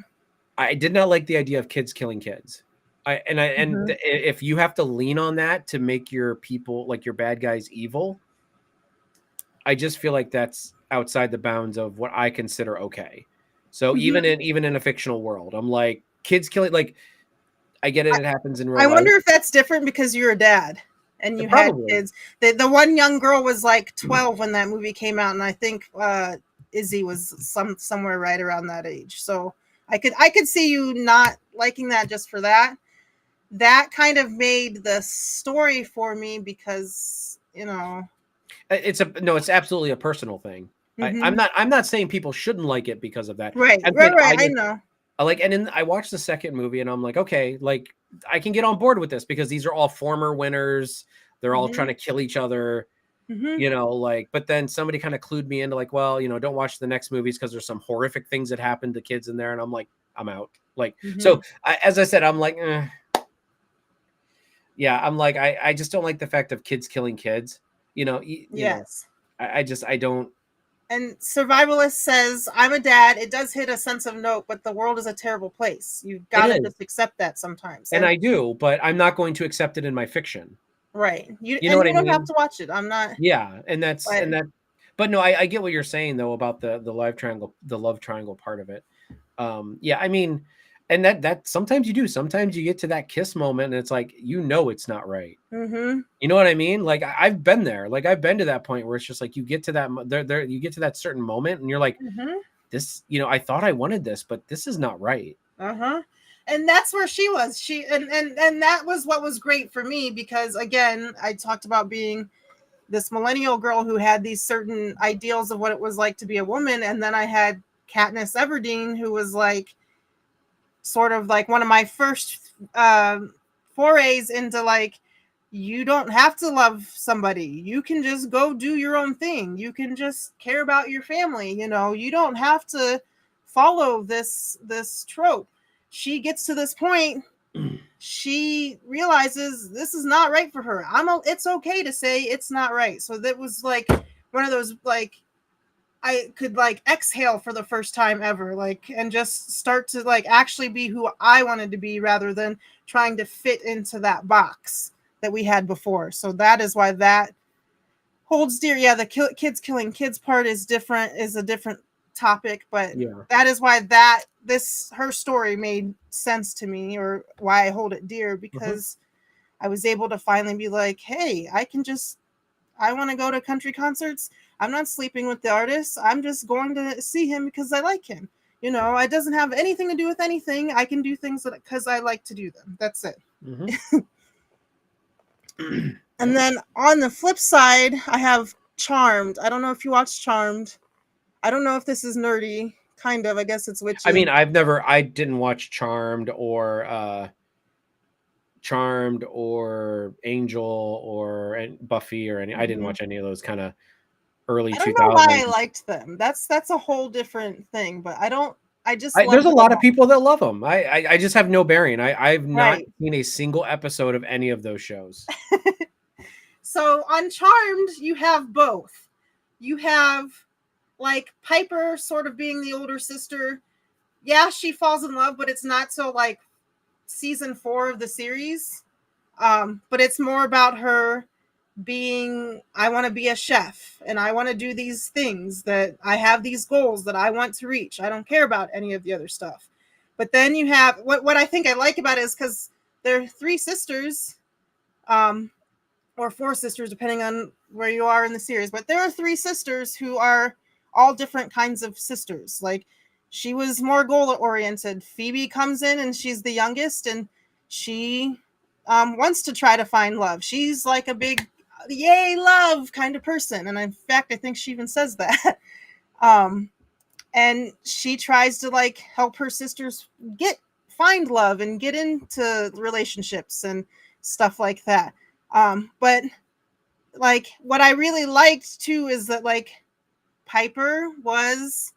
I did not like the idea of kids killing kids. Mm-hmm. If you have to lean on that to make your people, like your bad guys, evil, I just feel like that's outside the bounds of what I consider okay. So Mm-hmm. even in a fictional world, I'm like, kids killing, like, I get it, it happens in real I life. wonder if that's different because you're a dad and you had Probably. kids. The one young girl was like 12 when that movie came out, and I think Izzy was somewhere right around that age. So I could see you not liking that just for that. That kind of made the story for me because, you know. It's absolutely a personal thing. Mm-hmm. I'm not saying people shouldn't like it because of that. Right, I'm right, saying right. I know. I like, and then I watched the second movie, and I'm like, okay, like I can get on board with this, because these are all former winners. They're all trying Mm-hmm. to kill each other, Mm-hmm. like, but then somebody kind of clued me into, like, well, don't watch the next movies because there's some horrific things that happen to kids in there. And I'm like, I'm out. Like, Mm-hmm. so as I said, I'm like, yeah, I'm like, I just don't like the fact of kids killing kids. Yes. I don't. And Survivalist says, I'm a dad. It does hit a sense of note, but the world is a terrible place. You've It got to is, just accept that sometimes. and And I do, but I'm not going to accept it in my fiction. right. You know And what you I don't have mean? to watch it. I'm not, Yeah, and that's but and that. But no, I get what you're saying though about the love triangle part of it. Yeah, I mean, And that sometimes you do. Sometimes you get to that kiss moment and it's like, it's not right. Mm-hmm. You know what I mean? Like I've been there. Like I've been to that point where it's just like you get to that you get to that certain moment and you're like, Mm-hmm. this, I thought I wanted this, but this is not right. Uh-huh. And that's where she was. And that was what was great for me, because again, I talked about being this millennial girl who had these certain ideals of what it was like to be a woman, and then I had Katniss Everdeen, who was like sort of like one of my first forays into like, you don't have to love somebody, you can just go do your own thing, you can just care about your family, you don't have to follow this trope. She gets to this point, she realizes this is not right for her. It's okay to say it's not right. So that was like one of those, like, I could like exhale for the first time ever, like, and just start to like actually be who I wanted to be rather than trying to fit into that box that we had before. So that is why that holds dear. Yeah, the kids killing kids part is a different topic, but Yeah. that is why her story made sense to me, or why I hold it dear, because I was able to finally be like, hey, I want to go to country concerts. I'm not sleeping with the artist. I'm just going to see him because I like him. It doesn't have anything to do with anything. I can do things because I like to do them. That's it. Mm-hmm. And then on the flip side, I have Charmed. I don't know if you watched Charmed. I don't know if this is nerdy. Kind of. I guess it's witchy. I mean, I didn't watch Charmed or Angel or Buffy or any. I didn't watch any of those kind of early I don't know why I 2000s. liked them. That's a whole different thing, but I just There's loved a them lot of all. people that love them. I just have no bearing. I've not Right. seen a single episode of any of those shows. So on Charmed, you have both. You have like Piper sort of being the older sister. Yeah, she falls in love, but it's not till like season 4 of the series. But it's more about her being, I want to be a chef and I want to do these things, that I have these goals that I want to reach. I don't care about any of the other stuff. But then you have what I think I like about it is because they're 3 sisters, or 4 sisters, depending on where you are in the series. But there are 3 sisters who are all different kinds of sisters. Like, she was more goal oriented. Phoebe comes in and she's the youngest, and she wants to try to find love. She's like a big yay love kind of person, and in fact, I think she even says that. And she tries to like help her sisters find love and get into relationships and stuff like that. But like what I really liked too is that like Piper was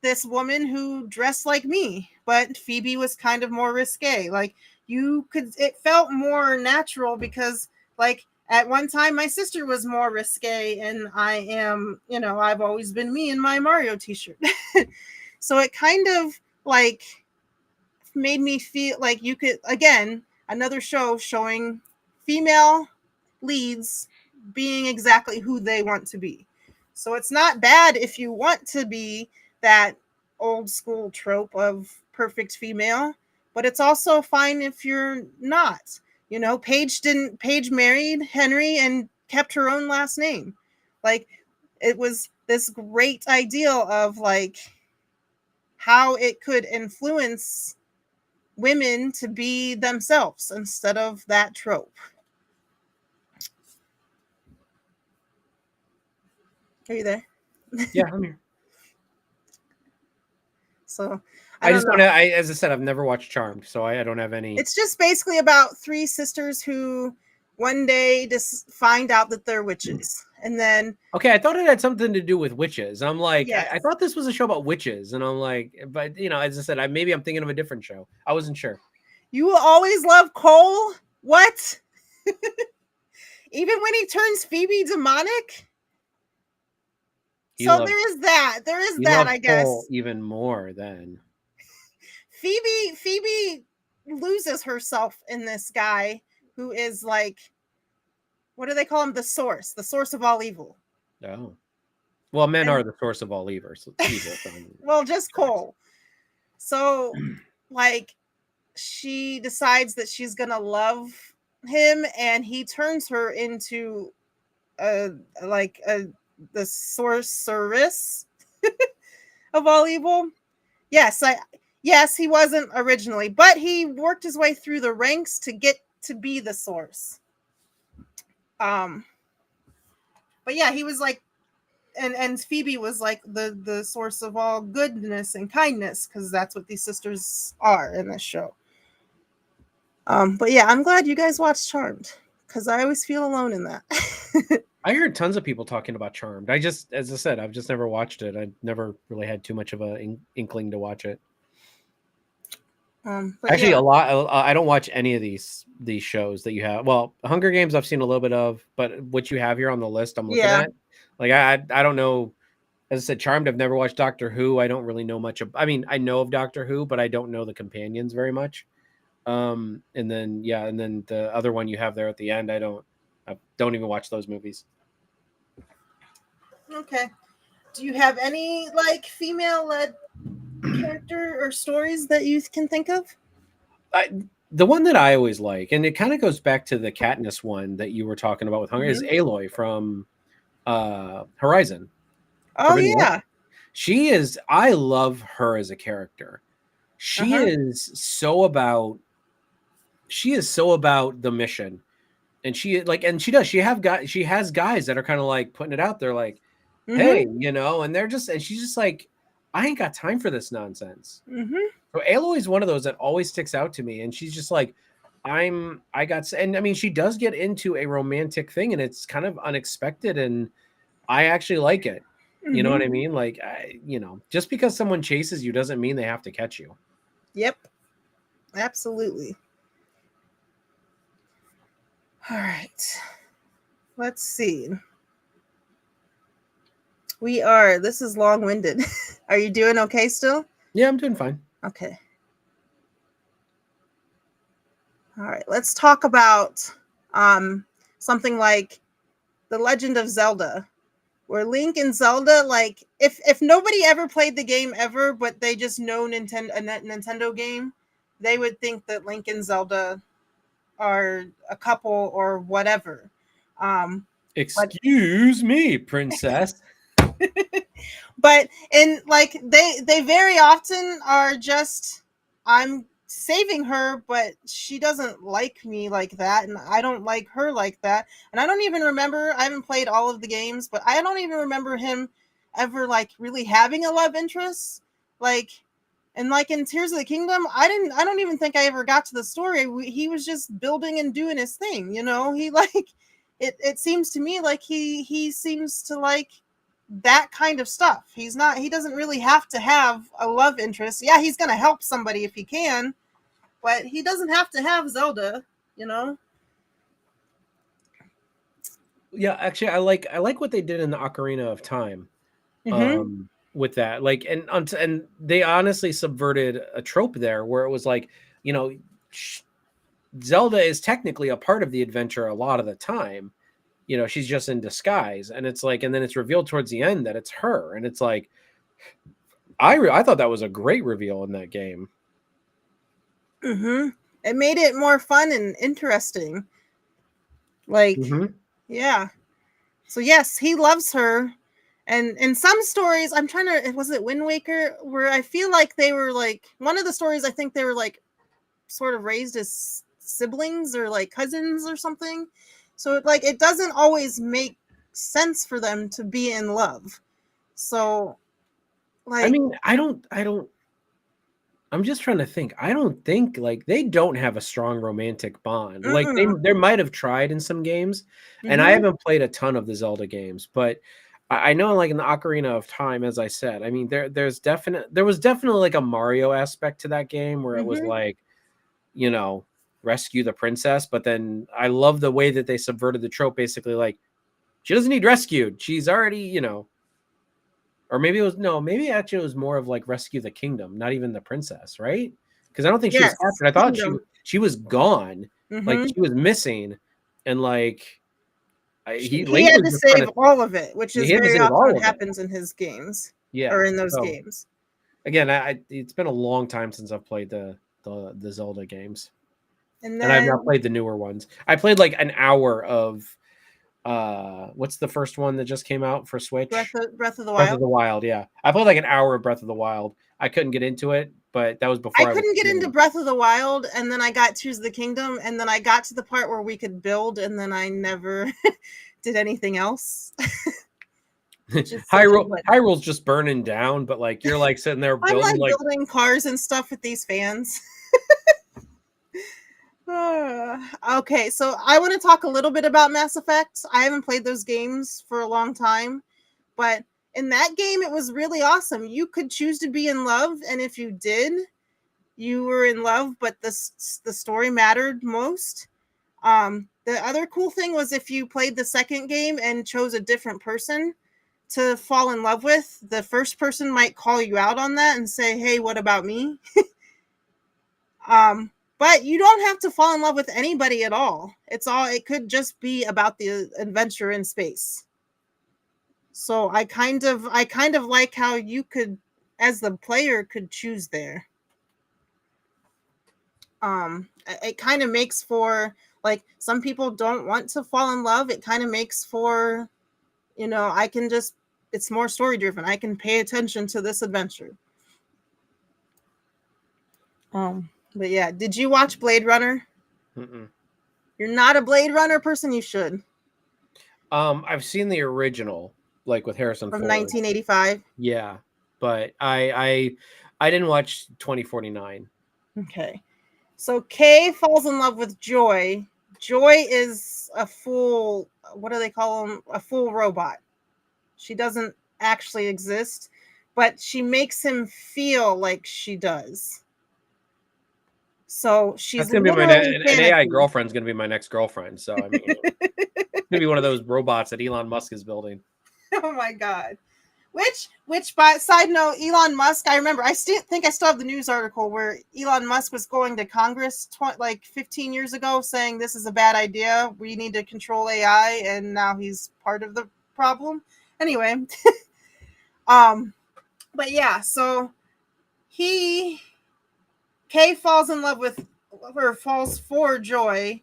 this woman who dressed like me, but Phoebe was kind of more risque. Like, it felt more natural because like at one time my sister was more risque, and I've always been me in my Mario t-shirt. So it kind of like made me feel like you could, again, another show showing female leads being exactly who they want to be. So it's not bad if you want to be that old school trope of perfect female, but it's also fine if you're not. Paige married Henry and kept her own last name. Like, it was this great ideal of like how it could influence women to be themselves instead of that trope. Are you there? Yeah, I'm here. So I I don't just don't know. have, as I said, I've never watched Charmed, so I don't have any. It's just basically about 3 sisters who one day just find out that they're witches. And then, Okay, I thought it had something to do with witches. I'm like, yes, I thought this was a show about witches, and I'm like, but as I said, maybe I'm thinking of a different show. I wasn't sure. you will always love Cole. What? Even when he turns Phoebe demonic? You So love there is that. There is you that, love I Cole guess. even more than Phoebe loses herself in this guy who is like, what do they call him? The source of all evil. oh. Well, men And are the source of all evil. So well, just correct. Cole. So like she decides that she's gonna love him, and he turns her into a like a the sorceress of all evil. Yes, yes, he wasn't originally, but he worked his way through the ranks to get to be the source. But yeah, he was like, and Phoebe was like the source of all goodness and kindness, because that's what these sisters are in this show. But yeah, I'm glad you guys watched Charmed, because I always feel alone in that. I heard tons of people talking about Charmed. As I said, I've just never watched it. I never really had too much of a inkling to watch it. Actually, yeah. a lot. I don't watch any of these shows that you have. Well, Hunger Games I've seen a little bit of, but what you have here on the list, I'm looking at. Like I don't know. As I said, Charmed. I've never watched Doctor Who. I don't really know much of. I mean, I know of Doctor Who, but I don't know the companions very much. And then the other one you have there at the end, I don't even watch those movies. Okay. Do you have any like female-led character or stories that you can think of? The one that I always like, and it kind of goes back to the Katniss one that you were talking about with Hunger, is Aloy from Horizon. Oh yeah. She is. I love her as a character. She is so about. She is so about the mission, and she has guys that are kind of like putting it out there, like, hey, and they're just, and she's just like, I ain't got time for this nonsense. So Aloy is one of those that always sticks out to me, and she's just like, and I mean, she does get into a romantic thing, and it's kind of unexpected, and I actually like it. You know what I mean? Like, just because someone chases you doesn't mean they have to catch you. Yep. Absolutely. All right. Let's see. This is long-winded. Are you doing okay still? Yeah, I'm doing fine. Okay. All right. Let's talk about something like The Legend of Zelda, where Link and Zelda, like, if nobody ever played the game ever, but they just know a Nintendo game, they would think that Link and Zelda are a couple or whatever. Excuse me, princess. But in like they very often are just, I'm saving her, but she doesn't like me like that, and I don't like her like that. And I don't even remember, I haven't played all of the games, but I don't even remember him ever like really having a love interest. Like, and like in Tears of the Kingdom, I don't even think I ever got to the story. He was just building and doing his thing, he like it seems to me like he seems to like that kind of stuff. He doesn't really have to have a love interest. Yeah, he's gonna help somebody if he can, but he doesn't have to have Zelda, Yeah, actually, I like what they did in the Ocarina of Time. With that, like, and they honestly subverted a trope there, where it was like, Zelda is technically a part of the adventure a lot of the time. She's just in disguise, and it's like, and then it's revealed towards the end that it's her, and it's like, I thought that was a great reveal in that game. It made it more fun and interesting. Like, yeah. So yes, he loves her. And in some stories, was it Wind Waker, where I feel like they were like, one of the stories, I think they were like sort of raised as siblings or like cousins or something. So like, it doesn't always make sense for them to be in love. So like, I mean, I'm just trying to think. I don't think, like, they don't have a strong romantic bond. Like, they might have tried in some games, and I haven't played a ton of the Zelda games, but I know, like, in the Ocarina of Time, as I said, I mean, there was definitely like a Mario aspect to that game, where it was like, rescue the princess. But then I love the way that they subverted the trope, basically, like, she doesn't need rescued. She's already, or maybe actually it was more of like rescue the kingdom, not even the princess, right? Because I don't think she was captured. I thought she was gone, like she was missing, and like he had to save all of it, which is very often what happens in his games, or in those games. Again, it's been a long time since I've played the the Zelda games. And And I've then not played the newer ones. I played like an hour of what's the first one that just came out for Switch? Breath of the Breath of Wild. the Wild, yeah. I played like an hour of Breath of the Wild. I couldn't get into it, but that was I before I was couldn't get into streaming. Breath of the Wild, and then I got Tears of the Kingdom, and then I got to the part where we could build, and then I never did anything else. Which is such a what? Hyrule's just burning down, but like you're like sitting there I'm building like like building cars and stuff with these fans. Okay, so I want to talk a little bit about Mass Effect. I haven't played those games for a long time, but in that game, it was really awesome. You could choose to be in love, and if you did, you were in love, but the story mattered most. The other cool thing was if you played the second game and chose a different person to fall in love with, the first person might call you out on that and say, "Hey, what about me?" um, but you don't have to fall in love with anybody at all. It could just be about the adventure in space. So I kind of like how you could, as the player, could choose there. It kind of makes for, like, some people don't want to fall in love. It kind of makes for, I can just, it's more story driven. I can pay attention to this adventure. But yeah, did you watch Blade Runner? mm-mm. You're not a Blade Runner person. You should. I've seen the original, like with Harrison From Ford. 1985. Yeah, but I didn't watch 2049. Okay. So Kay falls in love with Joy. Joy is a full, what do they call them? A full robot. She doesn't actually exist, but she makes him feel like she does. So she's That's gonna be literally an AI fanicky. girlfriend's gonna be my next girlfriend. So I mean, it's gonna be one of those robots that Elon Musk is building. Oh my god. Which by side note, Elon Musk, I remember, I still think I still have the news article where Elon Musk was going to Congress like 15 years ago saying this is a bad idea. We need to control AI, and now he's part of the problem. Anyway, but yeah, so he Kay falls in love with, or falls for Joy.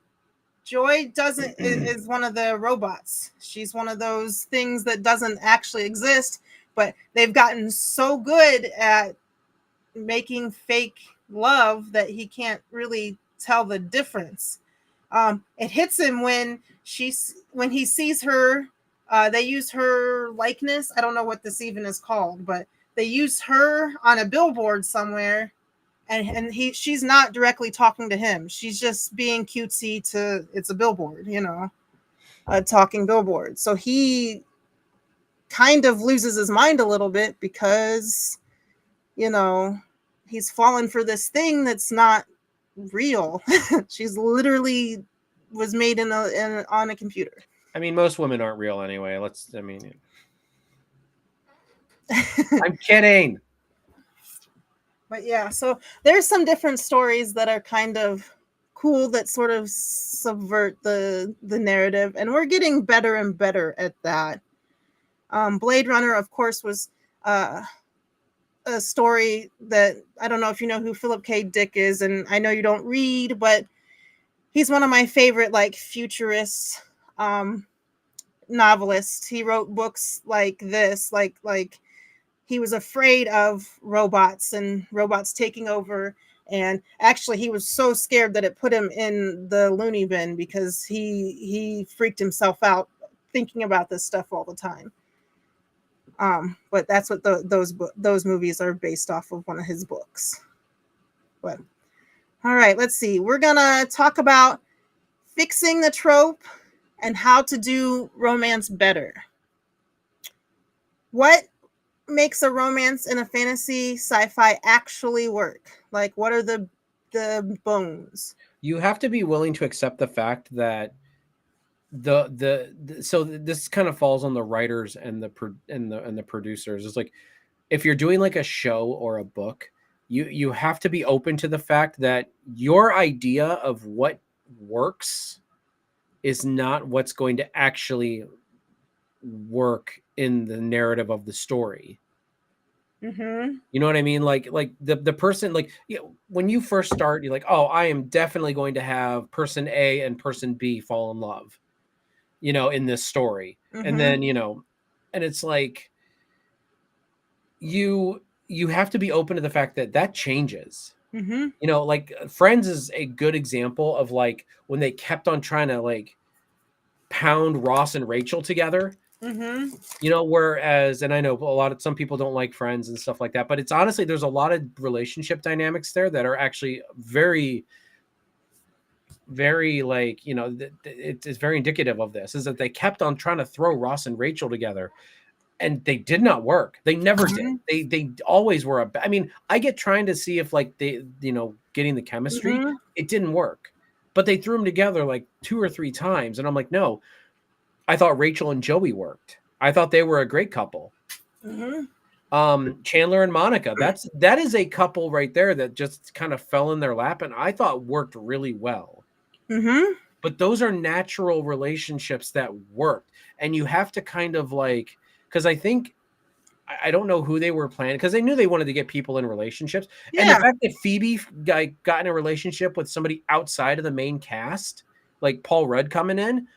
Joy doesn't is one of the robots. She's one of those things that doesn't actually exist, but they've gotten so good at making fake love that he can't really tell the difference. It hits him when he sees her. They use her likeness. I don't know what this even is called, but they use her on a billboard somewhere, and she's not directly talking to him. She's just being cutesy to, it's a billboard, a talking billboard. So he kind of loses his mind a little bit because, he's fallen for this thing that's not real. She's literally was made on a computer. I mean, most women aren't real anyway. I'm kidding. But yeah, so there's some different stories that are kind of cool that sort of subvert the narrative, and we're getting better and better at that. Blade Runner, of course, was a story that, I don't know if you know who Philip K. Dick is, and I know you don't read, but he's one of my favorite, like, futurist novelists. He wrote books like this, like he was afraid of robots and robots taking over. And actually, he was so scared that it put him in the loony bin because he freaked himself out thinking about this stuff all the time. But that's what those movies are based off of, one of his books. But all right, let's see. We're gonna talk about fixing the trope and how to do romance better. What makes a romance in a fantasy sci-fi actually work? Like, what are the bones? You have to be willing to accept the fact that so this kind of falls on the writers and the producers. It's like, if you're doing like a show or a book, you have to be open to the fact that your idea of what works is not what's going to actually work in the narrative of the story. Mhm. You know what I mean? Like the person, like, you know, when you first start, you're like, oh, I am definitely going to have person A and person B fall in love, you know, in this story. And Mhm. then, you know, and it's like you have to be open to the fact that that changes. Mhm. You know, like Friends is a good example of like when they kept on trying to like pound Ross and Rachel together. Mhm. You know, whereas, and I know a lot of some people don't like Friends and stuff like that, but it's honestly, there's a lot of relationship dynamics there that are actually very, very like, you know, it's very indicative of this is that they kept on trying to throw Ross and Rachel together and they did not work. They never did. Mhm. They always were I mean, I get trying to see if like they, you know, getting the chemistry, Mhm. it didn't work. But they threw them together like 2 or 3 times and I'm like, "No, I thought Rachel and Joey worked. I thought they were a great couple." Mhm. Chandler and Monica, that is a couple right there that just kind of fell in their lap and I thought worked really well. Mhm. But those are natural relationships that worked. And you have to kind of like, because I think I don't know who they were planning because they knew they wanted to get people in relationships. And the Yeah. fact that Phoebe got in a relationship with somebody outside of the main cast, like Paul Rudd coming in,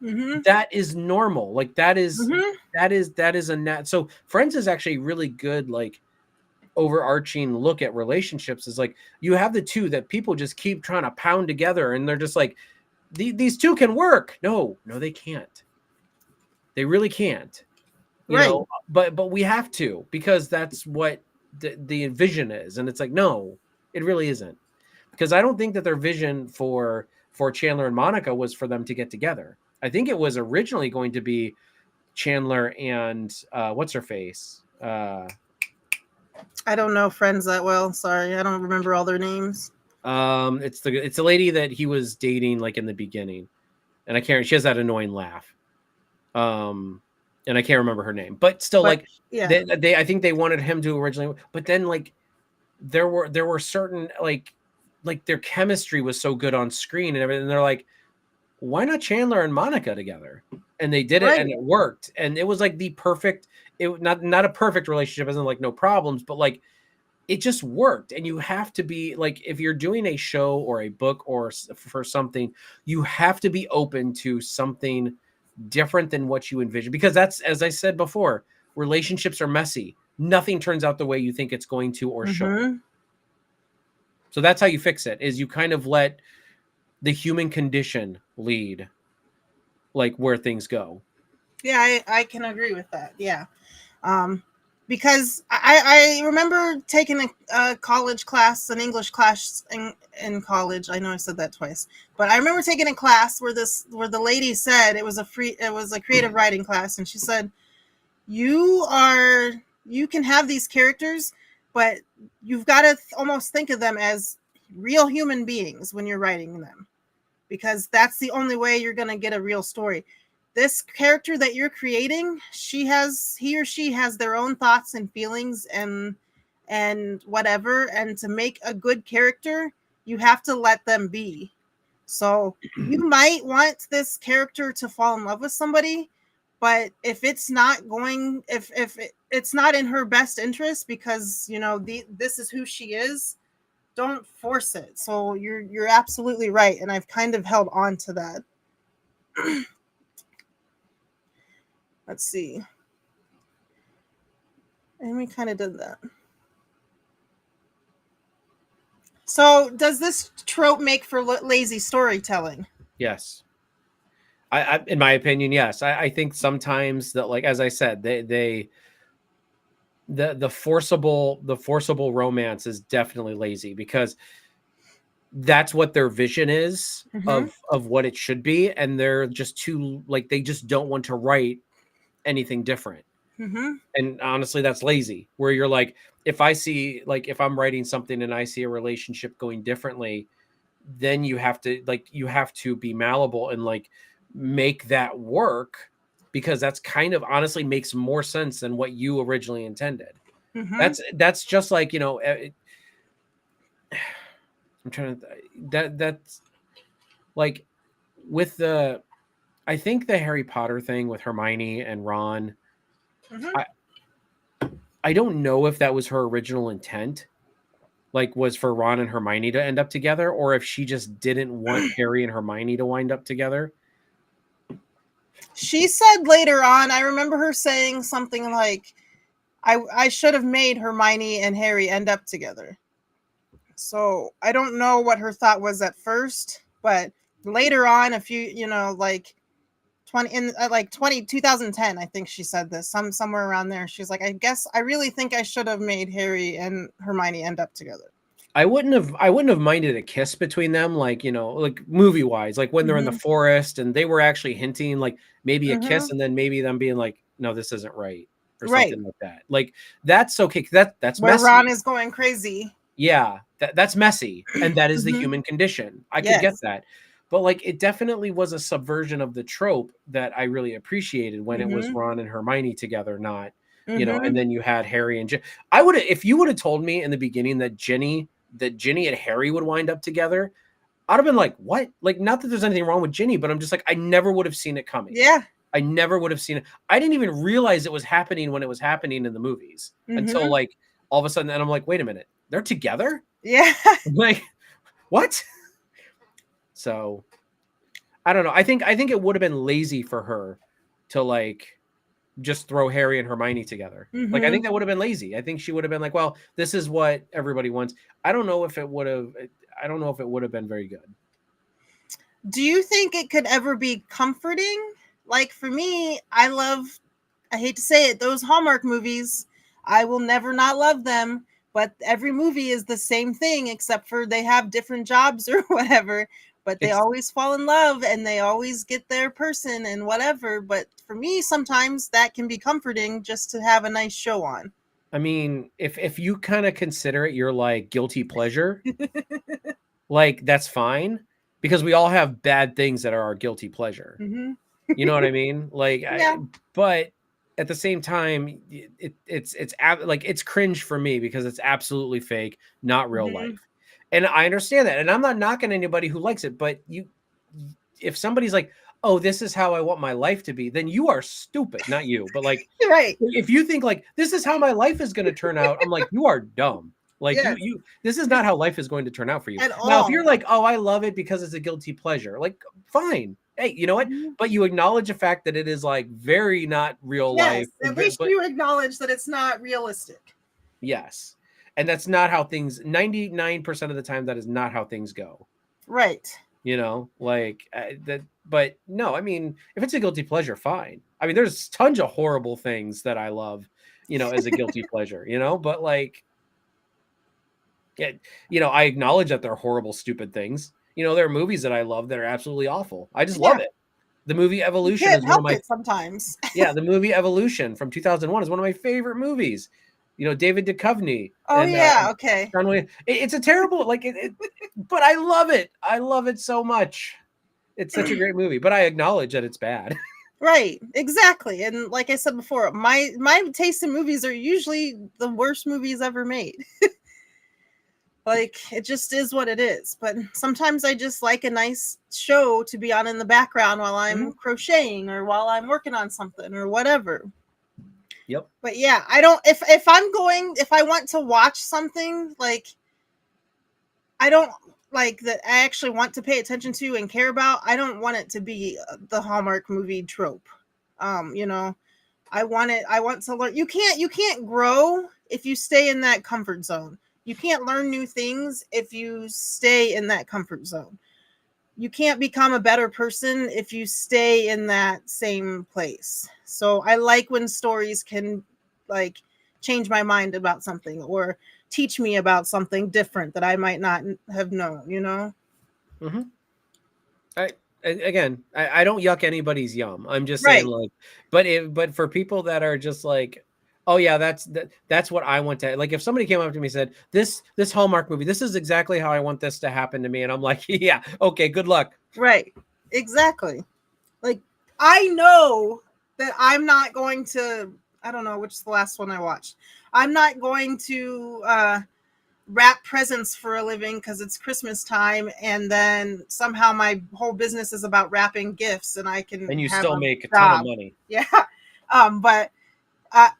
Mhm. that is normal. Like Mhm. that is a nat. So Friends is actually really good, like overarching look at relationships is like you have the two that people just keep trying to pound together and they're just like these two can work. No, they can't. They really can't. You Right. know, but we have to because that's what the vision is. And it's like, no, it really isn't. Because I don't think that their vision for Chandler and Monica was for them to get together. I think it was originally going to be Chandler and what's her face? I don't know Friends that well. Sorry, I don't remember all their names. It's the lady that he was dating like in the beginning, and I can't. She has that annoying laugh. Um, and I can't remember her name, but still, But like yeah. they I think they wanted him to originally, but then like there were certain like their chemistry was so good on screen and everything. And they're like, why not Chandler and Monica together? And they did it, Right. and it worked, and it was like the perfect. It not a perfect relationship, isn't like no problems, but like it just worked. And you have to be like, if you're doing a show or a book or for something, you have to be open to something different than what you envision, because that's, as I said before, relationships are messy. Nothing turns out the way you think it's going to or should. Mhm. So that's how you fix it, is you kind of let the human condition lead like where things go. Yeah, I can agree with that. Yeah. Um, because I remember taking a college class, an English class in college. I know I said that twice, but I remember taking a class where the lady said it was a creative writing class, and she said you are you can have these characters, but you've got to almost think of them as real human beings when you're writing them, because that's the only way you're going to get a real story. This character that you're creating, he or she has their own thoughts and feelings and whatever, and to make a good character, you have to let them be. So you might want this character to fall in love with somebody, but if it's not going if it's not in her best interest, because this is who she is, don't force it. So you're absolutely right, and I've kind of held on to that. Let's see. And we kind of did that. So does this trope make for lazy storytelling? Yes. I in my opinion, yes. I think sometimes that, like as I said, they the forcible romance is definitely lazy, because that's what their vision is Mm-hmm. of what it should be, and they're just too, like, they just don't want to write anything different. Mm-hmm. And honestly, that's lazy, where you're like, if I'm writing something and I see a relationship going differently, then you have to be malleable and like make that work, because that's kind of honestly makes more sense than what you originally intended. Mm-hmm. That's just like, I'm trying to that's like with the I think the Harry Potter thing with Hermione and Ron, Mm-hmm. I I don't know if that was her original intent, like was for Ron and Hermione to end up together, or if she just didn't want Harry and Hermione to wind up together. She said later on, I remember her saying something like, I should have made Hermione and Harry end up together. So I don't know what her thought was at first, but later on, a few, like 2010, I think she said this, somewhere around there. She's like, I guess I really think I should have made Harry and Hermione end up together. I wouldn't have minded a kiss between them, like, like movie wise, like when they're in the forest and they were actually hinting like maybe a kiss, and then maybe them being like, no, this isn't right, or Right. something like that. Like that's okay. That's Where messy. Ron is going crazy. Yeah, that's messy, and that is the human condition. I could get that. But like it definitely was a subversion of the trope that I really appreciated when it was Ron and Hermione together, not, and then you had Harry and I would have, if you would have told me in the beginning that Ginny and Harry would wind up together, I'd have been like, what? Like, not that there's anything wrong with Ginny, but I'm just like, I never would have seen it coming. Yeah. I never would have seen it. I didn't even realize it was happening when it was happening in the movies until like all of a sudden, and I'm like, wait a minute, they're together? Yeah. I'm like, what? So I don't know. I think it would have been lazy for her to like just throw Harry and Hermione together. Like, I think that would have been lazy. I think she would have been like, well, this is what everybody wants. I don't know if it would have been very good. Do you think it could ever be comforting? Like for me, I hate to say it, those Hallmark movies, I will never not love them, but every movie is the same thing except for they have different jobs or whatever, but they always fall in love and they always get their person and whatever. But for me, sometimes that can be comforting just to have a nice show on. I mean, if you kind of consider it your like guilty pleasure, like that's fine, because we all have bad things that are our guilty pleasure. You know what I mean? Like, Yeah. but at the same time, it's cringe for me because it's absolutely fake, not real life. And I understand that. And I'm not knocking anybody who likes it, but if somebody's like, oh, this is how I want my life to be, then you are stupid. Not you, but like, right. If you think like, this is how my life is going to turn out, I'm like, you are dumb. Like this is not how life is going to turn out for you. Now, if you're like, oh, I love it because it's a guilty pleasure, like, fine. Hey, you know what? But you acknowledge the fact that it is like very not real life. At least you acknowledge that it's not realistic. Yes. And that's not how things, 99% of the time, that is not how things go. Right. Like that. But no, I mean, if it's a guilty pleasure, fine. I mean, there's tons of horrible things that I love, as a guilty pleasure, but like, I acknowledge that they're horrible, stupid things. There are movies that I love that are absolutely awful. I just love it. The movie Evolution is one of my sometimes. Yeah, the movie Evolution from 2001 is one of my favorite movies. David Duchovny. Oh, and, okay. It's a terrible, like but I love it. I love it so much. It's such a great movie, but I acknowledge that it's bad. Right, exactly. And like I said before, my taste in movies are usually the worst movies ever made. Like, it just is what it is. But sometimes I just like a nice show to be on in the background while I'm crocheting or while I'm working on something or whatever. Yep. But yeah, I don't, if I want to watch something, like, I don't like that I actually want to pay attention to and care about, I don't want it to be the Hallmark movie trope. I want to learn. You can't grow if you stay in that comfort zone. You can't learn new things if you stay in that comfort zone. You can't become a better person if you stay in that same place. So I like when stories can like change my mind about something or teach me about something different that I might not have known, I don't yuck anybody's yum. I'm just saying, like, but for people that are just like, oh yeah, that's what I want to, like, if somebody came up to me and said, this Hallmark movie, this is exactly how I want this to happen to me, and I'm like, yeah, okay, good luck. Right. Exactly. Like, I know that I'm not going to, I don't know which is the last one I watched. I'm not going to wrap presents for a living because it's Christmas time, and then somehow my whole business is about wrapping gifts, and I can and you have still a make a job. ton of money. Yeah. But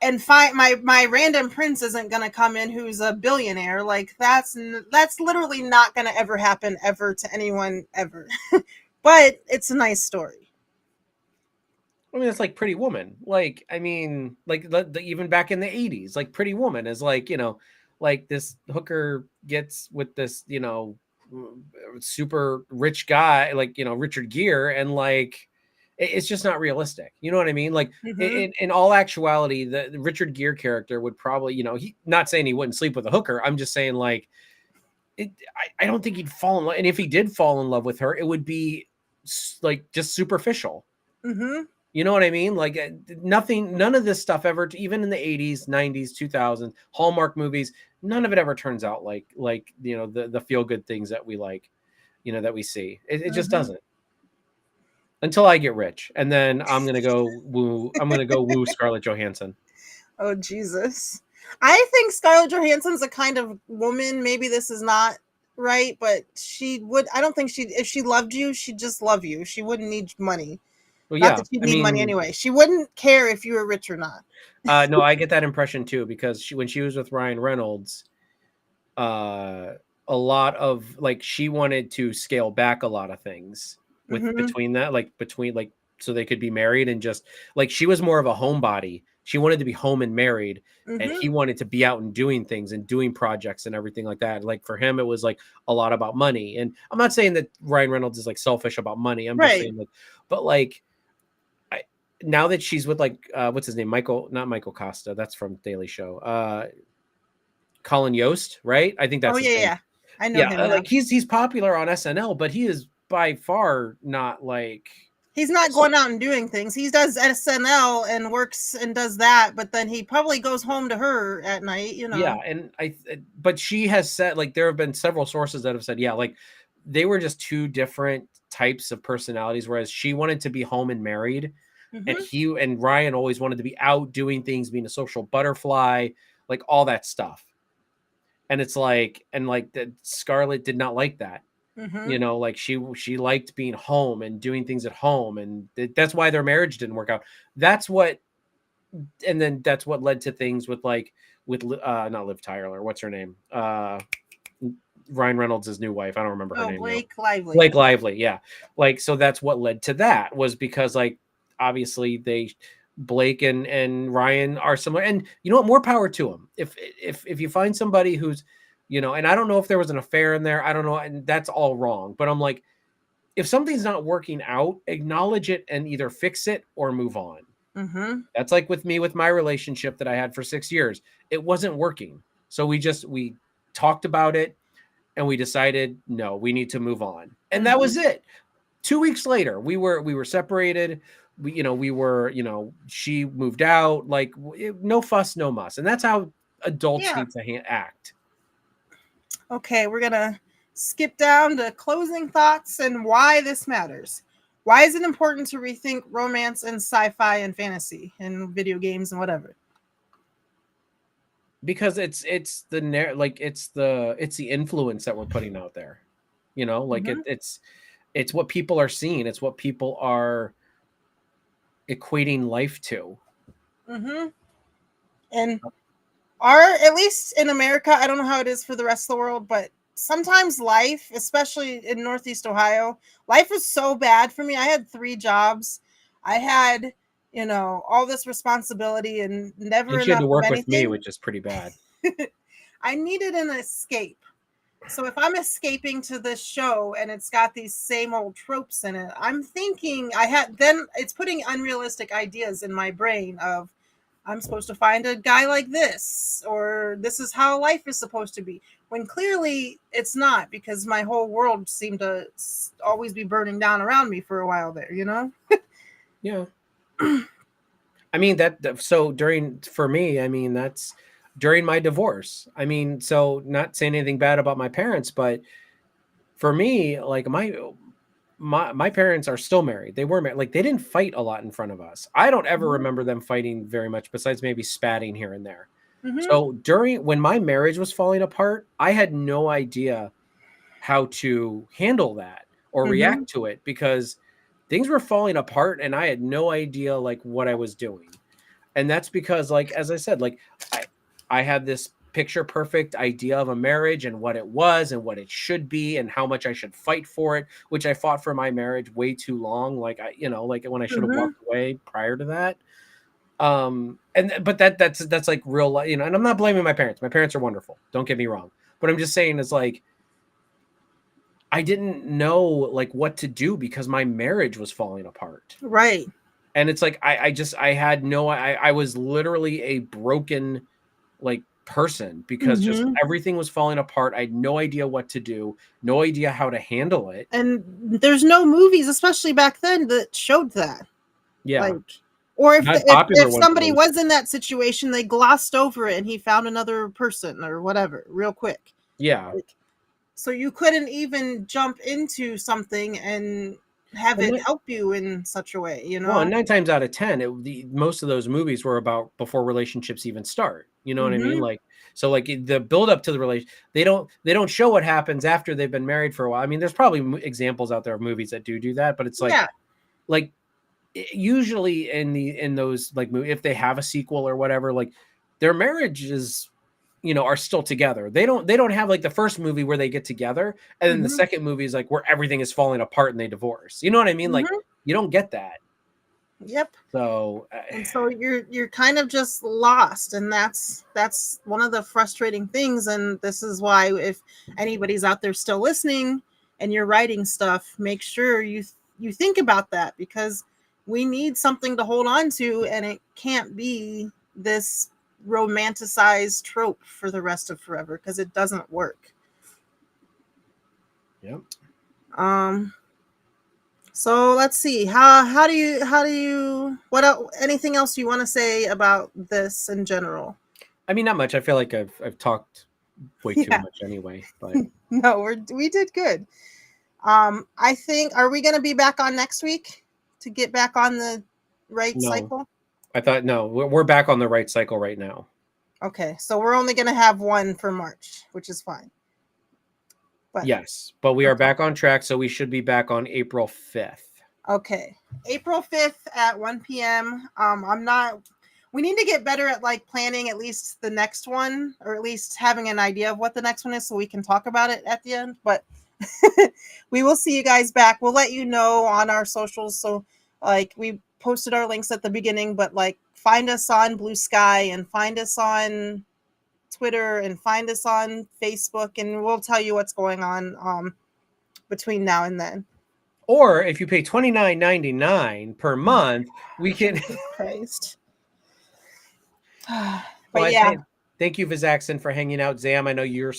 And my random prince isn't gonna come in who's a billionaire. Like that's literally not gonna ever happen ever to anyone ever. But it's a nice story. I mean, it's like Pretty Woman. Like, I mean, like even back in the 80s, like Pretty Woman is like, like this hooker gets with this, super rich guy, like, Richard Gere, and like it's just not realistic. You know what I mean? Like Mm-hmm. in all actuality, the Richard Gere character would probably, he not saying he wouldn't sleep with a hooker. I'm just saying like I don't think he'd fall in love. And if he did fall in love with her, it would be like just superficial. Mm-hmm. You know what I mean? Like none of this stuff ever, even in the 80s, 90s, 2000s, Hallmark movies, none of it ever turns out like, the feel good things that we like, that we see. It just Mm-hmm. doesn't until I get rich. And then I'm going to go woo Scarlett Johansson. Oh Jesus. I think Scarlett Johansson's a kind of woman. Maybe this is not right, but she would. I don't think she. If she loved you, she'd just love you. She wouldn't need money. Well, Not yeah. that she'd I need money mean, anyway. She wouldn't care if you were rich or not. no, I get that impression too, because when she was with Ryan Reynolds, uh a lot of like she wanted to scale back a lot of things with Mm-hmm. between like so they could be married, and just like she was more of a homebody. She wanted to be home and married, and Mm-hmm. he wanted to be out and doing things and doing projects and everything like that. Like for him it was like a lot about money. And I'm not saying that Ryan Reynolds is like selfish about money. I'm just Right. saying like, but like I, now that she's with like what's his name, not Michael Costa, that's from Daily Show, Colin Yost, right? I think Oh that's his yeah, name. yeah. I know Yeah, him now. like he's popular on SNL, but he is by far not like He's not so, going out and doing things. He does SNL and works and does that, but then he probably goes home to her at night. yeah, and but she has said like there have been several sources that have said yeah, like they were just two different types of personalities, whereas she wanted to be home and married, and Mm-hmm. he and Ryan always wanted to be out doing things, being a social butterfly, like all that stuff. And it's like and like that Scarlett did not like that. Mm-hmm. Like she liked being home and doing things at home, and that's why their marriage didn't work out. That's what And then that's what led to things with like with not Liv Tyler, what's her name, Ryan Reynolds' new wife, I don't remember her Oh, name now. Blake Lively. Blake Lively, yeah. Like so that's what led to that, was because like obviously Blake and Ryan are similar. And you know what, more power to them. If you find somebody who's, and I don't know if there was an affair in there, I don't know, and that's all wrong, but I'm like, if something's not working out, acknowledge it and either fix it or move on. Mm-hmm. That's like with me with my relationship that I had for 6 years. It wasn't working. So we talked about it and we decided no, we need to move on. And that Mm-hmm. was it. 2 weeks later, we were separated. She moved out, like no fuss, no muss. And that's how adults Yeah. need to act. Okay, we're gonna skip down to closing thoughts and why this matters. Why is it important to rethink romance and sci-fi and fantasy and video games and whatever? Because it's the influence that we're putting out there. Like Mm-hmm. it's what people are seeing, it's what people are equating life to. Mm-hmm. And at least in America, I don't know how it is for the rest of the world, but sometimes life, especially in Northeast Ohio, life was so bad for me. I had 3 jobs. I had, all this responsibility and never And she had enough to of work with me, anything. which is pretty bad. I needed an escape. So if I'm escaping to this show and it's got these same old tropes in it, I'm thinking then it's putting unrealistic ideas in my brain of I'm supposed to find a guy like this, or this is how life is supposed to be. When clearly it's not, because my whole world seemed to always be burning down around me for a while there. Yeah. I mean so for me, I mean that's during my divorce. I mean, so not saying anything bad about my parents, but for me, like my parents are still married. They were married. Like they didn't fight a lot in front of us. I don't ever Mm-hmm. remember them fighting very much, besides maybe spatting here and there. Mm-hmm. So when my marriage was falling apart, I had no idea how to handle that or Mm-hmm. react to it, because things were falling apart and I had no idea like what I was doing. And that's because, like, as I said, like, I had this picture perfect idea of a marriage and what it was and what it should be and how much I should fight for it, which I fought for my marriage way too long. Like, like when I should have Mm-hmm. walked away prior to that. But that's like real life, and I'm not blaming my parents. My parents are wonderful. Don't get me wrong. But I'm just saying, it's like, I didn't know like what to do because my marriage was falling apart. Right. And it's like, I had no, I was literally a broken, like, person, because just Mm-hmm. everything was falling apart. I had no idea what to do, no idea how to handle it. And there's no movies, especially back then, that showed that. Yeah. Like, or if Not popular if ones at somebody least. was in that situation, they glossed over it and he found another person or whatever real quick. Yeah. Like, so you couldn't even jump into something and have And it that, help you in such a way, you well, know? and 9 times out of 10, most of those movies were about before relationships even start. You know what I mean? Mm-hmm. Like, so like the build up to the relation, they don't show what happens after they've been married for a while. I mean, there's probably examples out there of movies that do that, but it's Yeah. like usually in those like if they have a sequel or whatever, like, their marriages, are still together. They don't have like the first movie where they get together, and then the Mm-hmm. second movie is like where everything is falling apart and they divorce. You know what I mean? Like, Mm-hmm. you don't get that. Yep. So And so you're kind of just lost, and that's one of the frustrating things. And this is why, if anybody's out there still listening and you're writing stuff, make sure you think about that, because we need something to hold on to, and it can't be this romanticized trope for the rest of forever, because it doesn't work. yep. um so let's see, how do you anything else you want to say about this in general? I mean, not much. I feel like I've talked way too Yeah. much anyway, but No, we did good. I think, are we going to be back on next week to get back on the right no. cycle? I thought, no, we're back on the right cycle right now. Okay, so we're only going to have one for March, which is fine. But Yes, but we are okay. back on track, so we should be back on April 5th. Okay. April 5th at 1 p.m. We need to get better at like planning at least the next one, or at least having an idea of what the next one is so we can talk about it at the end. But we will see you guys back. We'll let you know on our socials. So like, we posted our links at the beginning, but like, find us on Blue Sky and find us on Twitter and find us on Facebook, and we'll tell you what's going on between now and then. Or if you pay $29.99 per month, we can. Christ. Well, But yeah, thank you, Vizaxon, for hanging out. Zam, I know you're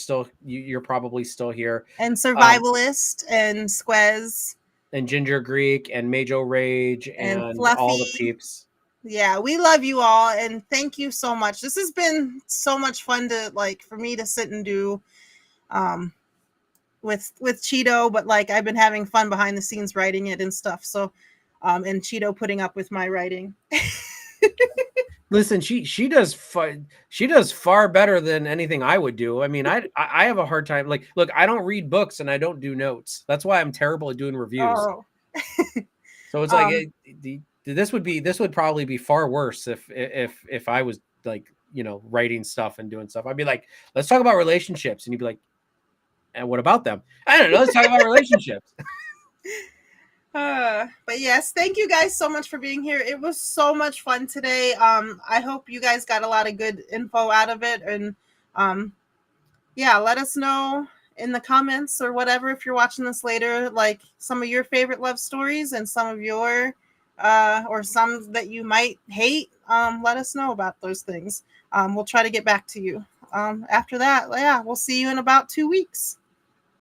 probably still here. and Survivalist and Squez And Ginger Greek and Majo Rage and and all the Fluffy. peeps. Yeah, we love you all, and thank you so much. This has been so much fun to, like, for me to sit and do um with Cheeto, but like, I've been having fun behind the scenes writing it and stuff. So and Cheeto putting up with my writing. Listen, she does far better than anything I would do. I mean, I have a hard time. Like, look, I don't read books and I don't do notes. That's why I'm terrible at doing reviews. Oh. So it's like this would probably be far worse if I was like, writing stuff and doing stuff. I'd be like, let's talk about relationships, and you'd be like, and what about them? I don't know. Let's talk about relationships. But yes, thank you guys so much for being here. It was so much fun today. I hope you guys got a lot of good info out of it, and yeah, let us know in the comments or whatever, if you're watching this later, like some of your favorite love stories and some of your or some that you might hate. Let us know about those things. We'll try to get back to you. After that, yeah, we'll see you in about 2 weeks.